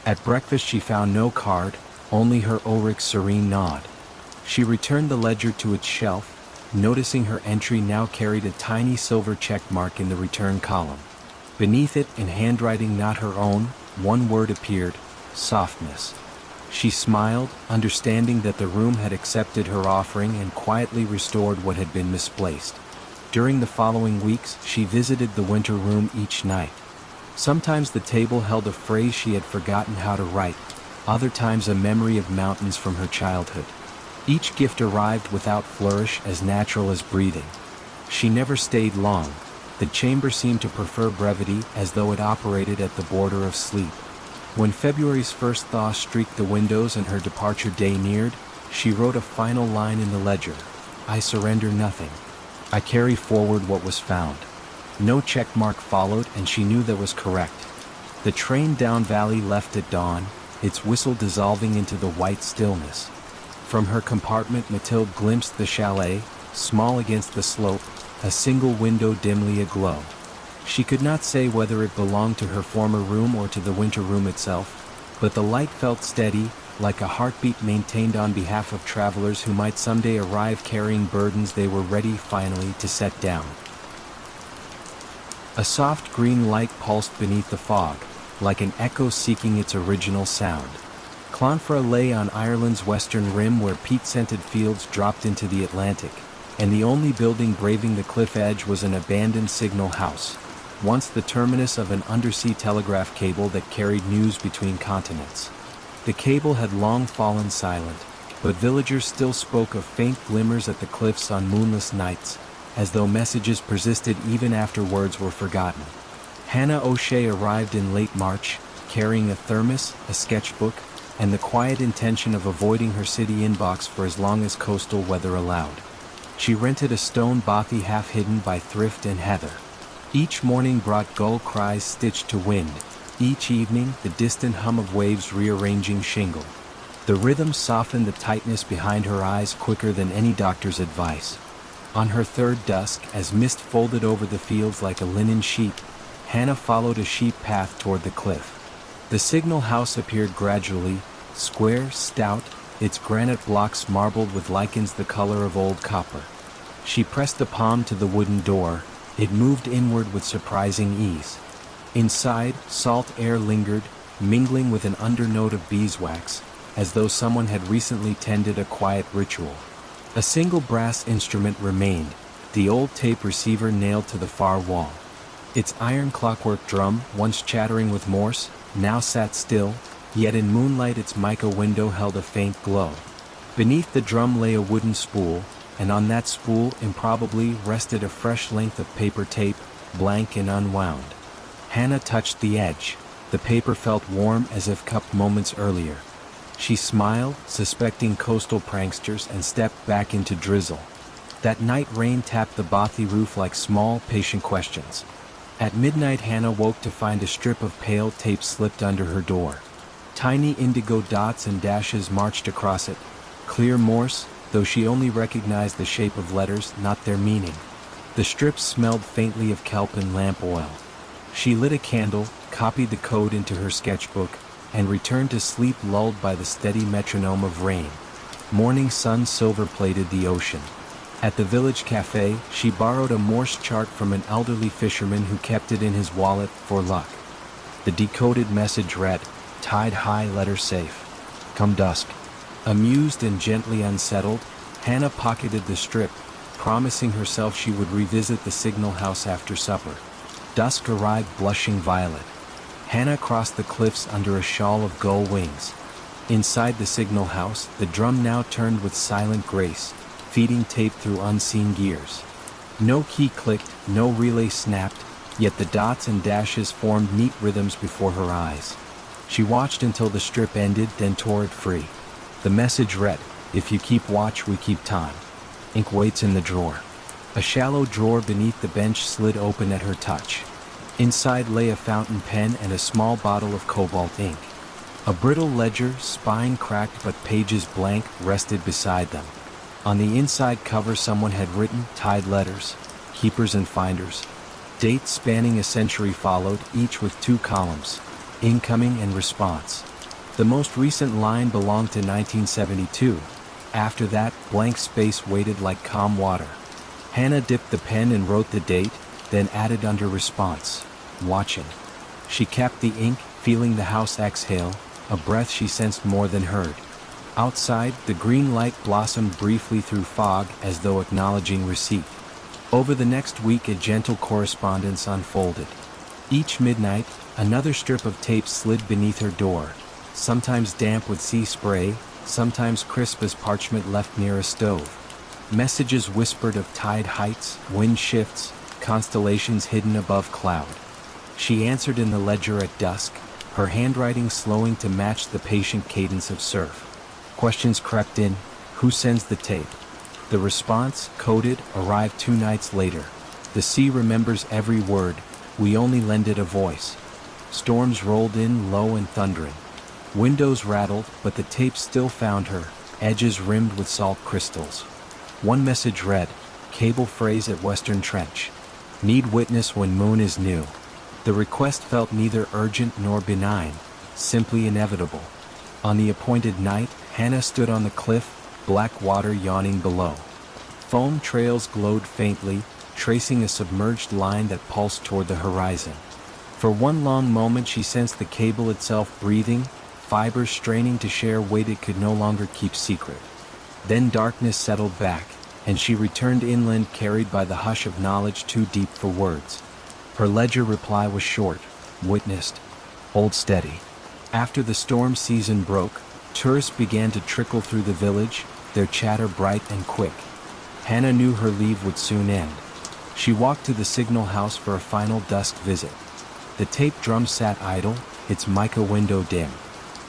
At breakfast she found no card, only her Ulrich's serene nod. She returned the ledger to its shelf, noticing her entry now carried a tiny silver check mark in the return column. Beneath it, in handwriting not her own, one word appeared: softness. She smiled, understanding that the room had accepted her offering and quietly restored what had been misplaced. During the following weeks, she visited the winter room each night. Sometimes the table held a phrase she had forgotten how to write, other times a memory of mountains from her childhood. Each gift arrived without flourish, as natural as breathing. She never stayed long. The chamber seemed to prefer brevity, as though it operated at the border of sleep. When February's first thaw streaked the windows and her departure day neared, she wrote a final line in the ledger: I surrender nothing. I carry forward what was found. No checkmark followed, and she knew that was correct. The train down valley left at dawn, its whistle dissolving into the white stillness. From her compartment Mathilde glimpsed the chalet, small against the slope, a single window dimly aglow. She could not say whether it belonged to her former room or to the winter room itself, but the light felt steady, like a heartbeat maintained on behalf of travelers who might someday arrive carrying burdens they were ready finally to set down. A soft green light pulsed beneath the fog, like an echo seeking its original sound. Clonfera lay on Ireland's western rim where peat-scented fields dropped into the Atlantic, and the only building braving the cliff edge was an abandoned signal house, once the terminus of an undersea telegraph cable that carried news between continents. The cable had long fallen silent, but villagers still spoke of faint glimmers at the cliffs on moonless nights, as though messages persisted even after words were forgotten. Hannah O'Shea arrived in late March, carrying a thermos, a sketchbook, and the quiet intention of avoiding her city inbox for as long as coastal weather allowed. She rented a stone bothy half hidden by thrift and heather. Each morning brought gull cries stitched to wind, each evening the distant hum of waves rearranging shingle. The rhythm softened the tightness behind her eyes quicker than any doctor's advice. On her third dusk, as mist folded over the fields like a linen sheet, Hannah followed a sheep path toward the cliff. The signal house appeared gradually, square, stout, its granite blocks marbled with lichens the color of old copper. She pressed a palm to the wooden door. It moved inward with surprising ease. Inside, salt air lingered, mingling with an undernote of beeswax, as though someone had recently tended a quiet ritual. A single brass instrument remained, the old tape receiver nailed to the far wall. Its iron clockwork drum, once chattering with Morse, now sat still, yet in moonlight its mica window held a faint glow. Beneath the drum lay a wooden spool, and on that spool improbably rested a fresh length of paper tape, blank and unwound. Hannah touched the edge. The paper felt warm as if cupped moments earlier. She smiled, suspecting coastal pranksters, and stepped back into drizzle. That night rain tapped the bothy roof like small, patient questions. At midnight Hannah woke to find a strip of pale tape slipped under her door. Tiny indigo dots and dashes marched across it, clear Morse, though she only recognized the shape of letters, not their meaning. The strips smelled faintly of kelp and lamp oil. She lit a candle, copied the code into her sketchbook, and returned to sleep lulled by the steady metronome of rain. Morning sun silver-plated the ocean. At the village cafe, she borrowed a Morse chart from an elderly fisherman who kept it in his wallet for luck. The decoded message read, "Tide high, letter safe. Come dusk." Amused and gently unsettled, Hannah pocketed the strip, promising herself she would revisit the signal house after supper. Dusk arrived blushing violet. Hannah crossed the cliffs under a shawl of gull wings. Inside the signal house, the drum now turned with silent grace, feeding tape through unseen gears. No key clicked, no relay snapped, yet the dots and dashes formed neat rhythms before her eyes. She watched until the strip ended, then tore it free. The message read, "If you keep watch, we keep time. Ink waits in the drawer." A shallow drawer beneath the bench slid open at her touch. Inside lay a fountain pen and a small bottle of cobalt ink. A brittle ledger, spine cracked but pages blank, rested beside them. On the inside cover someone had written tied letters, keepers and finders. Dates spanning a century followed, each with 2 columns, incoming and response. The most recent line belonged to 1972. After that, blank space waited like calm water. Hannah dipped the pen and wrote the date, then added under response, "Watching." She capped the ink, feeling the house exhale, a breath she sensed more than heard. Outside, the green light blossomed briefly through fog as though acknowledging receipt. Over the next week a gentle correspondence unfolded. Each midnight, another strip of tape slid beneath her door, sometimes damp with sea spray, sometimes crisp as parchment left near a stove. Messages whispered of tide heights, wind shifts, constellations hidden above cloud. She answered in the ledger at dusk, her handwriting slowing to match the patient cadence of surf. Questions crept in: who sends the tape? The response, coded, arrived 2 nights later. The sea remembers every word, we only lend it a voice. Storms rolled in, low and thundering. Windows rattled, but the tape still found her, edges rimmed with salt crystals. One message read, "Cable phrase at Western Trench. Need witness when moon is new." The request felt neither urgent nor benign, simply inevitable. On the appointed night, Hannah stood on the cliff, black water yawning below. Foam trails glowed faintly, tracing a submerged line that pulsed toward the horizon. For one long moment she sensed the cable itself breathing, fibers straining to share weight it could no longer keep secret. Then darkness settled back, and she returned inland carried by the hush of knowledge too deep for words. Her ledger reply was short, witnessed, hold steady. After the storm season broke, tourists began to trickle through the village, their chatter bright and quick. Hannah knew her leave would soon end. She walked to the signal house for a final dusk visit. The tape drum sat idle, its mica window dim.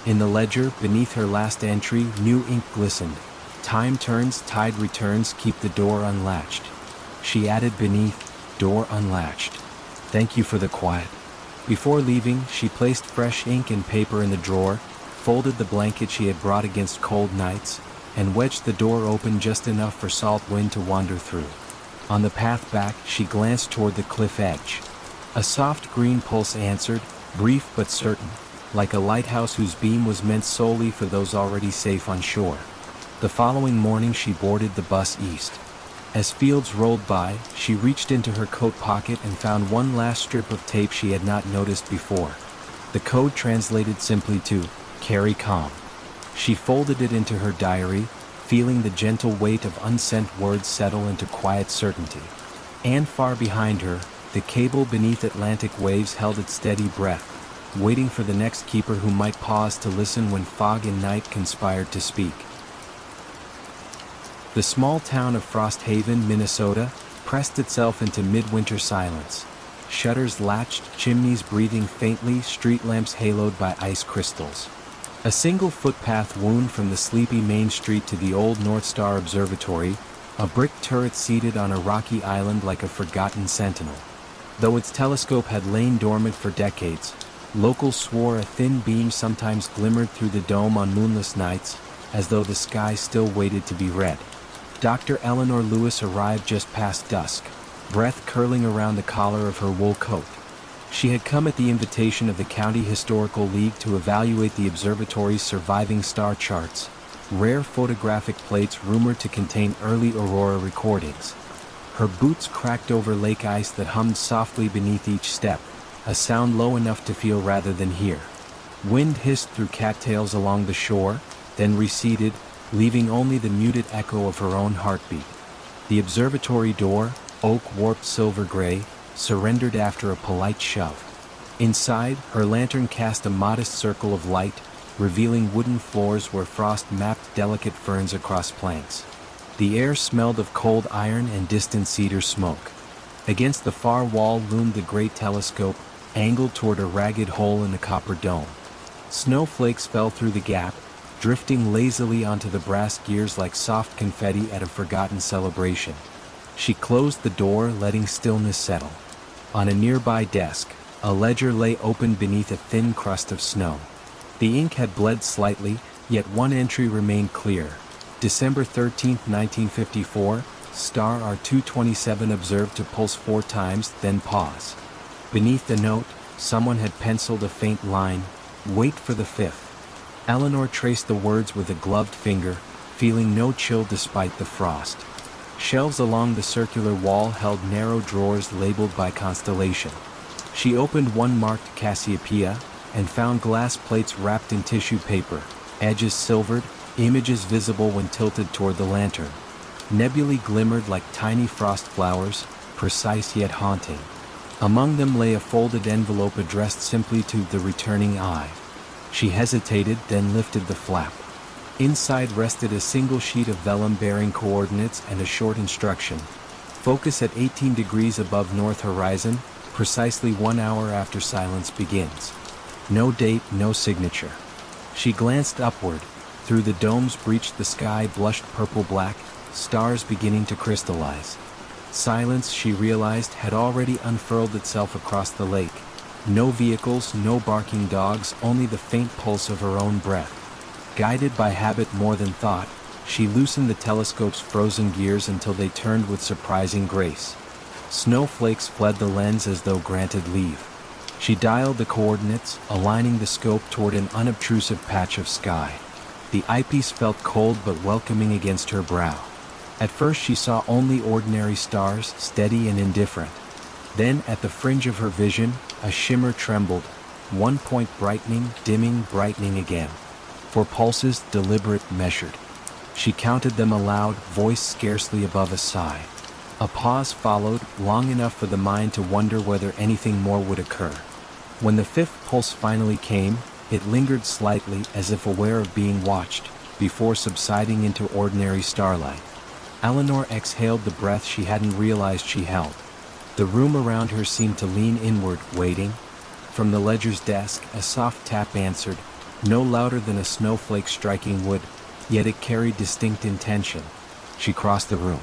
In the ledger, beneath her last entry, new ink glistened. Time turns, tide returns, keep the door unlatched. She added beneath, door unlatched. Thank you for the quiet. Before leaving, she placed fresh ink and paper in the drawer, folded the blanket she had brought against cold nights, and wedged the door open just enough for salt wind to wander through. On the path back, she glanced toward the cliff edge. A soft green pulse answered, brief but certain, like a lighthouse whose beam was meant solely for those already safe on shore. The following morning she boarded the bus east. As fields rolled by, she reached into her coat pocket and found one last strip of tape she had not noticed before. The code translated simply to, "Carry calm." She folded it into her diary, feeling the gentle weight of unsent words settle into quiet certainty. And far behind her, the cable beneath Atlantic waves held its steady breath, waiting for the next keeper who might pause to listen when fog and night conspired to speak. The small town of Frost Haven, Minnesota, pressed itself into midwinter silence. Shutters latched, chimneys breathing faintly, street lamps haloed by ice crystals. A single footpath wound from the sleepy main street to the old North Star Observatory, a brick turret seated on a rocky island like a forgotten sentinel. Though its telescope had lain dormant for decades, locals swore a thin beam sometimes glimmered through the dome on moonless nights, as though the sky still waited to be read. Dr. Eleanor Lewis arrived just past dusk, breath curling around the collar of her wool coat. She had come at the invitation of the County Historical League to evaluate the observatory's surviving star charts, rare photographic plates rumored to contain early aurora recordings. Her boots cracked over lake ice that hummed softly beneath each step, a sound low enough to feel rather than hear. Wind hissed through cattails along the shore, then receded, leaving only the muted echo of her own heartbeat. The observatory door, oak warped silver gray, surrendered after a polite shove. Inside, her lantern cast a modest circle of light, revealing wooden floors where frost mapped delicate ferns across planks. The air smelled of cold iron and distant cedar smoke. Against the far wall loomed the great telescope, angled toward a ragged hole in the copper dome. Snowflakes fell through the gap, drifting lazily onto the brass gears like soft confetti at a forgotten celebration. She closed the door, letting stillness settle. On a nearby desk, a ledger lay open beneath a thin crust of snow. The ink had bled slightly, yet one entry remained clear. December 13, 1954, star R227 observed to pulse 4 times, then pause. Beneath the note, someone had penciled a faint line, "Wait for the 5th." Eleanor traced the words with a gloved finger, feeling no chill despite the frost. Shelves along the circular wall held narrow drawers labeled by constellation. She opened one marked Cassiopeia, and found glass plates wrapped in tissue paper, edges silvered, images visible when tilted toward the lantern. Nebulae glimmered like tiny frost flowers, precise yet haunting. Among them lay a folded envelope addressed simply to the returning eye. She hesitated, then lifted the flap. Inside rested a single sheet of vellum bearing coordinates and a short instruction. Focus at 18 degrees above north horizon, precisely 1 hour after silence begins. No date, no signature. She glanced upward. Through the domes breached the sky blushed purple-black, stars beginning to crystallize. Silence, she realized, had already unfurled itself across the lake. No vehicles, no barking dogs, only the faint pulse of her own breath. Guided by habit more than thought, she loosened the telescope's frozen gears until they turned with surprising grace. Snowflakes fled the lens as though granted leave. She dialed the coordinates, aligning the scope toward an unobtrusive patch of sky. The eyepiece felt cold but welcoming against her brow. At first she saw only ordinary stars, steady and indifferent. Then, at the fringe of her vision, a shimmer trembled, one point brightening, dimming, brightening again. For pulses, deliberate, measured. She counted them aloud, voice scarcely above a sigh. A pause followed, long enough for the mind to wonder whether anything more would occur. When the 5th pulse finally came, it lingered slightly as if aware of being watched, before subsiding into ordinary starlight. Eleanor exhaled the breath she hadn't realized she held. The room around her seemed to lean inward, waiting. From the ledger's desk, a soft tap answered, no louder than a snowflake striking wood, yet it carried distinct intention. She crossed the room.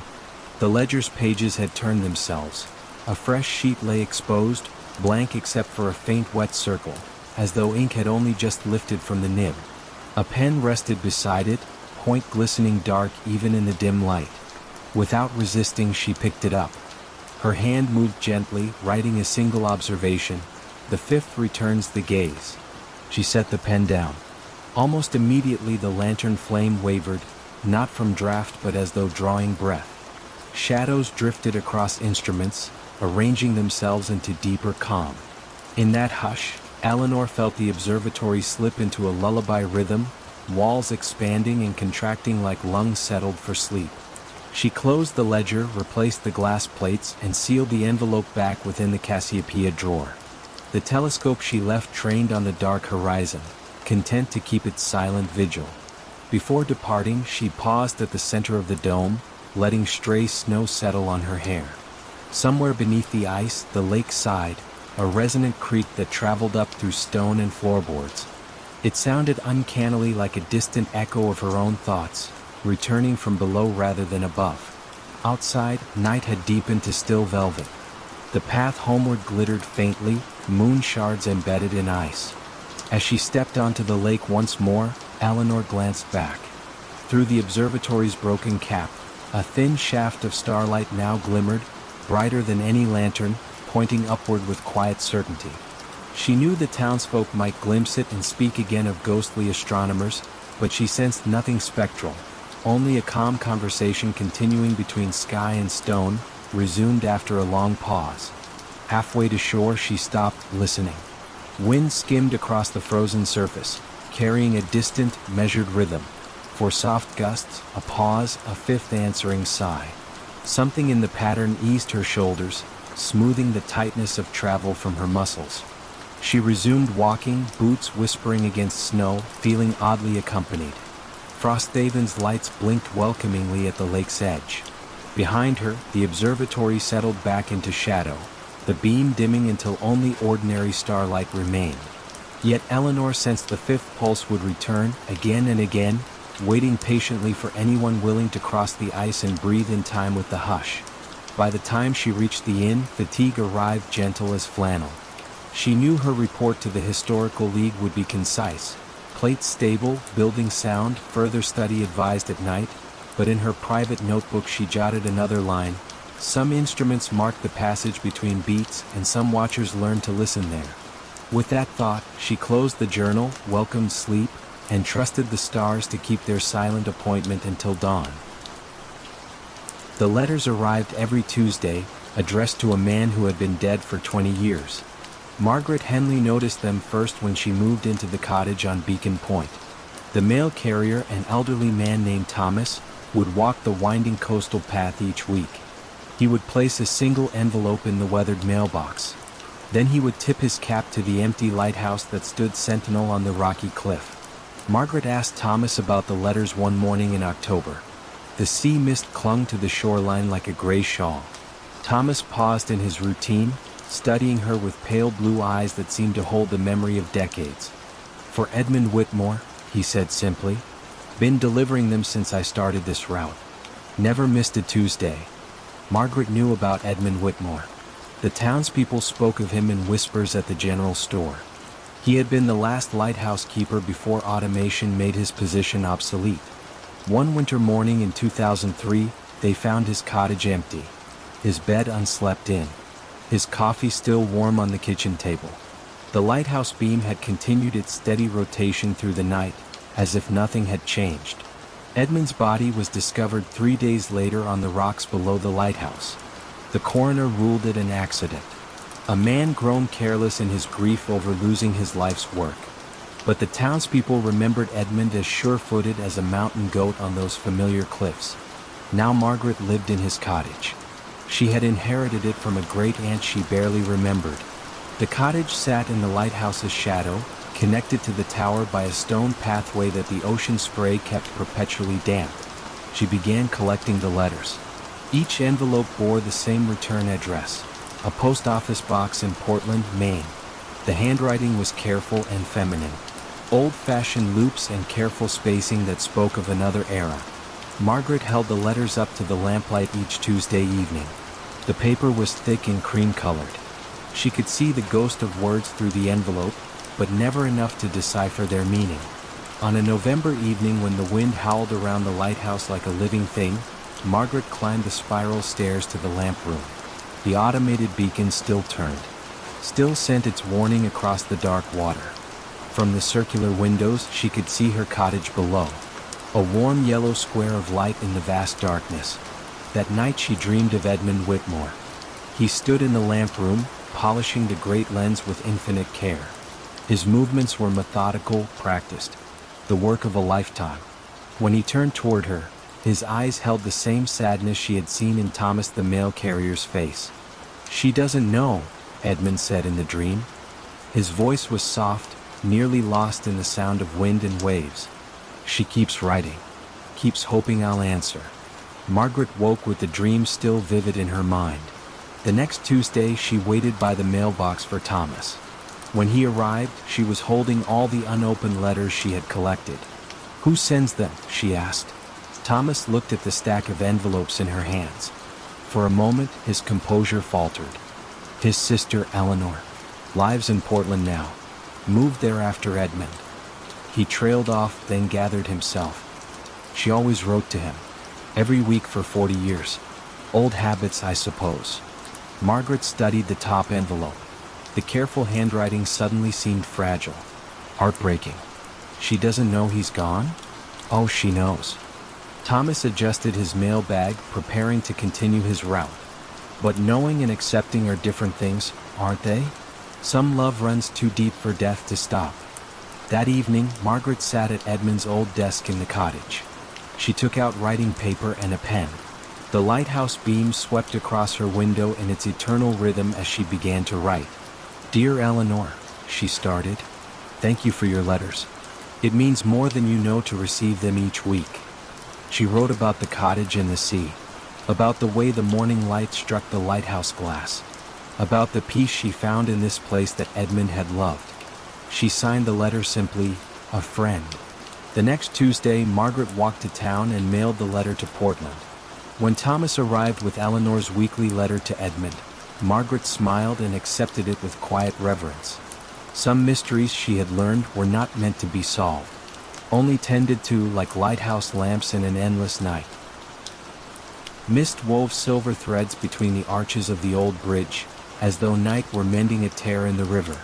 The ledger's pages had turned themselves. A fresh sheet lay exposed, blank except for a faint wet circle, as though ink had only just lifted from the nib. A pen rested beside it, point glistening dark even in the dim light. Without resisting, she picked it up. Her hand moved gently, writing a single observation. The 5th returns the gaze. She set the pen down. Almost immediately the lantern flame wavered, not from draft but as though drawing breath. Shadows drifted across instruments, arranging themselves into deeper calm. In that hush, Eleanor felt the observatory slip into a lullaby rhythm, walls expanding and contracting like lungs settled for sleep. She closed the ledger, replaced the glass plates, and sealed the envelope back within the Cassiopeia drawer. The telescope she left trained on the dark horizon, content to keep its silent vigil. Before departing, she paused at the center of the dome, letting stray snow settle on her hair. Somewhere beneath the ice, the lake sighed, a resonant creak that traveled up through stone and floorboards. It sounded uncannily like a distant echo of her own thoughts, returning from below rather than above. Outside, night had deepened to still velvet. The path homeward glittered faintly, moon shards embedded in ice. As she stepped onto the lake once more, Eleanor glanced back. Through the observatory's broken cap, a thin shaft of starlight now glimmered, brighter than any lantern, pointing upward with quiet certainty. She knew the townsfolk might glimpse it and speak again of ghostly astronomers, but she sensed nothing spectral. Only a calm conversation continuing between sky and stone, resumed after a long pause. Halfway to shore she stopped, listening. Wind skimmed across the frozen surface, carrying a distant, measured rhythm. Four soft gusts, a pause, a fifth answering sigh. Something in the pattern eased her shoulders, smoothing the tightness of travel from her muscles. She resumed walking, boots whispering against snow, feeling oddly accompanied. Frosthaven's lights blinked welcomingly at the lake's edge. Behind her, the observatory settled back into shadow, the beam dimming until only ordinary starlight remained. Yet Eleanor sensed the fifth pulse would return, again and again, waiting patiently for anyone willing to cross the ice and breathe in time with the hush. By the time she reached the inn, fatigue arrived gentle as flannel. She knew her report to the Historical League would be concise. Plates stable, building sound, further study advised at night, but in her private notebook she jotted another line. Some instruments marked the passage between beats, and some watchers learned to listen there. With that thought, she closed the journal, welcomed sleep, and trusted the stars to keep their silent appointment until dawn. The letters arrived every Tuesday, addressed to a man who had been dead for 20 years. Margaret Henley noticed them first when she moved into the cottage on Beacon Point. The mail carrier, an elderly man named Thomas, would walk the winding coastal path each week. He would place a single envelope in the weathered mailbox. Then he would tip his cap to the empty lighthouse that stood sentinel on the rocky cliff. Margaret asked Thomas about the letters one morning in October. The sea mist clung to the shoreline like a gray shawl. Thomas paused in his routine, studying her with pale blue eyes that seemed to hold the memory of decades. "For Edmund Whitmore," he said simply. "Been delivering them since I started this route. Never missed a Tuesday." Margaret knew about Edmund Whitmore. The townspeople spoke of him in whispers at the general store. He had been the last lighthouse keeper before automation made his position obsolete. One winter morning in 2003, they found his cottage empty, his bed unslept in, his coffee still warm on the kitchen table. The lighthouse beam had continued its steady rotation through the night, as if nothing had changed. Edmund's body was discovered 3 days later on the rocks below the lighthouse. The coroner ruled it an accident. A man grown careless in his grief over losing his life's work. But the townspeople remembered Edmund as sure-footed as a mountain goat on those familiar cliffs. Now Margaret lived in his cottage. She had inherited it from a great-aunt she barely remembered. The cottage sat in the lighthouse's shadow, connected to the tower by a stone pathway that the ocean spray kept perpetually damp. She began collecting the letters. Each envelope bore the same return address, a post office box in Portland, Maine. The handwriting was careful and feminine, old-fashioned loops and careful spacing that spoke of another era. Margaret held the letters up to the lamplight each Tuesday evening. The paper was thick and cream-colored. She could see the ghost of words through the envelope, but never enough to decipher their meaning. On a November evening when the wind howled around the lighthouse like a living thing, Margaret climbed the spiral stairs to the lamp room. The automated beacon still turned, still sent its warning across the dark water. From the circular windows she could see her cottage below, a warm yellow square of light in the vast darkness. That night she dreamed of Edmund Whitmore. He stood in the lamp room, polishing the great lens with infinite care. His movements were methodical, practiced, the work of a lifetime. When he turned toward her, his eyes held the same sadness she had seen in Thomas the mail carrier's face. "She doesn't know," Edmund said in the dream. His voice was soft, nearly lost in the sound of wind and waves. "She keeps writing, keeps hoping I'll answer." Margaret woke with the dream still vivid in her mind. The next Tuesday she waited by the mailbox for Thomas. When he arrived, she was holding all the unopened letters she had collected. "Who sends them?" she asked. Thomas looked at the stack of envelopes in her hands. For a moment, his composure faltered. His sister Eleanor. Lives in Portland now. Moved there after Edmund. He trailed off, then gathered himself. She always wrote to him. Every week for 40 years. Old habits, I suppose. Margaret studied the top envelope. The careful handwriting suddenly seemed fragile. Heartbreaking. She doesn't know he's gone? Oh, she knows. Thomas adjusted his mail bag, preparing to continue his route. But knowing and accepting are different things, aren't they? Some love runs too deep for death to stop. That evening, Margaret sat at Edmund's old desk in the cottage. She took out writing paper and a pen. The lighthouse beam swept across her window in its eternal rhythm as she began to write. "Dear Eleanor," she started, "thank you for your letters. It means more than you know to receive them each week." She wrote about the cottage and the sea, about the way the morning light struck the lighthouse glass, about the peace she found in this place that Edmund had loved. She signed the letter simply, "A friend." The next Tuesday, Margaret walked to town and mailed the letter to Portland. When Thomas arrived with Eleanor's weekly letter to Edmund, Margaret smiled and accepted it with quiet reverence. Some mysteries she had learned were not meant to be solved, only tended to like lighthouse lamps in an endless night. Mist wove silver threads between the arches of the old bridge, as though night were mending a tear in the river.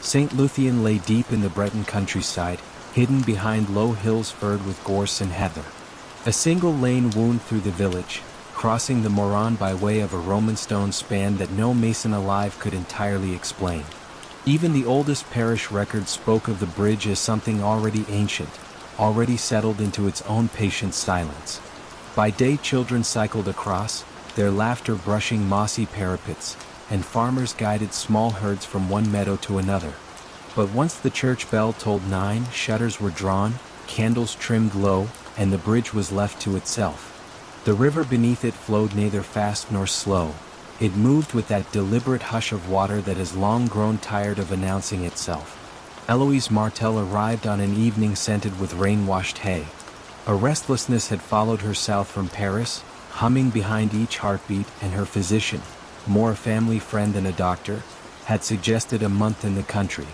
St. Lucian lay deep in the Breton countryside, hidden behind low hills furred with gorse and heather. A single lane wound through the village, crossing the Moron by way of a Roman stone span that no mason alive could entirely explain. Even the oldest parish records spoke of the bridge as something already ancient, already settled into its own patient silence. By day children cycled across, their laughter brushing mossy parapets, and farmers guided small herds from one meadow to another. But once the church bell tolled 9, shutters were drawn, candles trimmed low, and the bridge was left to itself. The river beneath it flowed neither fast nor slow. It moved with that deliberate hush of water that has long grown tired of announcing itself. Eloise Martel arrived on an evening scented with rain-washed hay. A restlessness had followed her south from Paris, humming behind each heartbeat, and her physician, more a family friend than a doctor, had suggested a month in the country.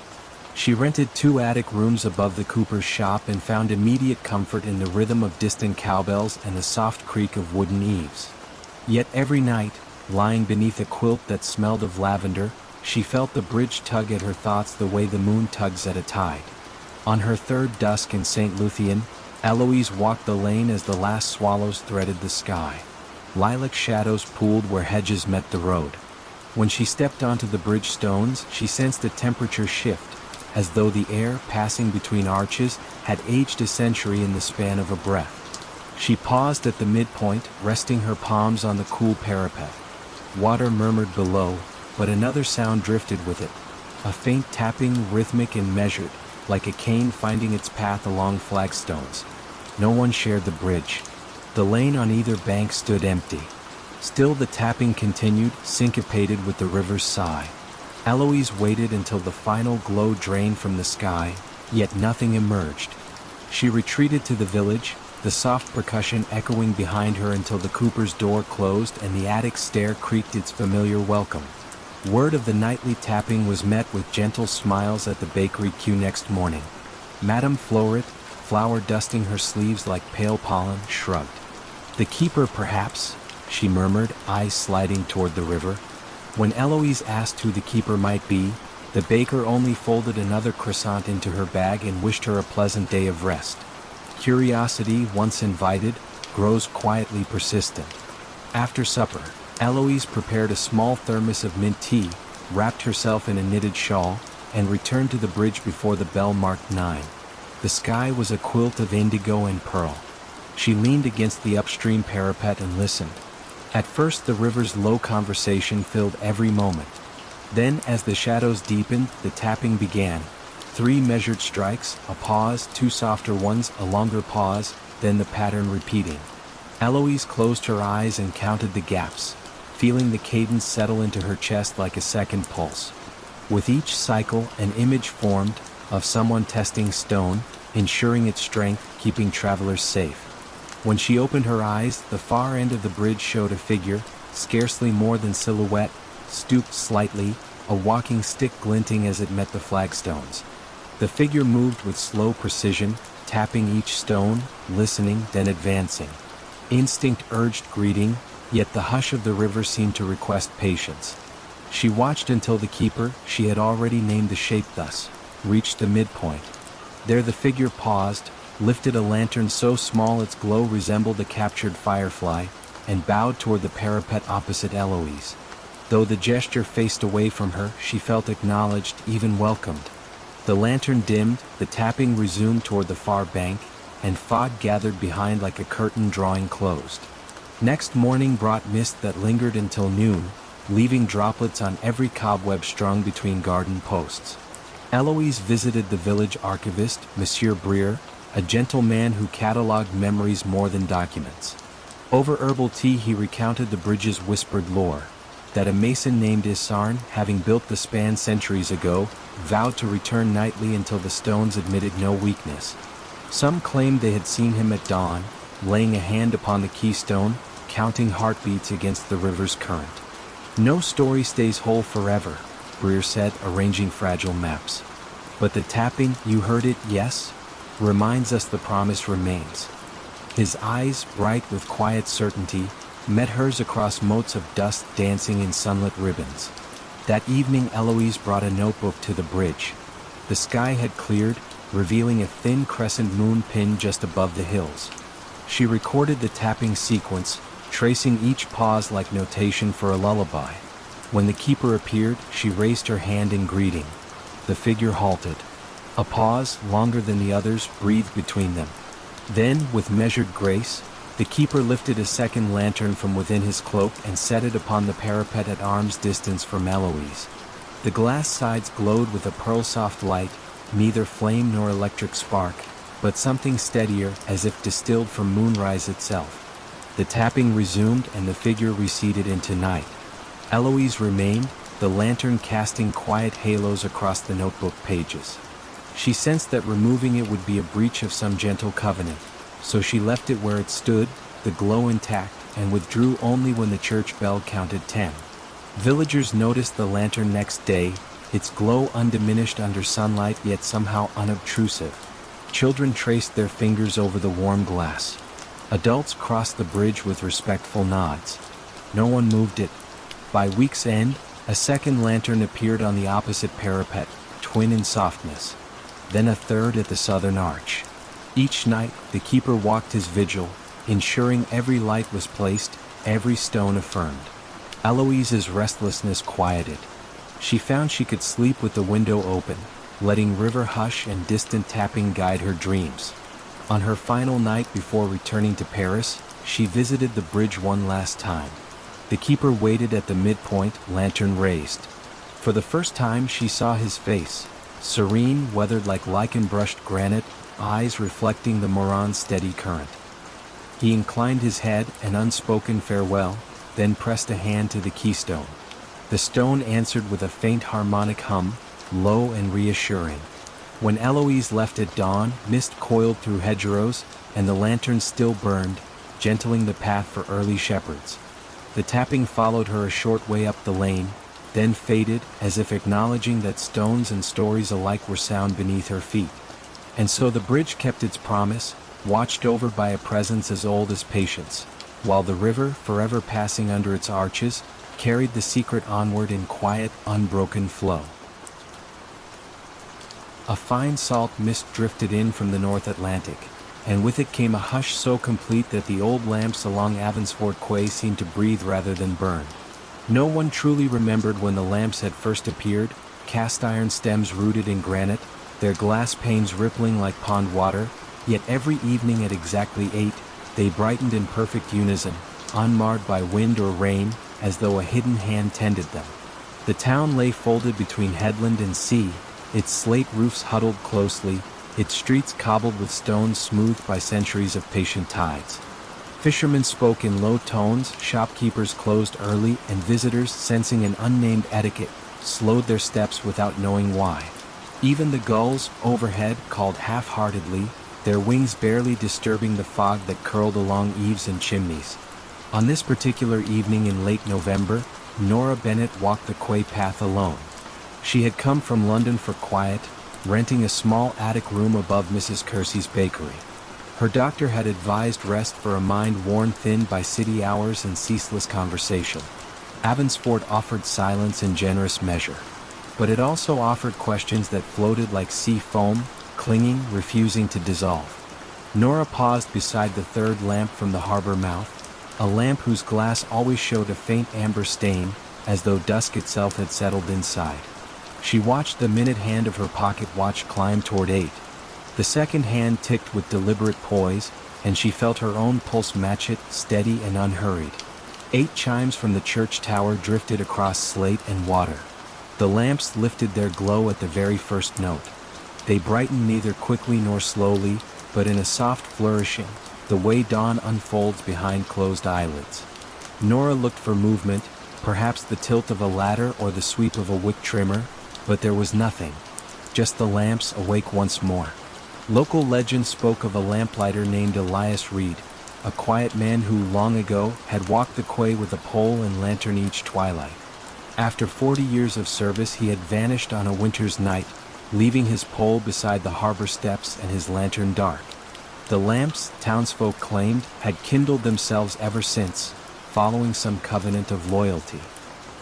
She rented 2 attic rooms above the cooper's shop and found immediate comfort in the rhythm of distant cowbells and the soft creak of wooden eaves. Yet every night, lying beneath a quilt that smelled of lavender, she felt the bridge tug at her thoughts the way the moon tugs at a tide. On her third dusk in St. Lucian, Eloise walked the lane as the last swallows threaded the sky. Lilac shadows pooled where hedges met the road. When she stepped onto the bridge stones, she sensed a temperature shift, as though the air passing between arches had aged a century in the span of a breath. She paused at the midpoint, resting her palms on the cool parapet. Water murmured below, but another sound drifted with it, a faint tapping, rhythmic and measured, like a cane finding its path along flagstones. No one shared the bridge. The lane on either bank stood empty. Still the tapping continued, syncopated with the river's sigh. Eloise waited until the final glow drained from the sky, yet nothing emerged. She retreated to the village, the soft percussion echoing behind her until the cooper's door closed and the attic stair creaked its familiar welcome. Word of the nightly tapping was met with gentle smiles at the bakery queue next morning. Madame Floret, flour dusting her sleeves like pale pollen, shrugged. "The keeper, perhaps," she murmured, eyes sliding toward the river. When Eloise asked who the keeper might be, the baker only folded another croissant into her bag and wished her a pleasant day of rest. Curiosity, once invited, grows quietly persistent. After supper, Eloise prepared a small thermos of mint tea, wrapped herself in a knitted shawl, and returned to the bridge before the bell marked 9. The sky was a quilt of indigo and pearl. She leaned against the upstream parapet and listened. At first the river's low conversation filled every moment. Then, as the shadows deepened, the tapping began. 3 measured strikes, a pause, 2 softer ones, a longer pause, then the pattern repeating. Eloise closed her eyes and counted the gaps, feeling the cadence settle into her chest like a second pulse. With each cycle, an image formed, of someone testing stone, ensuring its strength, keeping travelers safe. When she opened her eyes, the far end of the bridge showed a figure, scarcely more than silhouette, stooped slightly, a walking stick glinting as it met the flagstones. The figure moved with slow precision, tapping each stone, listening, then advancing. Instinct urged greeting, yet the hush of the river seemed to request patience. She watched until the keeper, she had already named the shape thus, reached the midpoint. There the figure paused, lifted a lantern so small its glow resembled a captured firefly, and bowed toward the parapet opposite Eloise. Though the gesture faced away from her, she felt acknowledged, even welcomed. The lantern dimmed, the tapping resumed toward the far bank, and fog gathered behind like a curtain drawing closed. Next morning brought mist that lingered until noon, leaving droplets on every cobweb strung between garden posts. Eloise visited the village archivist, Monsieur Brier, a gentle man who catalogued memories more than documents. Over herbal tea he recounted the bridge's whispered lore, that a mason named Isarn, having built the span centuries ago, vowed to return nightly until the stones admitted no weakness. Some claimed they had seen him at dawn, laying a hand upon the keystone, counting heartbeats against the river's current. No story stays whole forever, Brier said, arranging fragile maps. But the tapping, you heard it, yes? Reminds us the promise remains. His eyes, bright with quiet certainty, met hers across motes of dust dancing in sunlit ribbons. That evening Eloise brought a notebook to the bridge. The sky had cleared, revealing a thin crescent moon pinned just above the hills. She recorded the tapping sequence, tracing each pause like notation for a lullaby. When the keeper appeared, she raised her hand in greeting. The figure halted. A pause, longer than the others, breathed between them. Then, with measured grace, the keeper lifted a second lantern from within his cloak and set it upon the parapet at arm's distance from Eloise. The glass sides glowed with a pearl-soft light, neither flame nor electric spark, but something steadier, as if distilled from moonrise itself. The tapping resumed and the figure receded into night. Eloise remained, the lantern casting quiet halos across the notebook pages. She sensed that removing it would be a breach of some gentle covenant, so she left it where it stood, the glow intact, and withdrew only when the church bell counted 10. Villagers noticed the lantern next day, its glow undiminished under sunlight yet somehow unobtrusive. Children traced their fingers over the warm glass. Adults crossed the bridge with respectful nods. No one moved it. By week's end, a second lantern appeared on the opposite parapet, twin in softness. Then a third at the southern arch. Each night, the keeper walked his vigil, ensuring every light was placed, every stone affirmed. Eloise's restlessness quieted. She found she could sleep with the window open, letting river hush and distant tapping guide her dreams. On her final night before returning to Paris, she visited the bridge one last time. The keeper waited at the midpoint, lantern raised. For the first time she saw his face, serene, weathered like lichen-brushed granite, eyes reflecting the Moron's steady current. He inclined his head, an unspoken farewell, then pressed a hand to the keystone. The stone answered with a faint harmonic hum, low and reassuring. When Eloise left at dawn, mist coiled through hedgerows, and the lantern still burned, gentling the path for early shepherds. The tapping followed her a short way up the lane, then faded, as if acknowledging that stones and stories alike were sound beneath her feet. And so the bridge kept its promise, watched over by a presence as old as patience, while the river, forever passing under its arches, carried the secret onward in quiet, unbroken flow. A fine salt mist drifted in from the North Atlantic, and with it came a hush so complete that the old lamps along Avansford Quay seemed to breathe rather than burn. No one truly remembered when the lamps had first appeared, cast iron stems rooted in granite, their glass panes rippling like pond water, yet every evening at exactly 8, they brightened in perfect unison, unmarred by wind or rain, as though a hidden hand tended them. The town lay folded between headland and sea, its slate roofs huddled closely, its streets cobbled with stones smoothed by centuries of patient tides. Fishermen spoke in low tones, shopkeepers closed early, and visitors, sensing an unnamed etiquette, slowed their steps without knowing why. Even the gulls, overhead, called half-heartedly, their wings barely disturbing the fog that curled along eaves and chimneys. On this particular evening in late November, Nora Bennett walked the quay path alone. She had come from London for quiet, renting a small attic room above Mrs. Kersey's bakery. Her doctor had advised rest for a mind worn thin by city hours and ceaseless conversation. Avansford offered silence in generous measure, but it also offered questions that floated like sea foam, clinging, refusing to dissolve. Nora paused beside the third lamp from the harbor mouth, a lamp whose glass always showed a faint amber stain, as though dusk itself had settled inside. She watched the minute hand of her pocket watch climb toward 8. The second hand ticked with deliberate poise, and she felt her own pulse match it, steady and unhurried. 8 chimes from the church tower drifted across slate and water. The lamps lifted their glow at the very first note. They brightened neither quickly nor slowly, but in a soft flourishing, the way dawn unfolds behind closed eyelids. Nora looked for movement, perhaps the tilt of a ladder or the sweep of a wick trimmer, but there was nothing. Just the lamps awake once more. Local legend spoke of a lamplighter named Elias Reed, a quiet man who long ago had walked the quay with a pole and lantern each twilight. After 40 years of service he had vanished on a winter's night, leaving his pole beside the harbor steps and his lantern dark. The lamps, townsfolk claimed, had kindled themselves ever since, following some covenant of loyalty.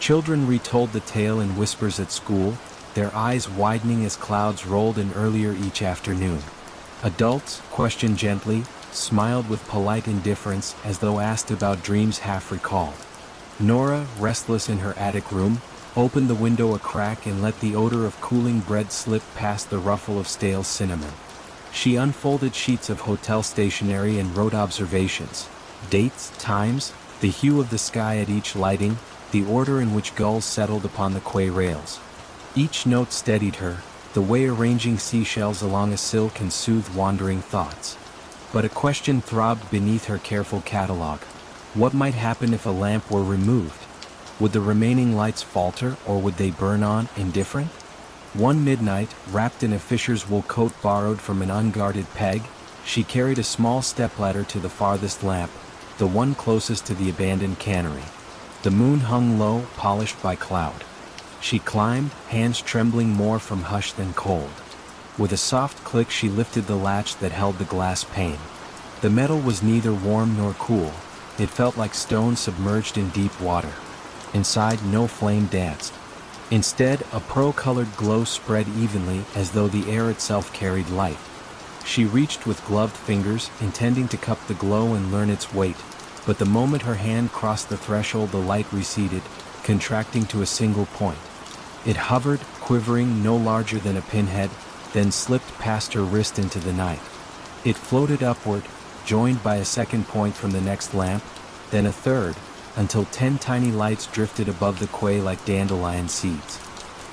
Children retold the tale in whispers at school, their eyes widening as clouds rolled in earlier each afternoon. Adults, questioned gently, smiled with polite indifference as though asked about dreams half recalled. Nora, restless in her attic room, opened the window a crack and let the odor of cooling bread slip past the ruffle of stale cinnamon. She unfolded sheets of hotel stationery and wrote observations, dates, times, the hue of the sky at each lighting, the order in which gulls settled upon the quay rails. Each note steadied her, the way arranging seashells along a sill can soothe wandering thoughts. But a question throbbed beneath her careful catalogue. What might happen if a lamp were removed? Would the remaining lights falter, or would they burn on, indifferent? One midnight, wrapped in a fisher's wool coat borrowed from an unguarded peg, she carried a small stepladder to the farthest lamp, the one closest to the abandoned cannery. The moon hung low, polished by cloud. She climbed, hands trembling more from hush than cold. With a soft click she lifted the latch that held the glass pane. The metal was neither warm nor cool. It felt like stone submerged in deep water. Inside no flame danced. Instead, a pearl-colored glow spread evenly as though the air itself carried light. She reached with gloved fingers, intending to cup the glow and learn its weight, but the moment her hand crossed the threshold the light receded, contracting to a single point. It hovered, quivering no larger than a pinhead, then slipped past her wrist into the night. It floated upward, joined by a second point from the next lamp, then a third, until 10 tiny lights drifted above the quay like dandelion seeds.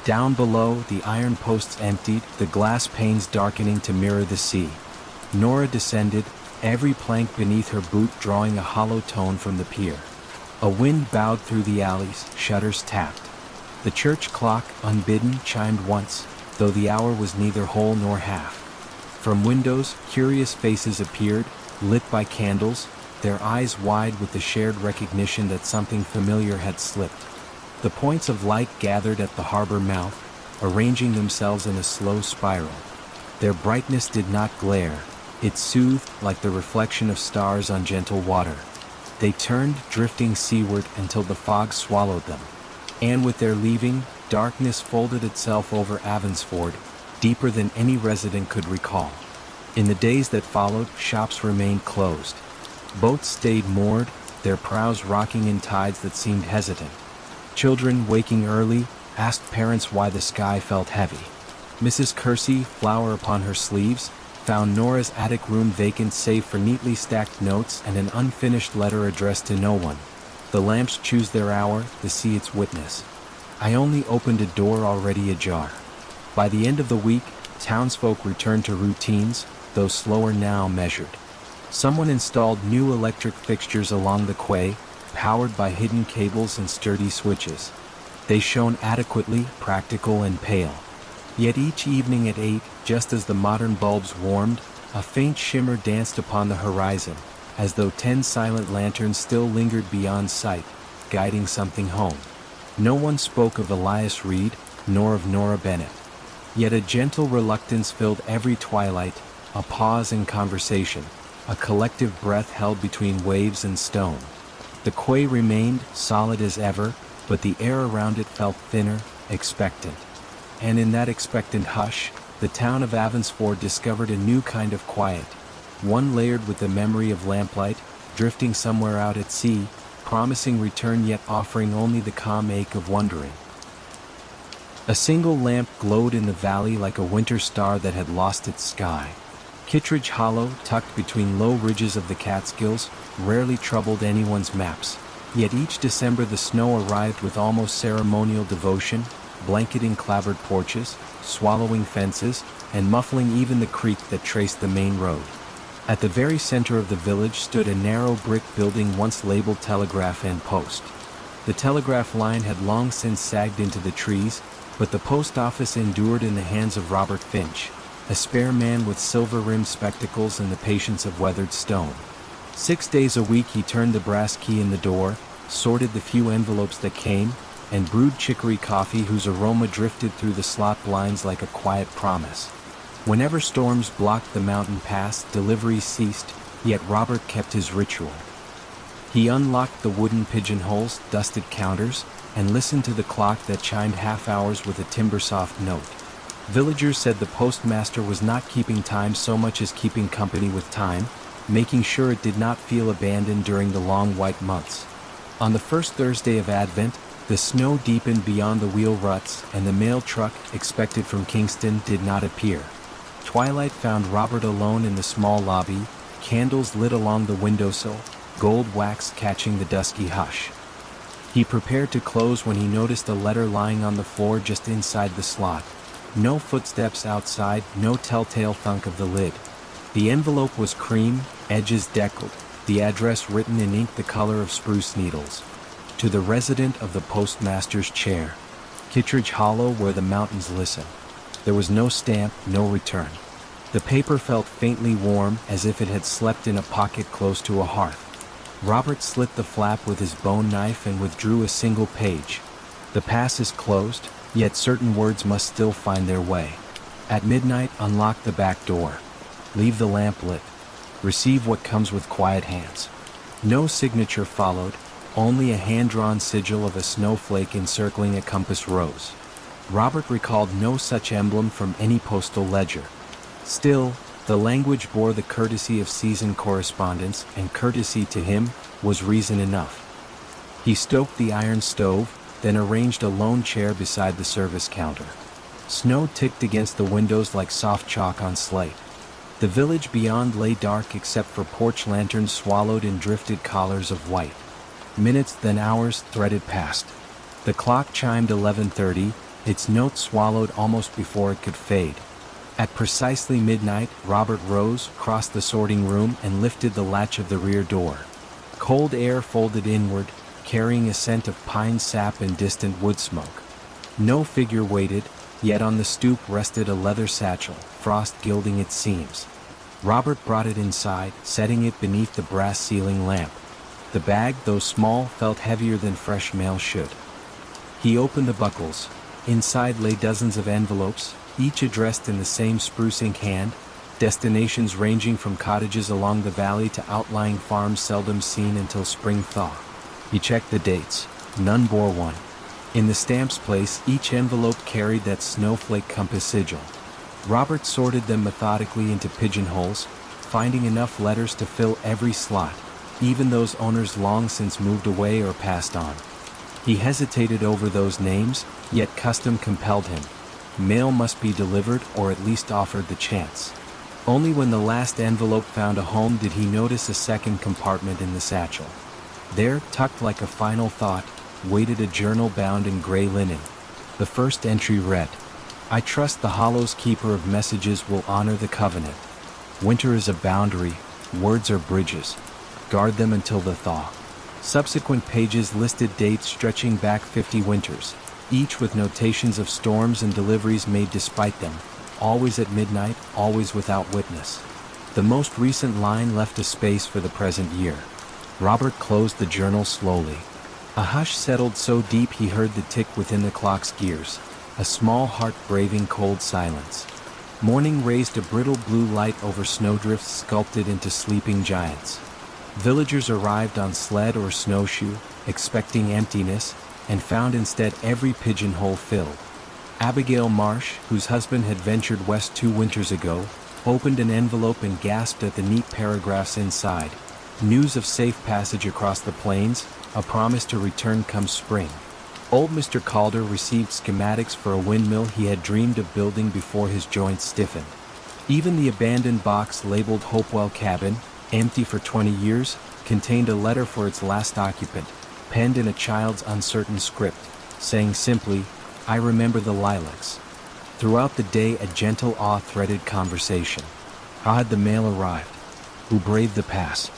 Down below, the iron posts emptied, the glass panes darkening to mirror the sea. Nora descended, every plank beneath her boot drawing a hollow tone from the pier. A wind bowed through the alleys, shutters tapped. The church clock, unbidden, chimed once, though the hour was neither whole nor half. From windows, curious faces appeared, lit by candles, their eyes wide with the shared recognition that something familiar had slipped. The points of light gathered at the harbor mouth, arranging themselves in a slow spiral. Their brightness did not glare, it soothed like the reflection of stars on gentle water. They turned, drifting seaward until the fog swallowed them. And with their leaving, darkness folded itself over Avansford, deeper than any resident could recall. In the days that followed, shops remained closed. Boats stayed moored, their prows rocking in tides that seemed hesitant. Children, waking early, asked parents why the sky felt heavy. Mrs. Kersey, flower upon her sleeves, found Nora's attic room vacant save for neatly stacked notes and an unfinished letter addressed to no one. The lamps choose their hour, the sea its witness. I only opened a door already ajar. By the end of the week, townsfolk returned to routines, though slower now measured. Someone installed new electric fixtures along the quay, powered by hidden cables and sturdy switches. They shone adequately, practical and pale. Yet each evening at 8, just as the modern bulbs warmed, a faint shimmer danced upon the horizon, as though 10 silent lanterns still lingered beyond sight, guiding something home. No one spoke of Elias Reed, nor of Nora Bennett. Yet a gentle reluctance filled every twilight, a pause in conversation, a collective breath held between waves and stone. The quay remained, solid as ever, but the air around it felt thinner, expectant. And in that expectant hush, the town of Avansford discovered a new kind of quiet, one layered with the memory of lamplight, drifting somewhere out at sea, promising return yet offering only the calm ache of wondering. A single lamp glowed in the valley like a winter star that had lost its sky. Kittredge Hollow, tucked between low ridges of the Catskills, rarely troubled anyone's maps. Yet each December the snow arrived with almost ceremonial devotion, blanketing clapboard porches, swallowing fences, and muffling even the creek that traced the main road. At the very center of the village stood a narrow brick building once labeled Telegraph and Post. The telegraph line had long since sagged into the trees, but the post office endured in the hands of Robert Finch, a spare man with silver-rimmed spectacles and the patience of weathered stone. 6 days a week he turned the brass key in the door, sorted the few envelopes that came, and brewed chicory coffee whose aroma drifted through the slot blinds like a quiet promise. Whenever storms blocked the mountain pass, deliveries ceased, yet Robert kept his ritual. He unlocked the wooden pigeonholes, dusted counters, and listened to the clock that chimed half hours with a timber-soft note. Villagers said the postmaster was not keeping time so much as keeping company with time, making sure it did not feel abandoned during the long white months. On the first Thursday of Advent, the snow deepened beyond the wheel ruts, and the mail truck, expected from Kingston, did not appear. Twilight found Robert alone in the small lobby, candles lit along the windowsill, gold wax catching the dusky hush. He prepared to close when he noticed a letter lying on the floor just inside the slot. No footsteps outside, no telltale thunk of the lid. The envelope was cream, edges deckled, the address written in ink the color of spruce needles. To the resident of the postmaster's chair, Kittredge Hollow, where the mountains listen. There was no stamp, no return. The paper felt faintly warm, as if it had slept in a pocket close to a hearth. Robert slit the flap with his bone knife and withdrew a single page. The pass is closed, yet certain words must still find their way. At midnight, unlock the back door. Leave the lamp lit. Receive what comes with quiet hands. No signature followed, only a hand-drawn sigil of a snowflake encircling a compass rose. Robert recalled no such emblem from any postal ledger. Still, the language bore the courtesy of seasoned correspondence, and courtesy to him was reason enough. He stoked the iron stove, then arranged a lone chair beside the service counter. Snow ticked against the windows like soft chalk on slate. The village beyond lay dark except for porch lanterns swallowed in drifted collars of white. Minutes, then hours, threaded past. The clock chimed 11:30, its note swallowed almost before it could fade. At precisely midnight, Robert rose, crossed the sorting room, and lifted the latch of the rear door. Cold air folded inward, carrying a scent of pine sap and distant wood smoke. No figure waited, yet on the stoop rested a leather satchel, frost gilding its seams. Robert brought it inside, setting it beneath the brass ceiling lamp. The bag, though small, felt heavier than fresh mail should. He opened the buckles. Inside lay dozens of envelopes, each addressed in the same spruce ink hand, destinations ranging from cottages along the valley to outlying farms seldom seen until spring thaw. He checked the dates. None bore one. In the stamp's place, each envelope carried that snowflake compass sigil. Robert sorted them methodically into pigeonholes, finding enough letters to fill every slot, even those owners long since moved away or passed on. He hesitated over those names, yet custom compelled him. Mail must be delivered, or at least offered the chance. Only when the last envelope found a home did he notice a second compartment in the satchel. There, tucked like a final thought, waited a journal bound in gray linen. The first entry read, "I trust the Hollow's keeper of messages will honor the covenant. Winter is a boundary, words are bridges. Guard them until the thaw." Subsequent pages listed dates stretching back 50 winters, each with notations of storms and deliveries made despite them, always at midnight, always without witness. The most recent line left a space for the present year. Robert closed the journal slowly. A hush settled so deep he heard the tick within the clock's gears, a small heart braving cold silence. Morning raised a brittle blue light over snowdrifts sculpted into sleeping giants. Villagers arrived on sled or snowshoe, expecting emptiness, and found instead every pigeonhole filled. Abigail Marsh, whose husband had ventured west 2 winters ago, opened an envelope and gasped at the neat paragraphs inside. News of safe passage across the plains, a promise to return come spring. Old Mr. Calder received schematics for a windmill he had dreamed of building before his joints stiffened. Even the abandoned box labeled Hopewell Cabin, empty for 20 years, contained a letter for its last occupant, penned in a child's uncertain script, saying simply, "I remember the lilacs." Throughout the day a gentle awe threaded conversation. How had the mail arrived? Who braved the pass?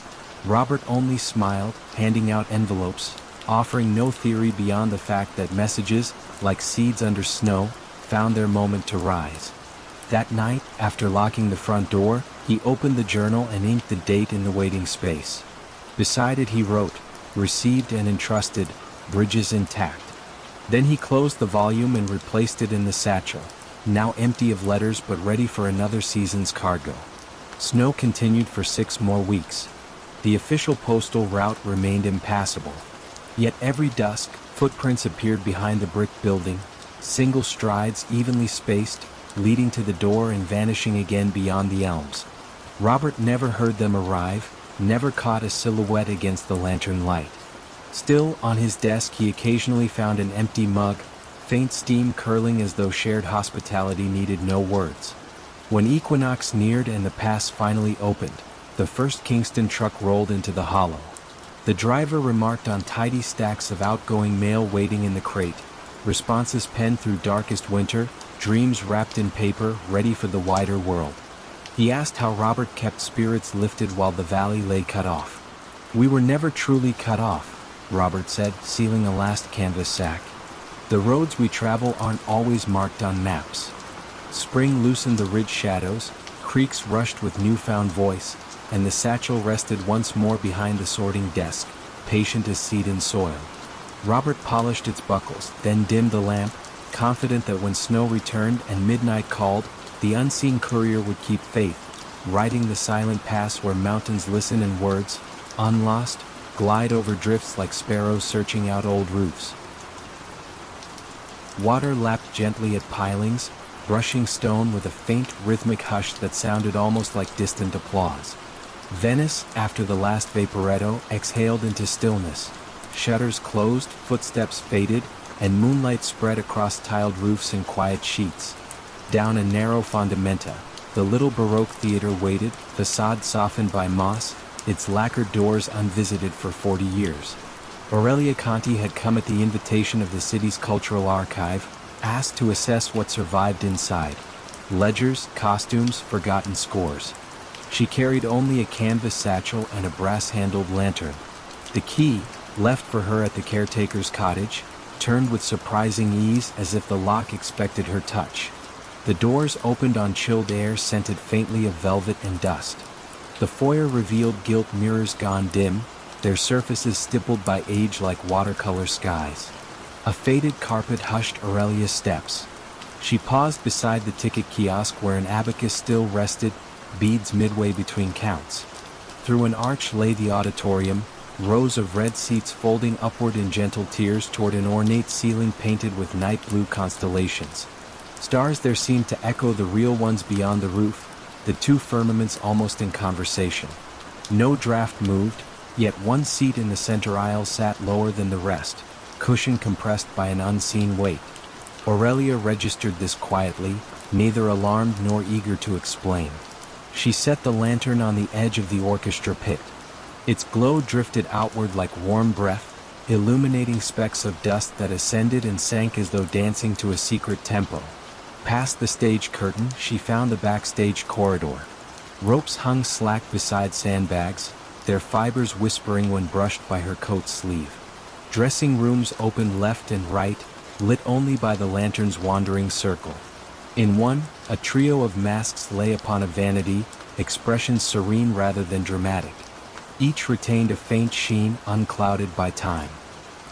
Robert only smiled, handing out envelopes, offering no theory beyond the fact that messages, like seeds under snow, found their moment to rise. That night, after locking the front door, he opened the journal and inked the date in the waiting space. Beside it he wrote, "Received and entrusted, Bridges intact." Then he closed the volume and replaced it in the satchel, now empty of letters but ready for another season's cargo. Snow continued for 6 more weeks. The official postal route remained impassable. Yet every dusk, footprints appeared behind the brick building, single strides evenly spaced, leading to the door and vanishing again beyond the elms. Robert never heard them arrive, never caught a silhouette against the lantern light. Still, on his desk he occasionally found an empty mug, faint steam curling as though shared hospitality needed no words. When equinox neared and the pass finally opened, the first Kingston truck rolled into the hollow. The driver remarked on tidy stacks of outgoing mail waiting in the crate, responses penned through darkest winter, dreams wrapped in paper ready for the wider world. He asked how Robert kept spirits lifted while the valley lay cut off. "We were never truly cut off," Robert said, sealing a last canvas sack. "The roads we travel aren't always marked on maps." Spring loosened the ridge shadows, creeks rushed with newfound voice, and the satchel rested once more behind the sorting desk, patient as seed in soil. Robert polished its buckles, then dimmed the lamp, confident that when snow returned and midnight called, the unseen courier would keep faith, riding the silent pass where mountains listen and words, unlost, glide over drifts like sparrows searching out old roofs. Water lapped gently at pilings, brushing stone with a faint rhythmic hush that sounded almost like distant applause. Venice, after the last vaporetto, exhaled into stillness. Shutters closed, footsteps faded, and moonlight spread across tiled roofs in quiet sheets. Down a narrow fondamenta, the little Baroque theater waited, facade softened by moss, its lacquered doors unvisited for 40 years. Aurelia Conti had come at the invitation of the city's cultural archive, asked to assess what survived inside. Ledgers, costumes, forgotten scores. She carried only a canvas satchel and a brass-handled lantern. The key, left for her at the caretaker's cottage, turned with surprising ease as if the lock expected her touch. The doors opened on chilled air scented faintly of velvet and dust. The foyer revealed gilt mirrors gone dim, their surfaces stippled by age like watercolor skies. A faded carpet hushed Aurelia's steps. She paused beside the ticket kiosk where an abacus still rested, beads midway between counts. Through an arch lay the auditorium, rows of red seats folding upward in gentle tiers toward an ornate ceiling painted with night blue constellations. Stars there seemed to echo the real ones beyond the roof, the two firmaments almost in conversation. No draft moved, yet one seat in the center aisle sat lower than the rest, cushion compressed by an unseen weight. Aurelia registered this quietly, neither alarmed nor eager to explain. She set the lantern on the edge of the orchestra pit. Its glow drifted outward like warm breath, illuminating specks of dust that ascended and sank as though dancing to a secret tempo. Past the stage curtain, she found the backstage corridor. Ropes hung slack beside sandbags, their fibers whispering when brushed by her coat sleeve. Dressing rooms opened left and right, lit only by the lantern's wandering circle. In one, a trio of masks lay upon a vanity, expressions serene rather than dramatic. Each retained a faint sheen unclouded by time.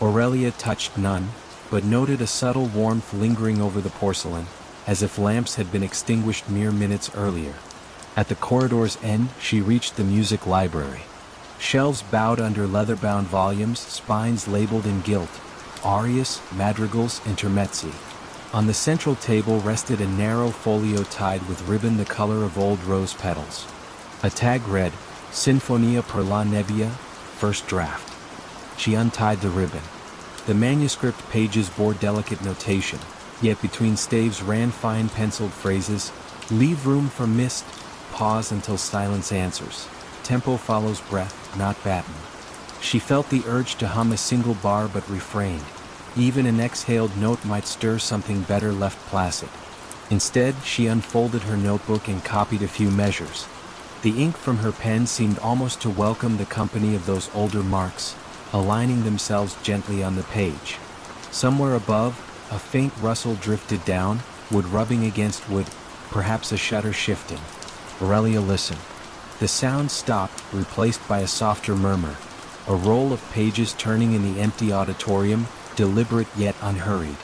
Aurelia touched none, but noted a subtle warmth lingering over the porcelain, as if lamps had been extinguished mere minutes earlier. At the corridor's end, she reached the music library. Shelves bowed under leather-bound volumes, spines labeled in gilt, arias, madrigals, intermezzi. On the central table rested a narrow folio tied with ribbon the color of old rose petals. A tag read, Sinfonia per la Nebbia, first draft. She untied the ribbon. The manuscript pages bore delicate notation, yet between staves ran fine penciled phrases, Leave room for mist, pause until silence answers. Tempo follows breath, not baton. She felt the urge to hum a single bar but refrained. Even an exhaled note might stir something better left placid. Instead, she unfolded her notebook and copied a few measures. The ink from her pen seemed almost to welcome the company of those older marks, aligning themselves gently on the page. Somewhere above, a faint rustle drifted down, wood rubbing against wood, perhaps a shutter shifting. Aurelia listened. The sound stopped, replaced by a softer murmur. A roll of pages turning in the empty auditorium, deliberate yet unhurried.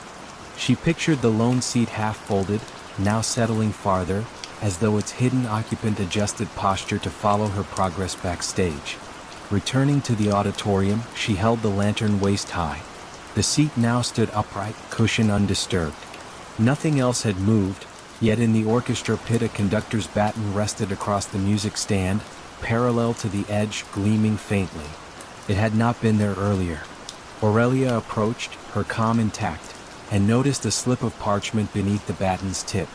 She pictured the lone seat half-folded, now settling farther, as though its hidden occupant adjusted posture to follow her progress backstage. Returning to the auditorium, she held the lantern waist-high. The seat now stood upright, cushion undisturbed. Nothing else had moved, yet in the orchestra pit a conductor's baton rested across the music stand, parallel to the edge, gleaming faintly. It had not been there earlier. Aurelia approached, her calm intact, and noticed a slip of parchment beneath the baton's tip.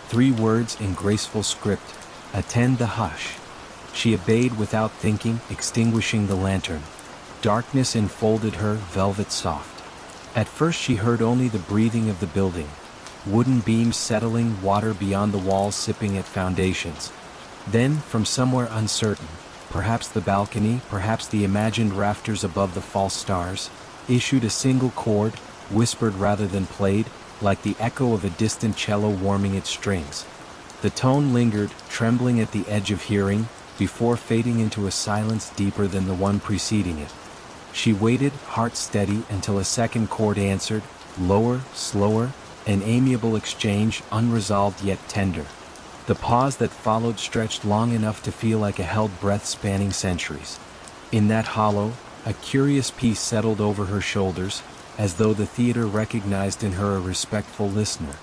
3 words in graceful script: "Attend the hush." She obeyed without thinking, extinguishing the lantern. Darkness enfolded her, velvet soft. At first she heard only the breathing of the building. Wooden beams settling, water beyond the walls sipping at foundations. Then, from somewhere uncertain, perhaps the balcony, perhaps the imagined rafters above the false stars, issued a single chord, whispered rather than played, like the echo of a distant cello warming its strings. The tone lingered, trembling at the edge of hearing, before fading into a silence deeper than the one preceding it. She waited, heart steady, until a second chord answered, lower, slower, an amiable exchange, unresolved yet tender. The pause that followed stretched long enough to feel like a held breath spanning centuries. In that hollow, a curious peace settled over her shoulders, as though the theater recognized in her a respectful listener.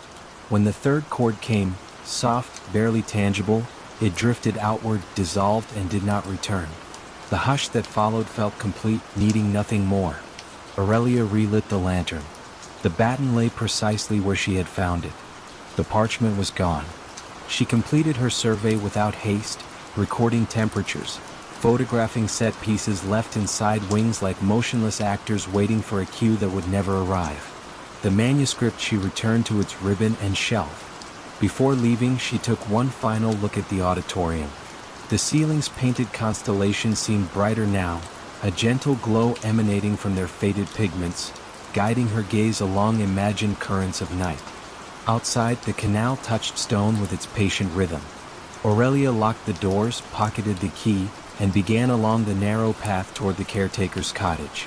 When the third chord came, soft, barely tangible, it drifted outward, dissolved, and did not return. The hush that followed felt complete, needing nothing more. Aurelia relit the lantern. The baton lay precisely where she had found it. The parchment was gone. She completed her survey without haste, recording temperatures, photographing set pieces left inside wings like motionless actors waiting for a cue that would never arrive. The manuscript she returned to its ribbon and shelf. Before leaving, she took one final look at the auditorium. The ceiling's painted constellations seemed brighter now, a gentle glow emanating from their faded pigments, guiding her gaze along imagined currents of night. Outside, the canal touched stone with its patient rhythm. Aurelia locked the doors, pocketed the key, and began along the narrow path toward the caretaker's cottage.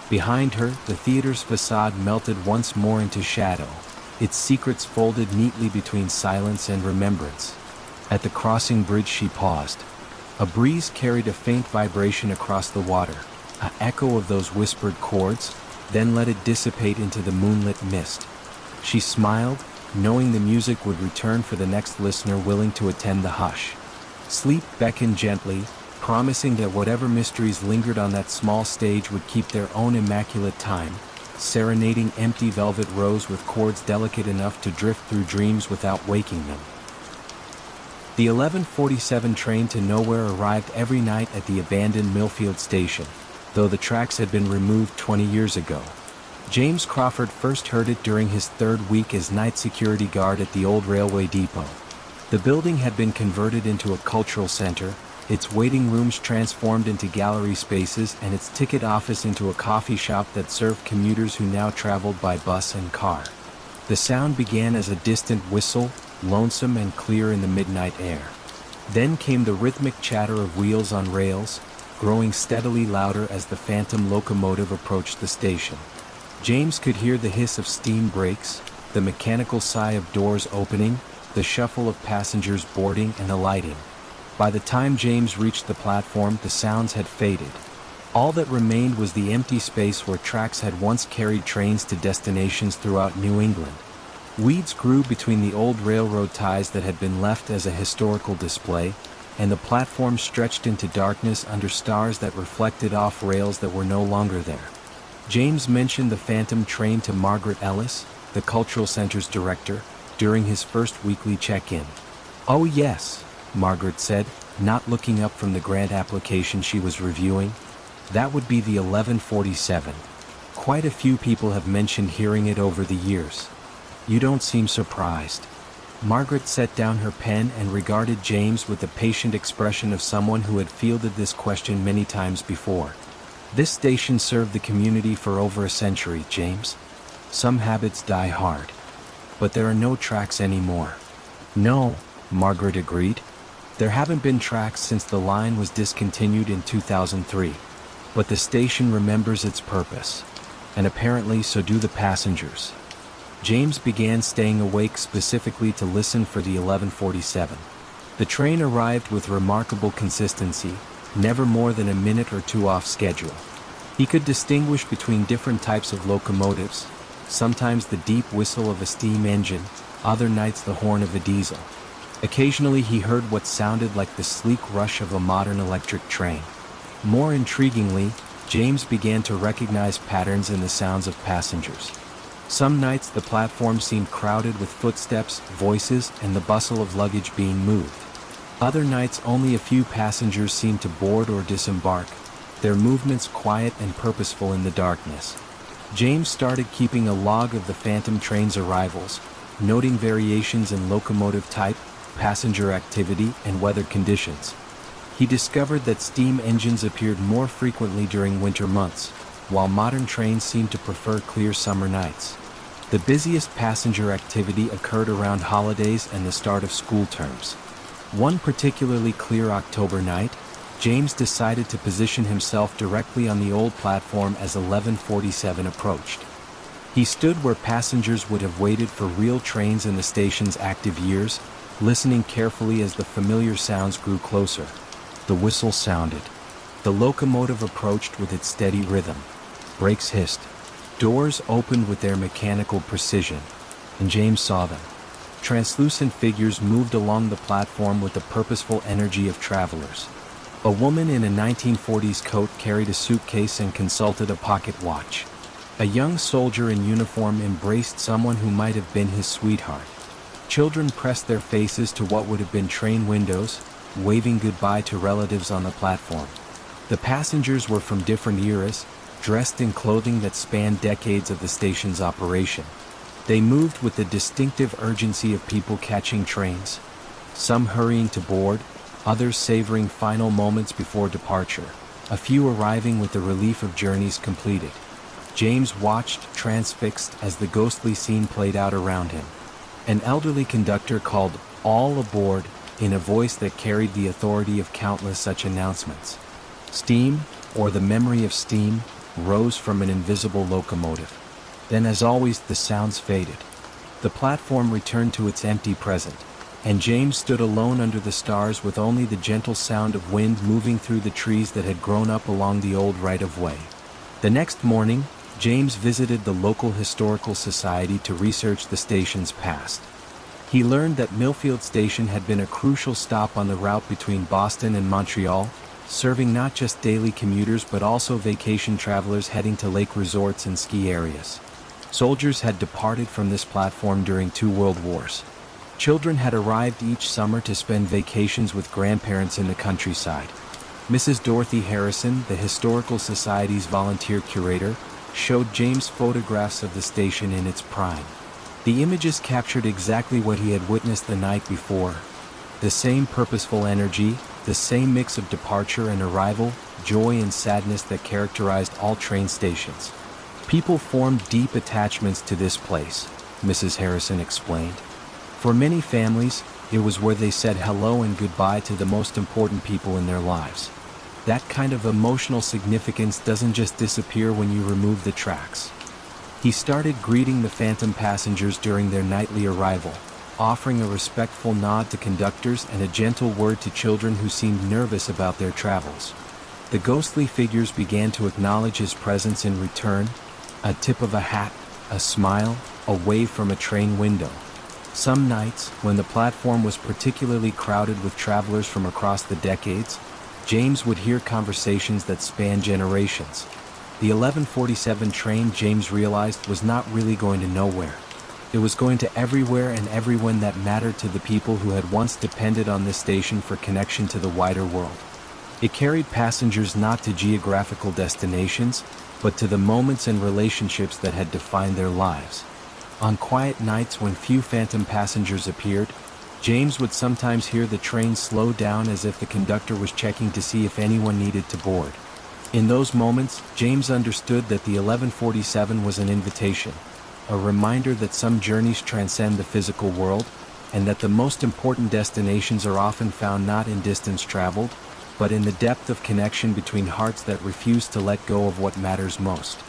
Behind her, the theater's facade melted once more into shadow, its secrets folded neatly between silence and remembrance. At the crossing bridge she paused. A breeze carried a faint vibration across the water, an echo of those whispered chords, then let it dissipate into the moonlit mist. She smiled, knowing the music would return for the next listener willing to attend the hush. Sleep beckoned gently, promising that whatever mysteries lingered on that small stage would keep their own immaculate time, serenading empty velvet rows with chords delicate enough to drift through dreams without waking them. The 11:47 train to nowhere arrived every night at the abandoned Millfield station, though the tracks had been removed 20 years ago. James Crawford first heard it during his 3rd week as night security guard at the old railway depot. The building had been converted into a cultural center, its waiting rooms transformed into gallery spaces, and its ticket office into a coffee shop that served commuters who now traveled by bus and car. The sound began as a distant whistle, lonesome and clear in the midnight air. Then came the rhythmic chatter of wheels on rails, growing steadily louder as the phantom locomotive approached the station. James could hear the hiss of steam brakes, the mechanical sigh of doors opening, the shuffle of passengers boarding and alighting. By the time James reached the platform, the sounds had faded. All that remained was the empty space where tracks had once carried trains to destinations throughout New England. Weeds grew between the old railroad ties that had been left as a historical display, and the platform stretched into darkness under stars that reflected off rails that were no longer there. James mentioned the phantom train to Margaret Ellis, the Cultural Center's director, during his first weekly check-in. Oh yes, Margaret said, not looking up from the grant application she was reviewing. That would be the 1147. Quite a few people have mentioned hearing it over the years. You don't seem surprised. Margaret set down her pen and regarded James with the patient expression of someone who had fielded this question many times before. This station served the community for over a century, James. Some habits die hard. But there are no tracks anymore. No, Margaret agreed. There haven't been tracks since the line was discontinued in 2003. But the station remembers its purpose. And apparently so do the passengers. James began staying awake specifically to listen for the 1147. The train arrived with remarkable consistency, never more than a minute or two off schedule. He could distinguish between different types of locomotives, sometimes the deep whistle of a steam engine, other nights the horn of a diesel. Occasionally he heard what sounded like the sleek rush of a modern electric train. More intriguingly, James began to recognize patterns in the sounds of passengers. Some nights the platform seemed crowded with footsteps, voices, and the bustle of luggage being moved. Other nights only a few passengers seemed to board or disembark, their movements quiet and purposeful in the darkness. James started keeping a log of the phantom train's arrivals, noting variations in locomotive type, passenger activity, and weather conditions. He discovered that steam engines appeared more frequently during winter months, while modern trains seemed to prefer clear summer nights. The busiest passenger activity occurred around holidays and the start of school terms. One particularly clear October night, James decided to position himself directly on the old platform as 1147 approached. He stood where passengers would have waited for real trains in the station's active years, listening carefully as the familiar sounds grew closer. The whistle sounded. The locomotive approached with its steady rhythm. Brakes hissed. Doors opened with their mechanical precision, and James saw them. Translucent figures moved along the platform with the purposeful energy of travelers. A woman in a 1940s coat carried a suitcase and consulted a pocket watch. A young soldier in uniform embraced someone who might have been his sweetheart. Children pressed their faces to what would have been train windows, waving goodbye to relatives on the platform. The passengers were from different eras, dressed in clothing that spanned decades of the station's operation. They moved with the distinctive urgency of people catching trains, some hurrying to board, others savoring final moments before departure, a few arriving with the relief of journeys completed. James watched, transfixed, as the ghostly scene played out around him. An elderly conductor called, "All aboard," in a voice that carried the authority of countless such announcements. Steam, or the memory of steam, rose from an invisible locomotive. Then, as always, the sounds faded. The platform returned to its empty present, and James stood alone under the stars with only the gentle sound of wind moving through the trees that had grown up along the old right-of-way. The next morning, James visited the local historical society to research the station's past. He learned that Millfield Station had been a crucial stop on the route between Boston and Montreal, serving not just daily commuters but also vacation travelers heading to lake resorts and ski areas. Soldiers had departed from this platform during 2 world wars. Children had arrived each summer to spend vacations with grandparents in the countryside. Mrs. Dorothy Harrison, the Historical Society's volunteer curator, showed James photographs of the station in its prime. The images captured exactly what he had witnessed the night before. The same purposeful energy, the same mix of departure and arrival, joy and sadness that characterized all train stations. People formed deep attachments to this place, Mrs. Harrison explained. For many families, it was where they said hello and goodbye to the most important people in their lives. That kind of emotional significance doesn't just disappear when you remove the tracks. He started greeting the phantom passengers during their nightly arrival, offering a respectful nod to conductors and a gentle word to children who seemed nervous about their travels. The ghostly figures began to acknowledge his presence in return, a tip of a hat, a smile, a wave from a train window. Some nights, when the platform was particularly crowded with travelers from across the decades, James would hear conversations that spanned generations. The 1147 train, James realized, was not really going to nowhere. It was going to everywhere and everyone that mattered to the people who had once depended on this station for connection to the wider world. It carried passengers not to geographical destinations, but to the moments and relationships that had defined their lives. On quiet nights when few phantom passengers appeared, James would sometimes hear the train slow down as if the conductor was checking to see if anyone needed to board. In those moments, James understood that the 1147 was an invitation, a reminder that some journeys transcend the physical world, and that the most important destinations are often found not in distance traveled, but in the depth of connection between hearts that refuse to let go of what matters most.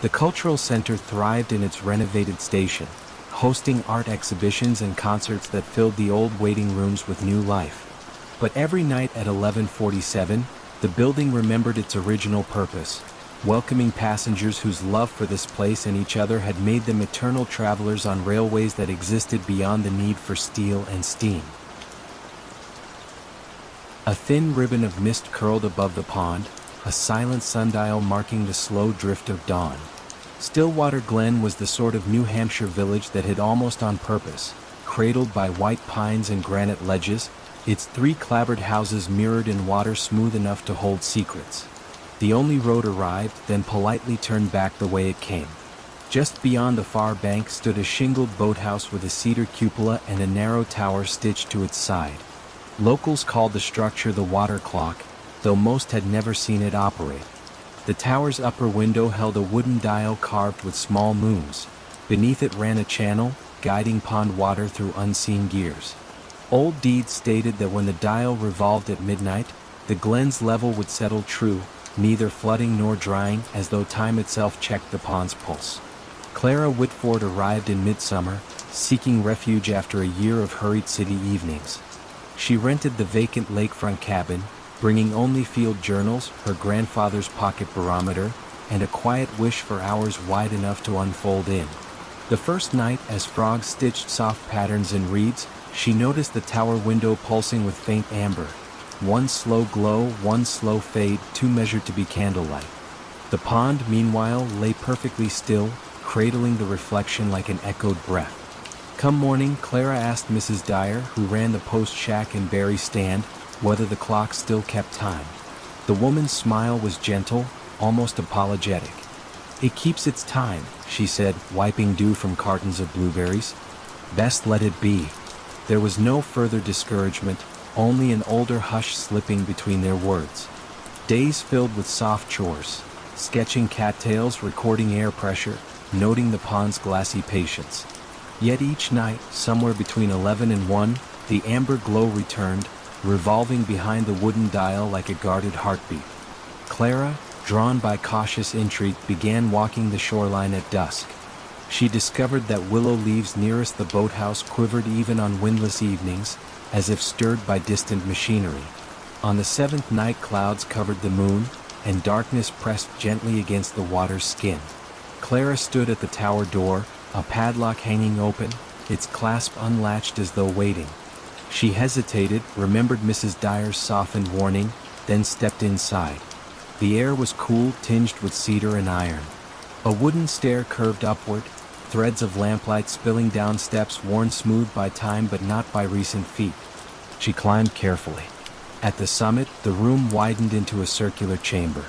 The cultural center thrived in its renovated station, hosting art exhibitions and concerts that filled the old waiting rooms with new life. But every night at 1147, the building remembered its original purpose, welcoming passengers whose love for this place and each other had made them eternal travelers on railways that existed beyond the need for steel and steam. A thin ribbon of mist curled above the pond, a silent sundial marking the slow drift of dawn. Stillwater Glen was the sort of New Hampshire village that hid almost on purpose, cradled by white pines and granite ledges, its 3 clapboard houses mirrored in water smooth enough to hold secrets. The only road arrived, then politely turned back the way it came. Just beyond the far bank stood a shingled boathouse with a cedar cupola and a narrow tower stitched to its side. Locals called the structure the water clock, though most had never seen it operate. The tower's upper window held a wooden dial carved with small moons. Beneath it ran a channel, guiding pond water through unseen gears. Old deeds stated that when the dial revolved at midnight, the glen's level would settle true, neither flooding nor drying, as though time itself checked the pond's pulse. Clara Whitford arrived in midsummer, seeking refuge after a year of hurried city evenings. She rented the vacant lakefront cabin, bringing only field journals, her grandfather's pocket barometer, and a quiet wish for hours wide enough to unfold in. The first night, as frogs stitched soft patterns in reeds, she noticed the tower window pulsing with faint amber. One slow glow, one slow fade, too measured to be candlelight. The pond, meanwhile, lay perfectly still, cradling the reflection like an echoed breath. Come morning, Clara asked Mrs. Dyer, who ran the post shack and berry stand, whether the clock still kept time. The woman's smile was gentle, almost apologetic. It keeps its time, she said, wiping dew from cartons of blueberries. Best let it be. There was no further discouragement, only an older hush slipping between their words. Days filled with soft chores, sketching cattails, recording air pressure, noting the pond's glassy patience. Yet each night, somewhere between 11 and 1, the amber glow returned, revolving behind the wooden dial like a guarded heartbeat. Clara, drawn by cautious intrigue, began walking the shoreline at dusk. She discovered that willow leaves nearest the boathouse quivered even on windless evenings, as if stirred by distant machinery. On the 7th night, clouds covered the moon, and darkness pressed gently against the water's skin. Clara stood at the tower door, a padlock hanging open, its clasp unlatched as though waiting. She hesitated, remembered Mrs. Dyer's softened warning, then stepped inside. The air was cool, tinged with cedar and iron. A wooden stair curved upward, threads of lamplight spilling down steps worn smooth by time but not by recent feet. She climbed carefully. At the summit, the room widened into a circular chamber.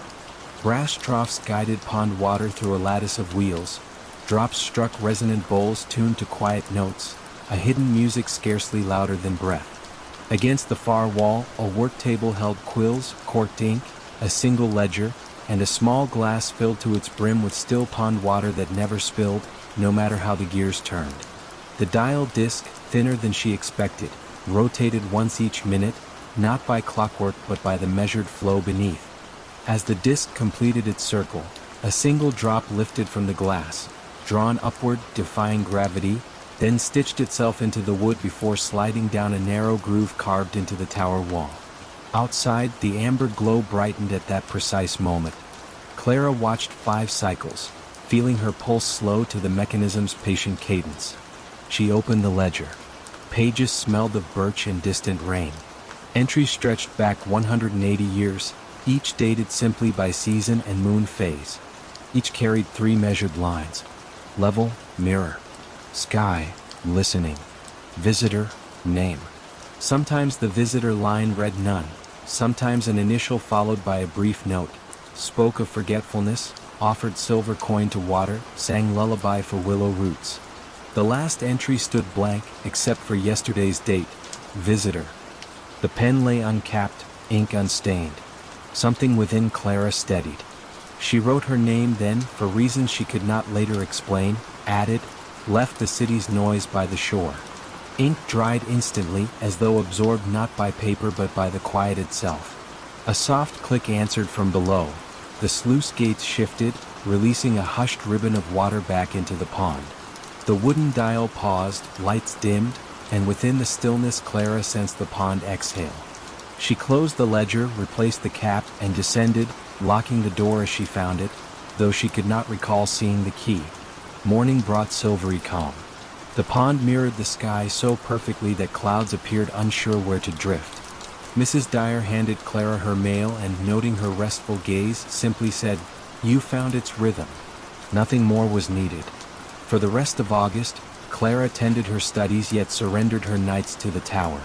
Brass troughs guided pond water through a lattice of wheels. Drops struck resonant bowls tuned to quiet notes, a hidden music scarcely louder than breath. Against the far wall, a work table held quills, corked ink, a single ledger, and a small glass filled to its brim with still pond water that never spilled, no matter how the gears turned. The dial disc, thinner than she expected, rotated once each minute, not by clockwork but by the measured flow beneath. As the disc completed its circle, a single drop lifted from the glass, drawn upward, defying gravity, then stitched itself into the wood before sliding down a narrow groove carved into the tower wall. Outside, the amber glow brightened at that precise moment. Clara watched 5 cycles, feeling her pulse slow to the mechanism's patient cadence. She opened the ledger. Pages smelled of birch and distant rain. Entries stretched back 180 years, each dated simply by season and moon phase. Each carried 3 measured lines. Level, mirror. Sky, listening. Visitor, name. Sometimes the visitor line read none, sometimes an initial followed by a brief note. Spoke of forgetfulness, offered silver coin to water, sang lullaby for willow roots. The last entry stood blank, except for yesterday's date. Visitor. The pen lay uncapped, ink unstained. Something within Clara steadied. She wrote her name then, for reasons she could not later explain, added, left the city's noise by the shore. Ink dried instantly, as though absorbed not by paper but by the quiet itself. A soft click answered from below. The sluice gates shifted, releasing a hushed ribbon of water back into the pond. The wooden dial paused, lights dimmed, and within the stillness Clara sensed the pond exhale. She closed the ledger, replaced the cap, and descended, locking the door as she found it, though she could not recall seeing the key. Morning brought silvery calm. The pond mirrored the sky so perfectly that clouds appeared unsure where to drift. Mrs. Dyer handed Clara her mail and, noting her restful gaze, simply said, "You found its rhythm." Nothing more was needed. For the rest of August, Clara tended her studies yet surrendered her nights to the tower.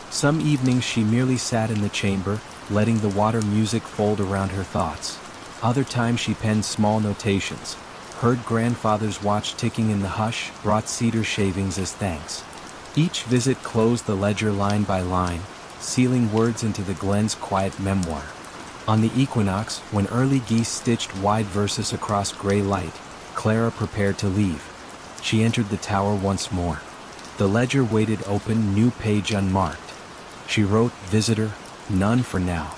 Some evenings she merely sat in the chamber, letting the water music fold around her thoughts. Other times she penned small notations, heard grandfather's watch ticking in the hush, brought cedar shavings as thanks. Each visit closed the ledger line by line, sealing words into the Glen's quiet memoir. On the equinox, when early geese stitched wide verses across gray light, Clara prepared to leave. She entered the tower once more. The ledger waited open, new page unmarked. She wrote, "Visitor, none for now.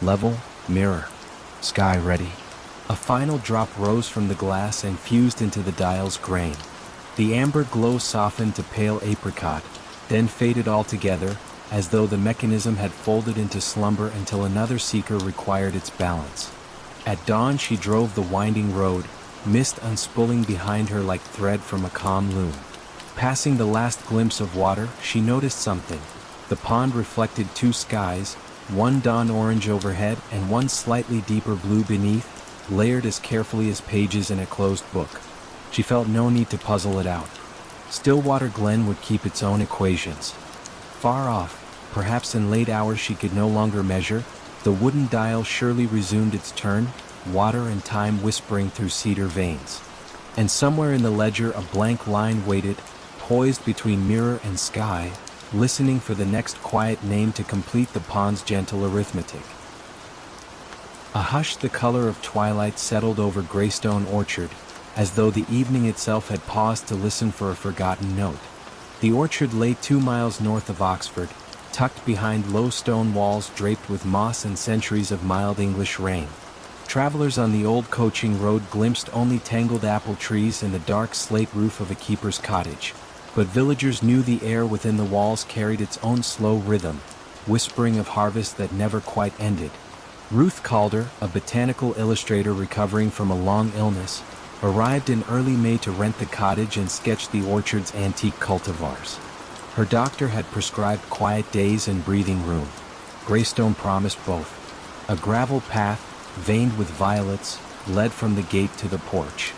Level, mirror. Sky ready." A final drop rose from the glass and fused into the dial's grain. The amber glow softened to pale apricot, then faded altogether, as though the mechanism had folded into slumber until another seeker required its balance. At dawn she drove the winding road, mist unspooling behind her like thread from a calm loom. Passing the last glimpse of water, she noticed something. The pond reflected two skies, one dawn orange overhead and one slightly deeper blue beneath, layered as carefully as pages in a closed book. She felt no need to puzzle it out. Stillwater Glen would keep its own equations. Far off, perhaps in late hours she could no longer measure, the wooden dial surely resumed its turn, water and time whispering through cedar veins. And somewhere in the ledger a blank line waited, poised between mirror and sky, listening for the next quiet name to complete the pond's gentle arithmetic. A hush the color of twilight settled over Greystone Orchard, as though the evening itself had paused to listen for a forgotten note. The orchard lay 2 miles north of Oxford, tucked behind low stone walls draped with moss and centuries of mild English rain. Travelers on the old coaching road glimpsed only tangled apple trees and the dark slate roof of a keeper's cottage. But villagers knew the air within the walls carried its own slow rhythm, whispering of harvest that never quite ended. Ruth Calder, a botanical illustrator recovering from a long illness, arrived in early May to rent the cottage and sketch the orchard's antique cultivars. Her doctor had prescribed quiet days and breathing room. Greystone promised both. A gravel path, veined with violets, led from the gate to the porch.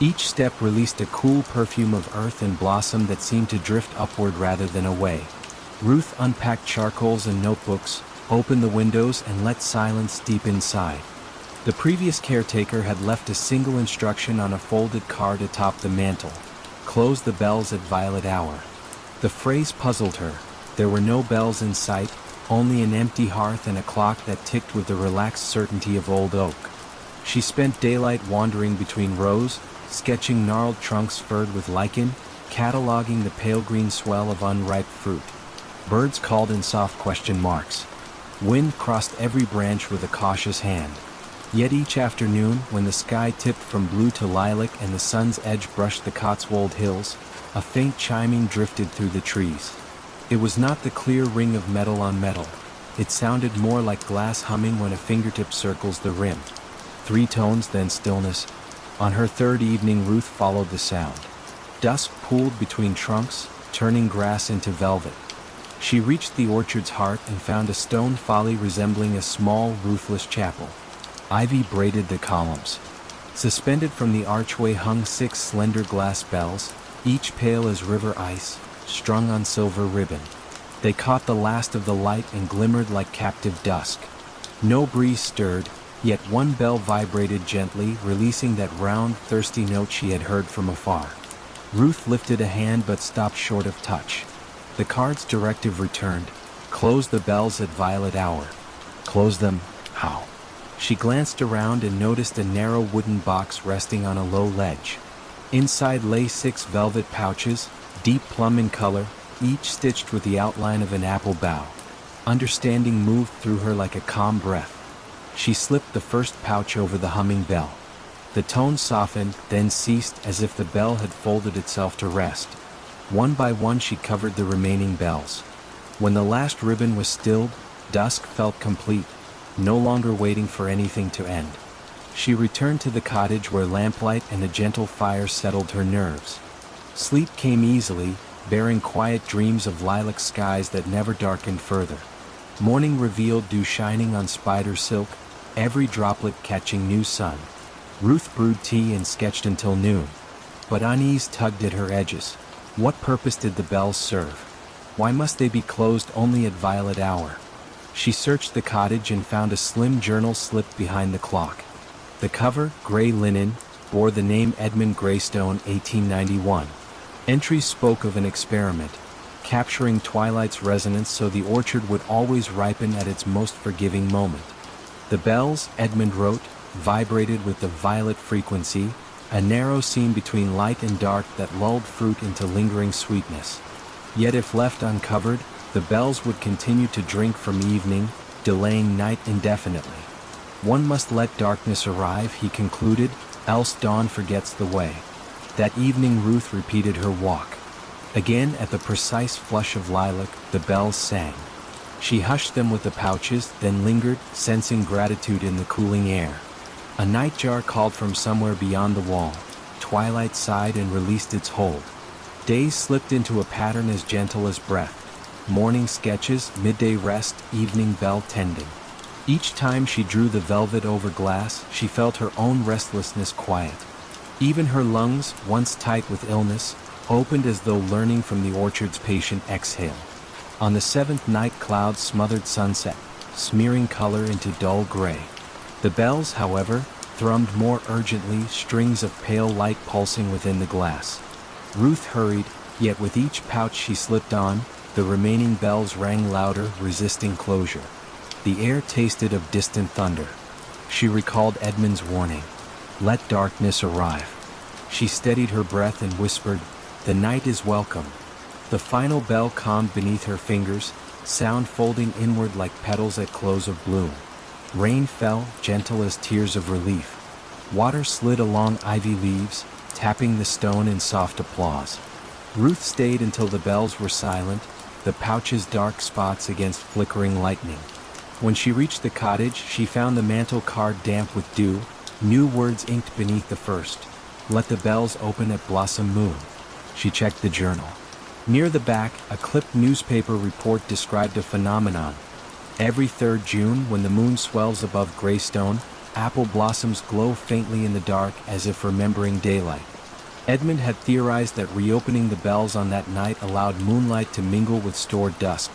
Each step released a cool perfume of earth and blossom that seemed to drift upward rather than away. Ruth unpacked charcoals and notebooks, opened the windows and let silence deep inside. The previous caretaker had left a single instruction on a folded card atop the mantel: close the bells at violet hour. The phrase puzzled her. There were no bells in sight, only an empty hearth and a clock that ticked with the relaxed certainty of old oak. She spent daylight wandering between rows, sketching gnarled trunks furred with lichen, cataloging the pale green swell of unripe fruit. Birds called in soft question marks. Wind crossed every branch with a cautious hand. Yet each afternoon, when the sky tipped from blue to lilac and the sun's edge brushed the Cotswold hills, a faint chiming drifted through the trees. It was not the clear ring of metal on metal. It sounded more like glass humming when a fingertip circles the rim. 3 tones, then stillness. On her third evening, Ruth followed the sound. Dusk pooled between trunks, turning grass into velvet. She reached the orchard's heart and found a stone folly resembling a small, roofless chapel. Ivy braided the columns. Suspended from the archway hung 6 slender glass bells, each pale as river ice, strung on silver ribbon. They caught the last of the light and glimmered like captive dusk. No breeze stirred, yet one bell vibrated gently, releasing that round, thirsty note she had heard from afar. Ruth lifted a hand but stopped short of touch. The card's directive returned. Close the bells at violet hour. Close them, how? She glanced around and noticed a narrow wooden box resting on a low ledge. Inside lay 6 velvet pouches, deep plum in color, each stitched with the outline of an apple bough. Understanding moved through her like a calm breath. She slipped the first pouch over the humming bell. The tone softened, then ceased as if the bell had folded itself to rest. One by one she covered the remaining bells. When the last ribbon was stilled, dusk felt complete, no longer waiting for anything to end. She returned to the cottage where lamplight and a gentle fire settled her nerves. Sleep came easily, bearing quiet dreams of lilac skies that never darkened further. Morning revealed dew shining on spider silk, every droplet catching new sun. Ruth brewed tea and sketched until noon. But unease tugged at her edges. What purpose did the bells serve? Why must they be closed only at violet hour? She searched the cottage and found a slim journal slipped behind the clock. The cover, gray linen, bore the name Edmund Greystone, 1891. Entries spoke of an experiment, capturing twilight's resonance so the orchard would always ripen at its most forgiving moment. The bells, Edmund wrote, vibrated with the violet frequency, a narrow seam between light and dark that lulled fruit into lingering sweetness. Yet if left uncovered, the bells would continue to drink from evening, delaying night indefinitely. One must let darkness arrive, he concluded, else dawn forgets the way. That evening Ruth repeated her walk. Again at the precise flush of lilac, the bells sang. She hushed them with the pouches, then lingered, sensing gratitude in the cooling air. A nightjar called from somewhere beyond the wall. Twilight sighed and released its hold. Days slipped into a pattern as gentle as breath. Morning sketches, midday rest, evening bell tending. Each time she drew the velvet over glass, she felt her own restlessness quiet. Even her lungs, once tight with illness, opened as though learning from the orchard's patient exhale. On the 7th night clouds smothered sunset, smearing color into dull gray. The bells, however, thrummed more urgently, strings of pale light pulsing within the glass. Ruth hurried, yet with each pouch she slipped on, the remaining bells rang louder, resisting closure. The air tasted of distant thunder. She recalled Edmund's warning, "Let darkness arrive." She steadied her breath and whispered, "The night is welcome." The final bell calmed beneath her fingers, sound folding inward like petals at close of bloom. Rain fell, gentle as tears of relief. Water slid along ivy leaves, tapping the stone in soft applause. Ruth stayed until the bells were silent, the pouches dark spots against flickering lightning. When she reached the cottage, she found the mantel card damp with dew, new words inked beneath the first. "Let the bells open at blossom moon." She checked the journal. Near the back, a clipped newspaper report described a phenomenon. Every 3rd June, when the moon swells above Greystone, apple blossoms glow faintly in the dark as if remembering daylight. Edmund had theorized that reopening the bells on that night allowed moonlight to mingle with stored dusk,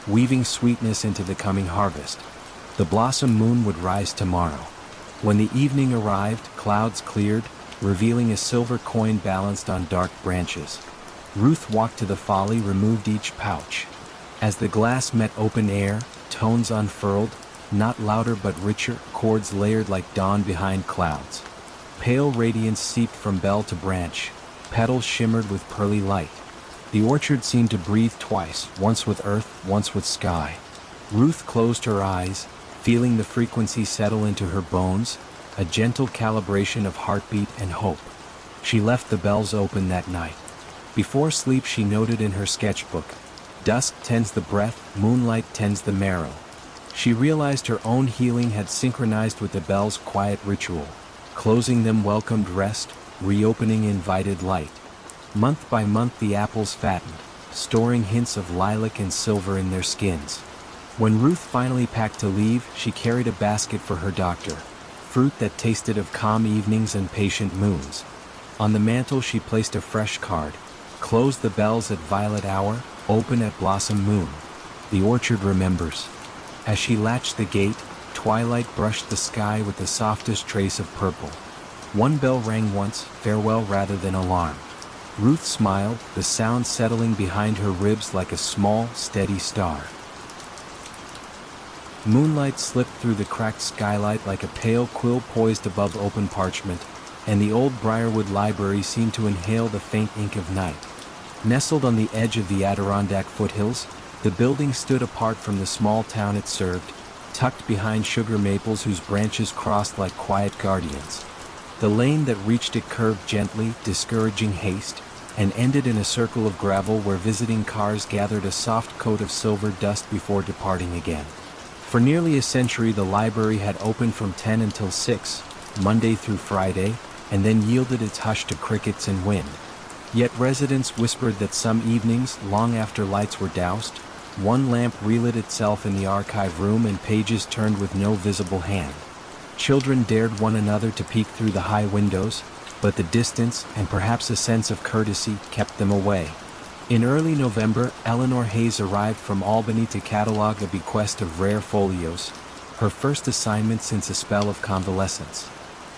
weaving sweetness into the coming harvest. The blossom moon would rise tomorrow. When the evening arrived, clouds cleared, revealing a silver coin balanced on dark branches. Ruth walked to the folly, removed each pouch. As the glass met open air, tones unfurled, not louder but richer, chords layered like dawn behind clouds. Pale radiance seeped from bell to branch, petals shimmered with pearly light. The orchard seemed to breathe twice, once with earth, once with sky. Ruth closed her eyes, feeling the frequency settle into her bones, a gentle calibration of heartbeat and hope. She left the bells open that night. Before sleep she noted in her sketchbook, "Dusk tends the breath, moonlight tends the marrow." She realized her own healing had synchronized with the bells' quiet ritual. Closing them welcomed rest, reopening invited light. Month by month the apples fattened, storing hints of lilac and silver in their skins. When Ruth finally packed to leave, she carried a basket for her doctor, fruit that tasted of calm evenings and patient moons. On the mantel she placed a fresh card, Close the bells at violet hour, open at blossom moon. The orchard remembers. As she latched the gate, twilight brushed the sky with the softest trace of purple. One bell rang once, farewell rather than alarm. Ruth smiled, the sound settling behind her ribs like a small, steady star. Moonlight slipped through the cracked skylight like a pale quill poised above open parchment, and the old Briarwood library seemed to inhale the faint ink of night. Nestled on the edge of the Adirondack foothills, the building stood apart from the small town it served, tucked behind sugar maples whose branches crossed like quiet guardians. The lane that reached it curved gently, discouraging haste, and ended in a circle of gravel where visiting cars gathered a soft coat of silver dust before departing again. For nearly a century the library had opened from 10 until 6, Monday through Friday, and then yielded its hush to crickets and wind. Yet residents whispered that some evenings, long after lights were doused, one lamp relit itself in the archive room and pages turned with no visible hand. Children dared one another to peek through the high windows, but the distance and perhaps a sense of courtesy kept them away. In early November, Eleanor Hayes arrived from Albany to catalog a bequest of rare folios, her first assignment since a spell of convalescence.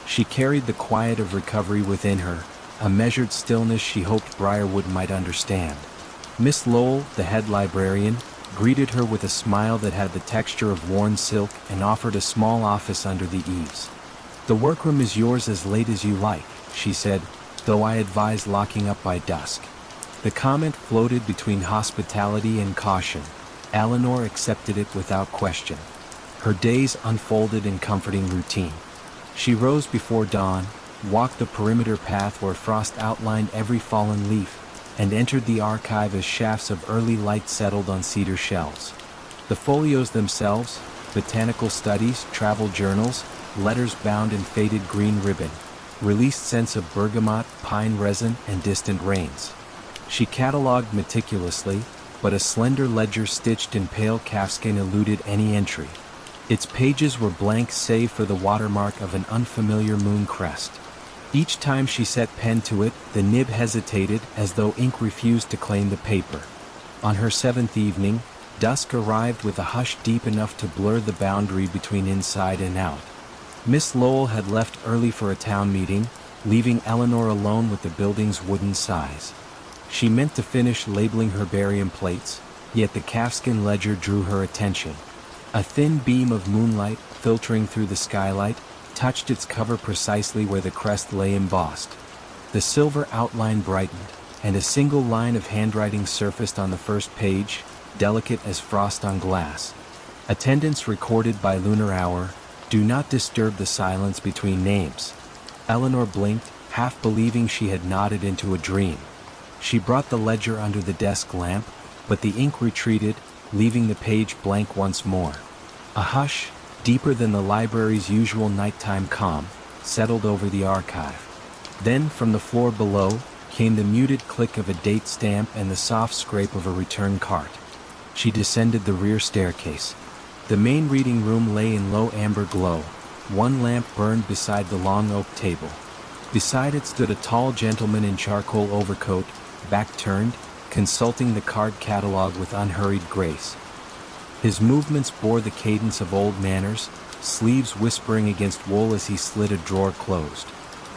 She carried the quiet of recovery within her, a measured stillness she hoped Briarwood might understand. Miss Lowell, the head librarian, greeted her with a smile that had the texture of worn silk and offered a small office under the eaves. "The workroom is yours as late as you like," she said, "though I advise locking up by dusk." The comment floated between hospitality and caution. Eleanor accepted it without question. Her days unfolded in comforting routine. She rose before dawn, walked the perimeter path where frost outlined every fallen leaf, and entered the archive as shafts of early light settled on cedar shelves. The folios themselves, botanical studies, travel journals, letters bound in faded green ribbon, released scents of bergamot, pine resin, and distant rains. She catalogued meticulously, but a slender ledger stitched in pale calfskin eluded any entry. Its pages were blank save for the watermark of an unfamiliar moon crest. Each time she set pen to it, the nib hesitated as though ink refused to claim the paper. On her 7th evening, dusk arrived with a hush deep enough to blur the boundary between inside and out. Miss Lowell had left early for a town meeting, leaving Eleanor alone with the building's wooden size. She meant to finish labeling herbarium plates, yet the calfskin ledger drew her attention. A thin beam of moonlight, filtering through the skylight, touched its cover precisely where the crest lay embossed. The silver outline brightened, and a single line of handwriting surfaced on the first page, delicate as frost on glass. Attendance recorded by lunar hour, do not disturb the silence between names. Eleanor blinked, half believing she had nodded into a dream. She brought the ledger under the desk lamp, but the ink retreated, leaving the page blank once more. A hush, deeper than the library's usual nighttime calm, settled over the archive. Then, from the floor below, came the muted click of a date stamp and the soft scrape of a return cart. She descended the rear staircase. The main reading room lay in low amber glow. One lamp burned beside the long oak table. Beside it stood a tall gentleman in charcoal overcoat, back turned, consulting the card catalog with unhurried grace. His movements bore the cadence of old manners, sleeves whispering against wool as he slid a drawer closed.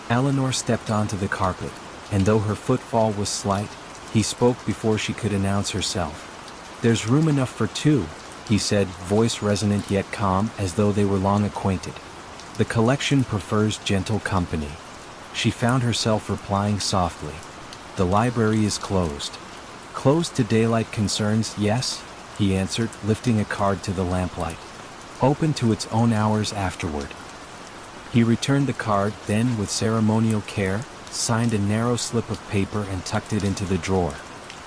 Eleanor stepped onto the carpet, and though her footfall was slight, he spoke before she could announce herself. "There's room enough for two," he said, voice resonant yet calm, as though they were long acquainted. "The collection prefers gentle company." She found herself replying softly. "The library is closed." "Closed to daylight concerns, yes," he answered, lifting a card to the lamplight. "Open to its own hours afterward." He returned the card, then, with ceremonial care, signed a narrow slip of paper and tucked it into the drawer.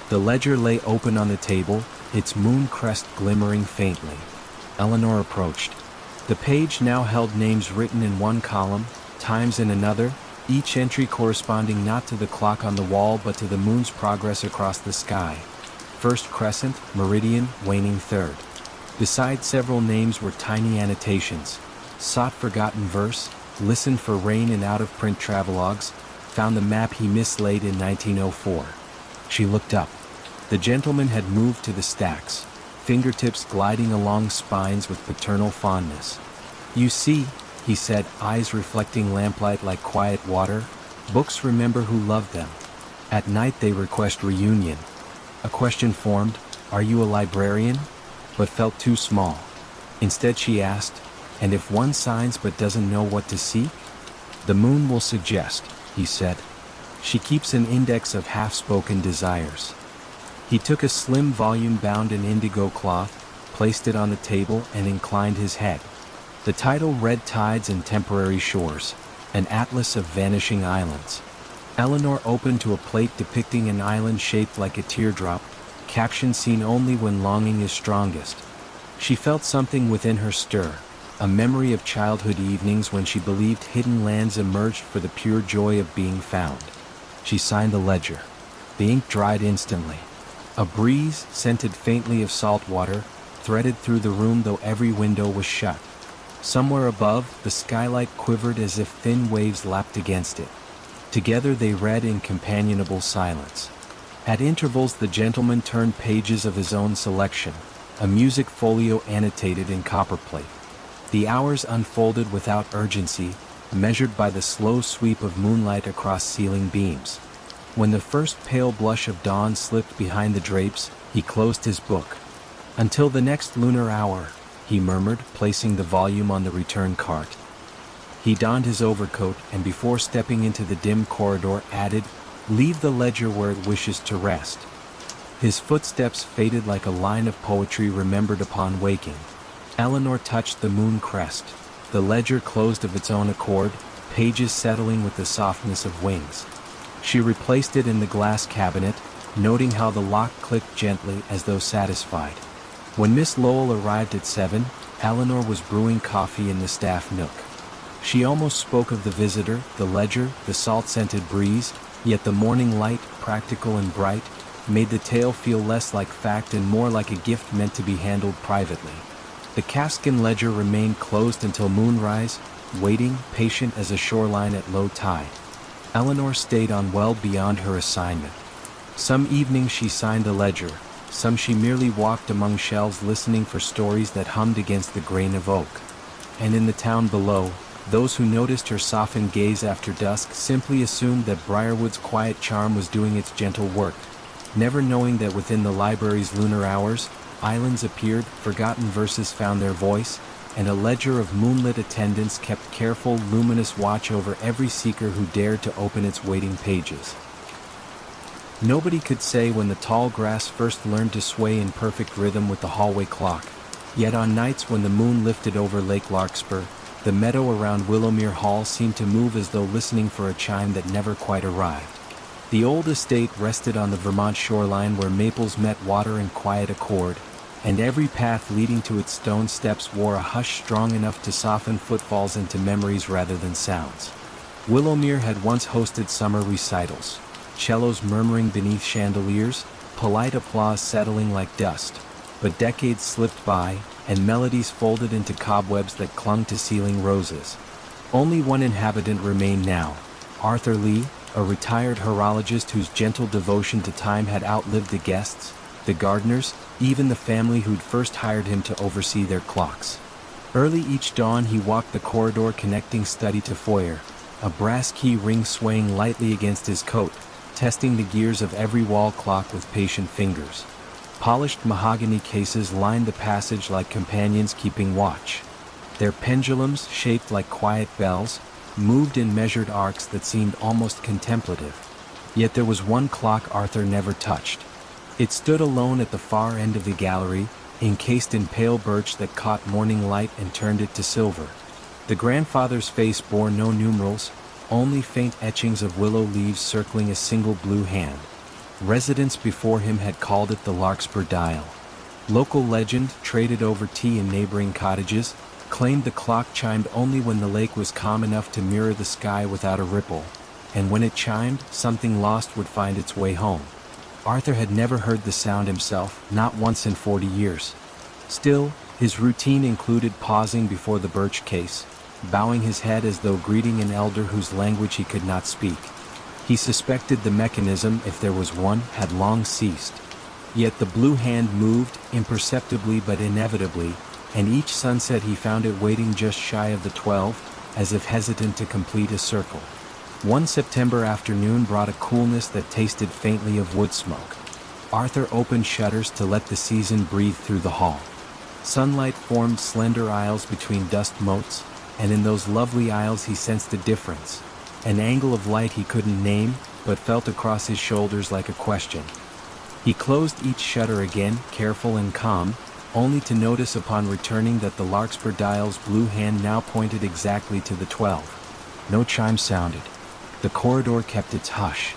The ledger lay open on the table, its moon crest glimmering faintly. Eleanor approached. The page now held names written in one column, times in another, each entry corresponding not to the clock on the wall but to the moon's progress across the sky. First crescent, meridian, waning third. Beside several names were tiny annotations. Sought forgotten verse, listened for rain in out-of-print travelogues, found the map he mislaid in 1904. She looked up. The gentleman had moved to the stacks, fingertips gliding along spines with paternal fondness. "You see," he said, eyes reflecting lamplight like quiet water, "books remember who loved them. At night they request reunion." A question formed, "Are you a librarian?" but felt too small. Instead she asked, "And if one signs but doesn't know what to seek?" "The moon will suggest," he said. "She keeps an index of half-spoken desires." He took a slim volume bound in indigo cloth, placed it on the table and inclined his head. The title read Tides and Temporary Shores, an atlas of vanishing islands. Eleanor opened to a plate depicting an island shaped like a teardrop, caption seen only when longing is strongest. She felt something within her stir, a memory of childhood evenings when she believed hidden lands emerged for the pure joy of being found. She signed the ledger. The ink dried instantly. A breeze, scented faintly of salt water, threaded through the room though every window was shut. Somewhere above, the skylight quivered as if thin waves lapped against it. Together they read in companionable silence. At intervals the gentleman turned pages of his own selection, a music folio annotated in copperplate. The hours unfolded without urgency, measured by the slow sweep of moonlight across ceiling beams. When the first pale blush of dawn slipped behind the drapes, he closed his book. "Until the next lunar hour," he murmured, placing the volume on the return cart. He donned his overcoat and before stepping into the dim corridor added, "Leave the ledger where it wishes to rest." His footsteps faded like a line of poetry remembered upon waking. Eleanor touched the moon crest. The ledger closed of its own accord, pages settling with the softness of wings. She replaced it in the glass cabinet, noting how the lock clicked gently as though satisfied. When Miss Lowell arrived at 7, Eleanor was brewing coffee in the staff nook. She almost spoke of the visitor, the ledger, the salt-scented breeze, yet the morning light, practical and bright, made the tale feel less like fact and more like a gift meant to be handled privately. The calfskin ledger remained closed until moonrise, waiting, patient as a shoreline at low tide. Eleanor stayed on well beyond her assignment. Some evenings she signed a ledger, some she merely walked among shelves listening for stories that hummed against the grain of oak. And in the town below, those who noticed her softened gaze after dusk simply assumed that Briarwood's quiet charm was doing its gentle work, never knowing that within the library's lunar hours, islands appeared, forgotten verses found their voice, and a ledger of moonlit attendants kept careful, luminous watch over every seeker who dared to open its waiting pages. Nobody could say when the tall grass first learned to sway in perfect rhythm with the hallway clock, yet on nights when the moon lifted over Lake Larkspur, the meadow around Willowmere Hall seemed to move as though listening for a chime that never quite arrived. The old estate rested on the Vermont shoreline where maples met water in quiet accord, and every path leading to its stone steps wore a hush strong enough to soften footfalls into memories rather than sounds. Willowmere had once hosted summer recitals, cellos murmuring beneath chandeliers, polite applause settling like dust, but decades slipped by, and melodies folded into cobwebs that clung to ceiling roses. Only one inhabitant remained now, Arthur Lee, a retired horologist whose gentle devotion to time had outlived the guests, the gardeners, even the family who'd first hired him to oversee their clocks. Early each dawn he walked the corridor connecting study to foyer, a brass key ring swaying lightly against his coat, testing the gears of every wall clock with patient fingers. Polished mahogany cases lined the passage like companions keeping watch. Their pendulums, shaped like quiet bells, moved in measured arcs that seemed almost contemplative. Yet there was one clock Arthur never touched. It stood alone at the far end of the gallery, encased in pale birch that caught morning light and turned it to silver. The grandfather's face bore no numerals, only faint etchings of willow leaves circling a single blue hand. Residents before him had called it the Larkspur Dial. Local legend, traded over tea in neighboring cottages, claimed the clock chimed only when the lake was calm enough to mirror the sky without a ripple, and when it chimed, something lost would find its way home. Arthur had never heard the sound himself, not once in 40 years. Still, his routine included pausing before the birch case, bowing his head as though greeting an elder whose language he could not speak. He suspected the mechanism, if there was one, had long ceased. Yet the blue hand moved, imperceptibly but inevitably, and each sunset he found it waiting just shy of the 12, as if hesitant to complete a circle. One September afternoon brought a coolness that tasted faintly of wood smoke. Arthur opened shutters to let the season breathe through the hall. Sunlight formed slender aisles between dust motes, and in those lovely aisles he sensed a difference, an angle of light he couldn't name, but felt across his shoulders like a question. He closed each shutter again, careful and calm, only to notice upon returning that the larkspur dial's blue hand now pointed exactly to the 12. No chime sounded. The corridor kept its hush.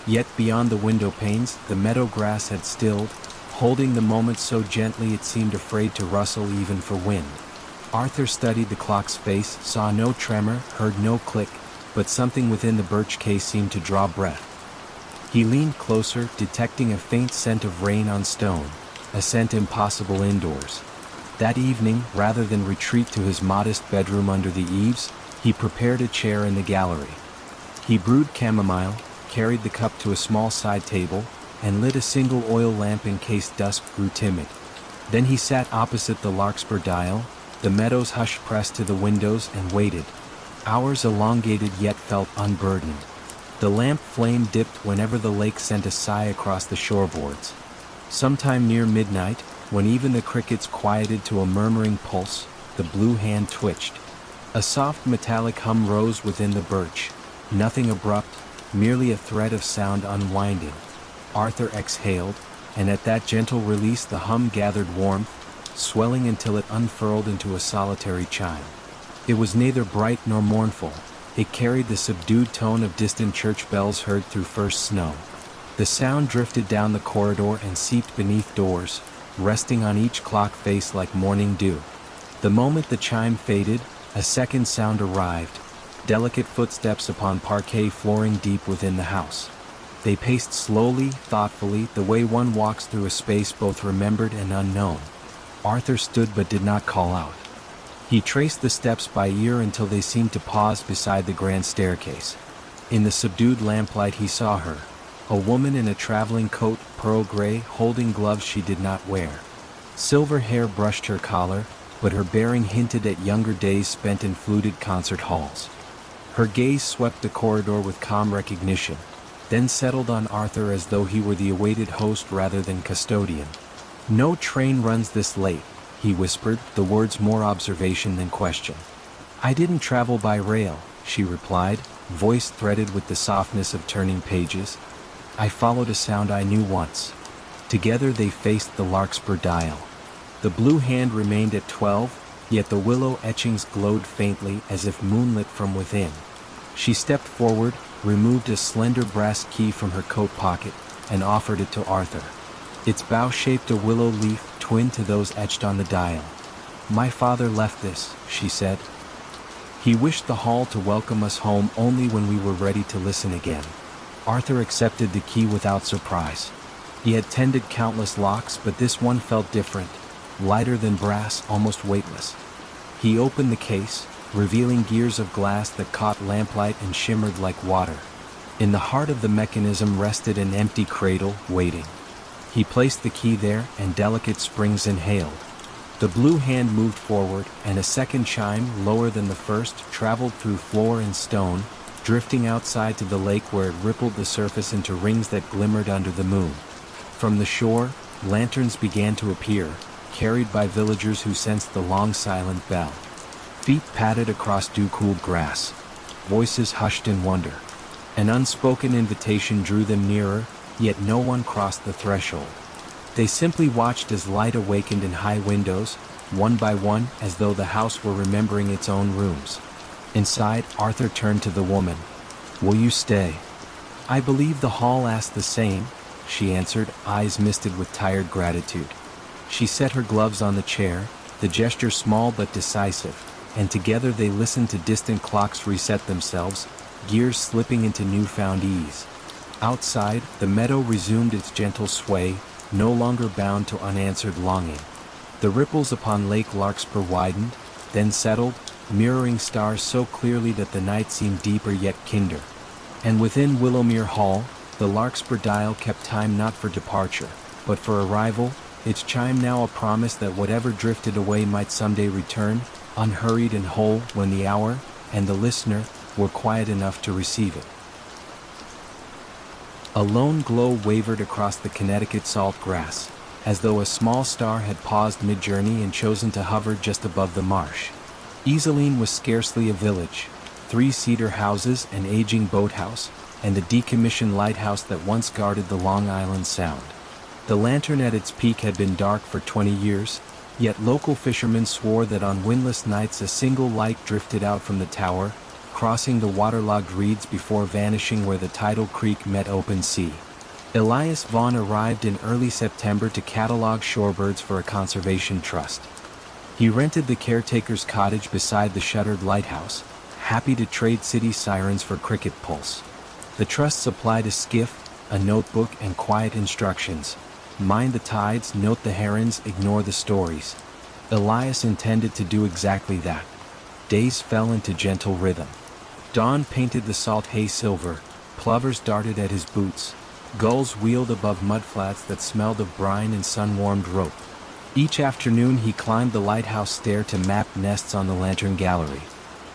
Yet beyond the window panes, the meadow grass had stilled, holding the moment so gently it seemed afraid to rustle even for wind. Arthur studied the clock's face, saw no tremor, heard no click, but something within the birch case seemed to draw breath. He leaned closer, detecting a faint scent of rain on stone, a scent impossible indoors. That evening, rather than retreat to his modest bedroom under the eaves, he prepared a chair in the gallery. He brewed chamomile, carried the cup to a small side table, and lit a single oil lamp in case dusk grew timid. Then he sat opposite the larkspur dial, the meadow's hush pressed to the windows, and waited. Hours elongated yet felt unburdened. The lamp flame dipped whenever the lake sent a sigh across the shoreboards. Sometime near midnight, when even the crickets quieted to a murmuring pulse, the blue hand twitched. A soft metallic hum rose within the birch, nothing abrupt, merely a thread of sound unwinding. Arthur exhaled, and at that gentle release the hum gathered warmth, swelling until it unfurled into a solitary chime. It was neither bright nor mournful. It carried the subdued tone of distant church bells heard through first snow. The sound drifted down the corridor and seeped beneath doors, resting on each clock face like morning dew. The moment the chime faded, a second sound arrived, delicate footsteps upon parquet flooring deep within the house. They paced slowly, thoughtfully, the way one walks through a space both remembered and unknown. Arthur stood but did not call out. He traced the steps by ear until they seemed to pause beside the grand staircase. In the subdued lamplight he saw her, a woman in a traveling coat, pearl gray, holding gloves she did not wear. Silver hair brushed her collar, but her bearing hinted at younger days spent in fluted concert halls. Her gaze swept the corridor with calm recognition, then settled on Arthur as though he were the awaited host rather than custodian. "No train runs this late," he whispered, the words more observation than question. "I didn't travel by rail," she replied, voice threaded with the softness of turning pages. "I followed a sound I knew once." Together they faced the larkspur dial. The blue hand remained at 12, yet the willow etchings glowed faintly as if moonlit from within. She stepped forward, removed a slender brass key from her coat pocket, and offered it to Arthur. Its bow shaped a willow leaf, twin to those etched on the dial. "My father left this," she said. "He wished the hall to welcome us home only when we were ready to listen again." Arthur accepted the key without surprise. He had tended countless locks, but this one felt different, lighter than brass, almost weightless. He opened the case, revealing gears of glass that caught lamplight and shimmered like water. In the heart of the mechanism rested an empty cradle, waiting. He placed the key there, and delicate springs inhaled. The blue hand moved forward, and a second chime, lower than the first, traveled through floor and stone, drifting outside to the lake where it rippled the surface into rings that glimmered under the moon. From the shore, lanterns began to appear, carried by villagers who sensed the long silent bell. Feet padded across dew-cooled grass. Voices hushed in wonder. An unspoken invitation drew them nearer, yet no one crossed the threshold. They simply watched as light awakened in high windows, one by one, as though the house were remembering its own rooms. Inside, Arthur turned to the woman. "Will you stay?" "I believe the hall asked the same," she answered, eyes misted with tired gratitude. She set her gloves on the chair, the gesture small but decisive, and together they listened to distant clocks reset themselves, gears slipping into newfound ease. Outside, the meadow resumed its gentle sway, no longer bound to unanswered longing. The ripples upon Lake Larkspur widened, then settled, mirroring stars so clearly that the night seemed deeper yet kinder. And within Willowmere Hall, the larkspur dial kept time not for departure, but for arrival, its chime now a promise that whatever drifted away might someday return, unhurried and whole when the hour, and the listener, were quiet enough to receive it. A lone glow wavered across the Connecticut salt grass, as though a small star had paused mid-journey and chosen to hover just above the marsh. Iselin was scarcely a village. 3 cedar houses, an aging boathouse, and the decommissioned lighthouse that once guarded the Long Island Sound. The lantern at its peak had been dark for 20 years, yet local fishermen swore that on windless nights a single light drifted out from the tower, crossing the waterlogged reeds before vanishing where the tidal creek met open sea. Elias Vaughn arrived in early September to catalog shorebirds for a conservation trust. He rented the caretaker's cottage beside the shuttered lighthouse, happy to trade city sirens for cricket pulse. The trust supplied a skiff, a notebook, and quiet instructions. Mind the tides, note the herons, ignore the stories. Elias intended to do exactly that. Days fell into gentle rhythm. Dawn painted the salt hay silver, plovers darted at his boots, gulls wheeled above mudflats that smelled of brine and sun-warmed rope. Each afternoon he climbed the lighthouse stair to map nests on the lantern gallery.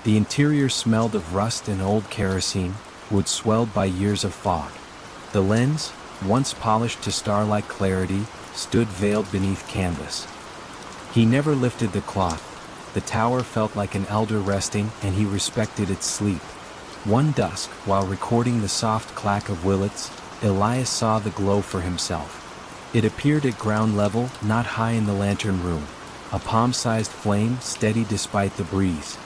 The interior smelled of rust and old kerosene, wood swelled by years of fog. The lens, once polished to star-like clarity, stood veiled beneath canvas. He never lifted the cloth. The tower felt like an elder resting, and he respected its sleep. One dusk, while recording the soft clack of willets, Elias saw the glow for himself. It appeared at ground level, not high in the lantern room, a palm-sized flame, steady despite the breeze.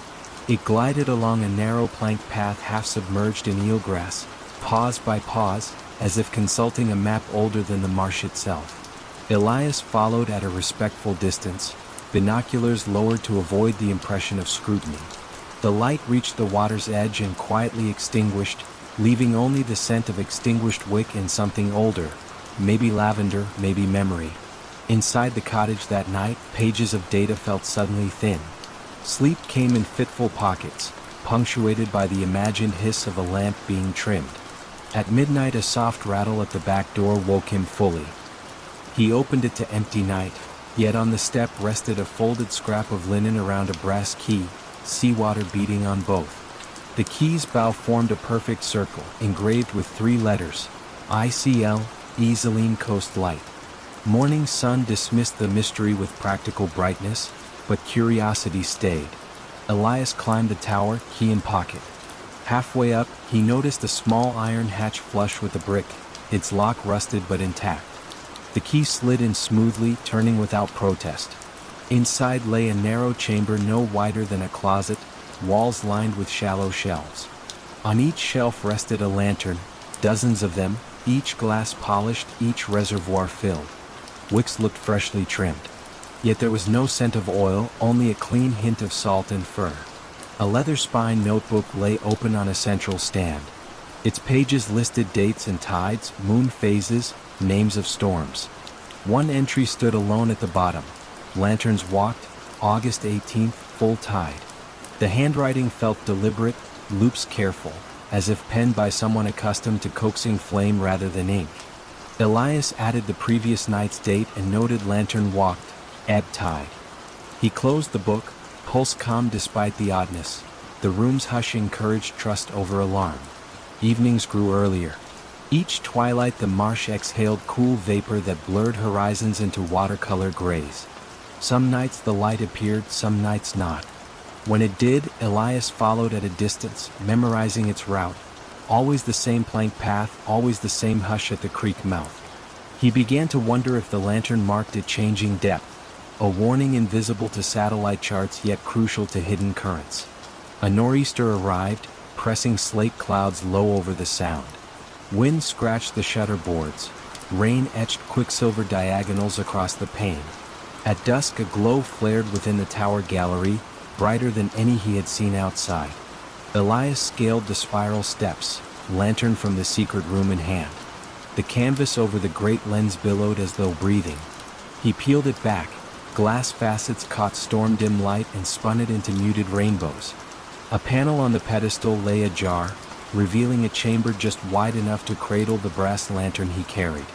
It glided along a narrow plank path half submerged in eelgrass, pause by pause, as if consulting a map older than the marsh itself. Elias followed at a respectful distance, binoculars lowered to avoid the impression of scrutiny. The light reached the water's edge and quietly extinguished, leaving only the scent of extinguished wick and something older, maybe lavender, maybe memory. Inside the cottage that night, pages of data felt suddenly thin. Sleep came in fitful pockets, punctuated by the imagined hiss of a lamp being trimmed. At midnight a soft rattle at the back door woke him fully. He opened it to empty night, yet on the step rested a folded scrap of linen around a brass key, seawater beating on both. The key's bow formed a perfect circle, engraved with 3 letters, ICL, Iselin Coast Light. Morning sun dismissed the mystery with practical brightness, but curiosity stayed. Elias climbed the tower, key in pocket. Halfway up, he noticed a small iron hatch flush with the brick, its lock rusted but intact. The key slid in smoothly, turning without protest. Inside lay a narrow chamber no wider than a closet, walls lined with shallow shelves. On each shelf rested a lantern, dozens of them, each glass polished, each reservoir filled. Wicks looked freshly trimmed. Yet there was no scent of oil, only a clean hint of salt and fir. A leather-spine notebook lay open on a central stand. Its pages listed dates and tides, moon phases, names of storms. One entry stood alone at the bottom. Lanterns walked, August 18th, full tide. The handwriting felt deliberate, loops careful, as if penned by someone accustomed to coaxing flame rather than ink. Elias added the previous night's date and noted lantern walked, ebb tide. He closed the book, pulse calm despite the oddness. The room's hush encouraged trust over alarm. Evenings grew earlier. Each twilight the marsh exhaled cool vapor that blurred horizons into watercolor grays. Some nights the light appeared, some nights not. When it did, Elias followed at a distance, memorizing its route. Always the same plank path, always the same hush at the creek mouth. He began to wonder if the lantern marked a changing depth, a warning invisible to satellite charts yet crucial to hidden currents. A nor'easter arrived, pressing slate clouds low over the sound. Wind scratched the shutter boards. Rain etched quicksilver diagonals across the pane. At dusk a glow flared within the tower gallery, brighter than any he had seen outside. Elias scaled the spiral steps, lantern from the secret room in hand. The canvas over the great lens billowed as though breathing. He peeled it back. Glass facets caught storm-dim light and spun it into muted rainbows. A panel on the pedestal lay ajar, revealing a chamber just wide enough to cradle the brass lantern he carried.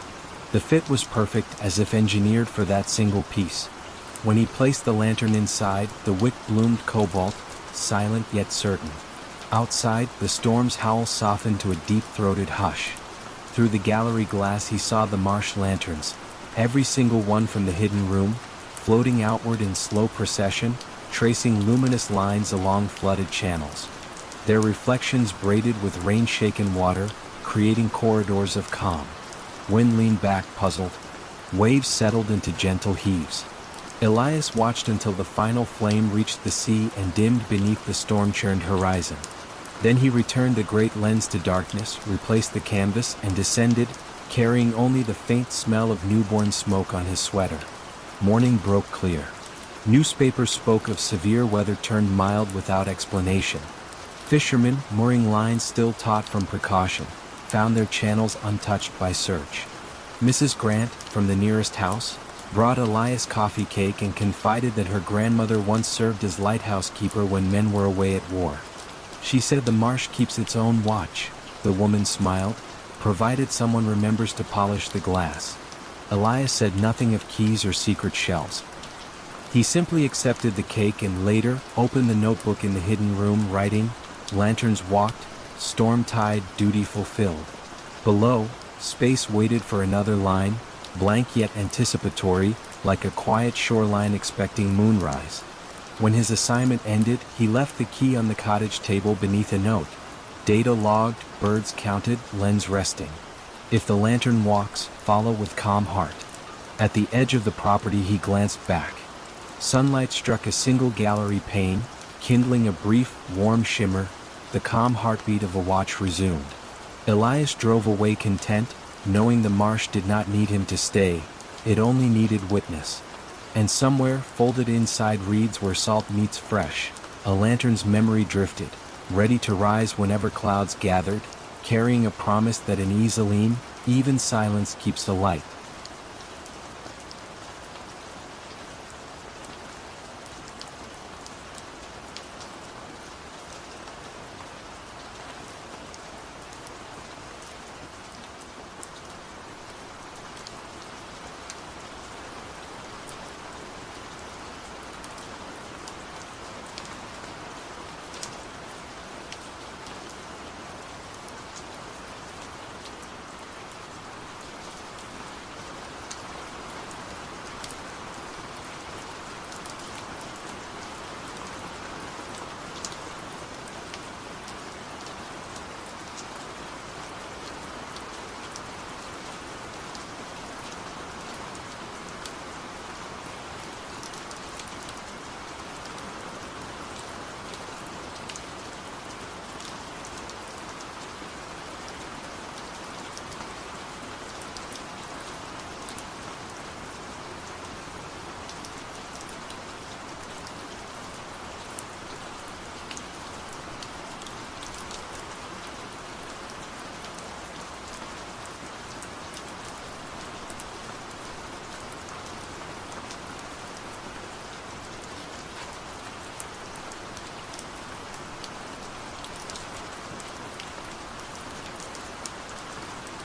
The fit was perfect, as if engineered for that single piece. When he placed the lantern inside, the wick bloomed cobalt, silent yet certain. Outside, the storm's howl softened to a deep-throated hush. Through the gallery glass he saw the marsh lanterns, every single one from the hidden room, floating outward in slow procession, tracing luminous lines along flooded channels. Their reflections braided with rain-shaken water, creating corridors of calm. Wind leaned back, puzzled. Waves settled into gentle heaves. Elias watched until the final flame reached the sea and dimmed beneath the storm-churned horizon. Then he returned the great lens to darkness, replaced the canvas, and descended, carrying only the faint smell of newborn smoke on his sweater. Morning broke clear. Newspapers spoke of severe weather turned mild without explanation. Fishermen, mooring lines still taut from precaution, found their channels untouched by search. Mrs. Grant, from the nearest house, brought Elias coffee cake and confided that her grandmother once served as lighthouse keeper when men were away at war. She said the marsh keeps its own watch, the woman smiled, provided someone remembers to polish the glass. Elias said nothing of keys or secret shelves. He simply accepted the cake and later opened the notebook in the hidden room, writing, "Lanterns walked, storm tide, duty fulfilled." Below, space waited for another line, blank yet anticipatory, like a quiet shoreline expecting moonrise. When his assignment ended, he left the key on the cottage table beneath a note. Data logged, birds counted, lens resting. If the lantern walks, follow with calm heart. At the edge of the property he glanced back. Sunlight struck a single gallery pane, kindling a brief, warm shimmer. The calm heartbeat of a watch resumed. Elias drove away content, knowing the marsh did not need him to stay, it only needed witness. And somewhere, folded inside reeds where salt meets fresh, a lantern's memory drifted, ready to rise whenever clouds gathered, carrying a promise that in Iselin, even silence keeps the light.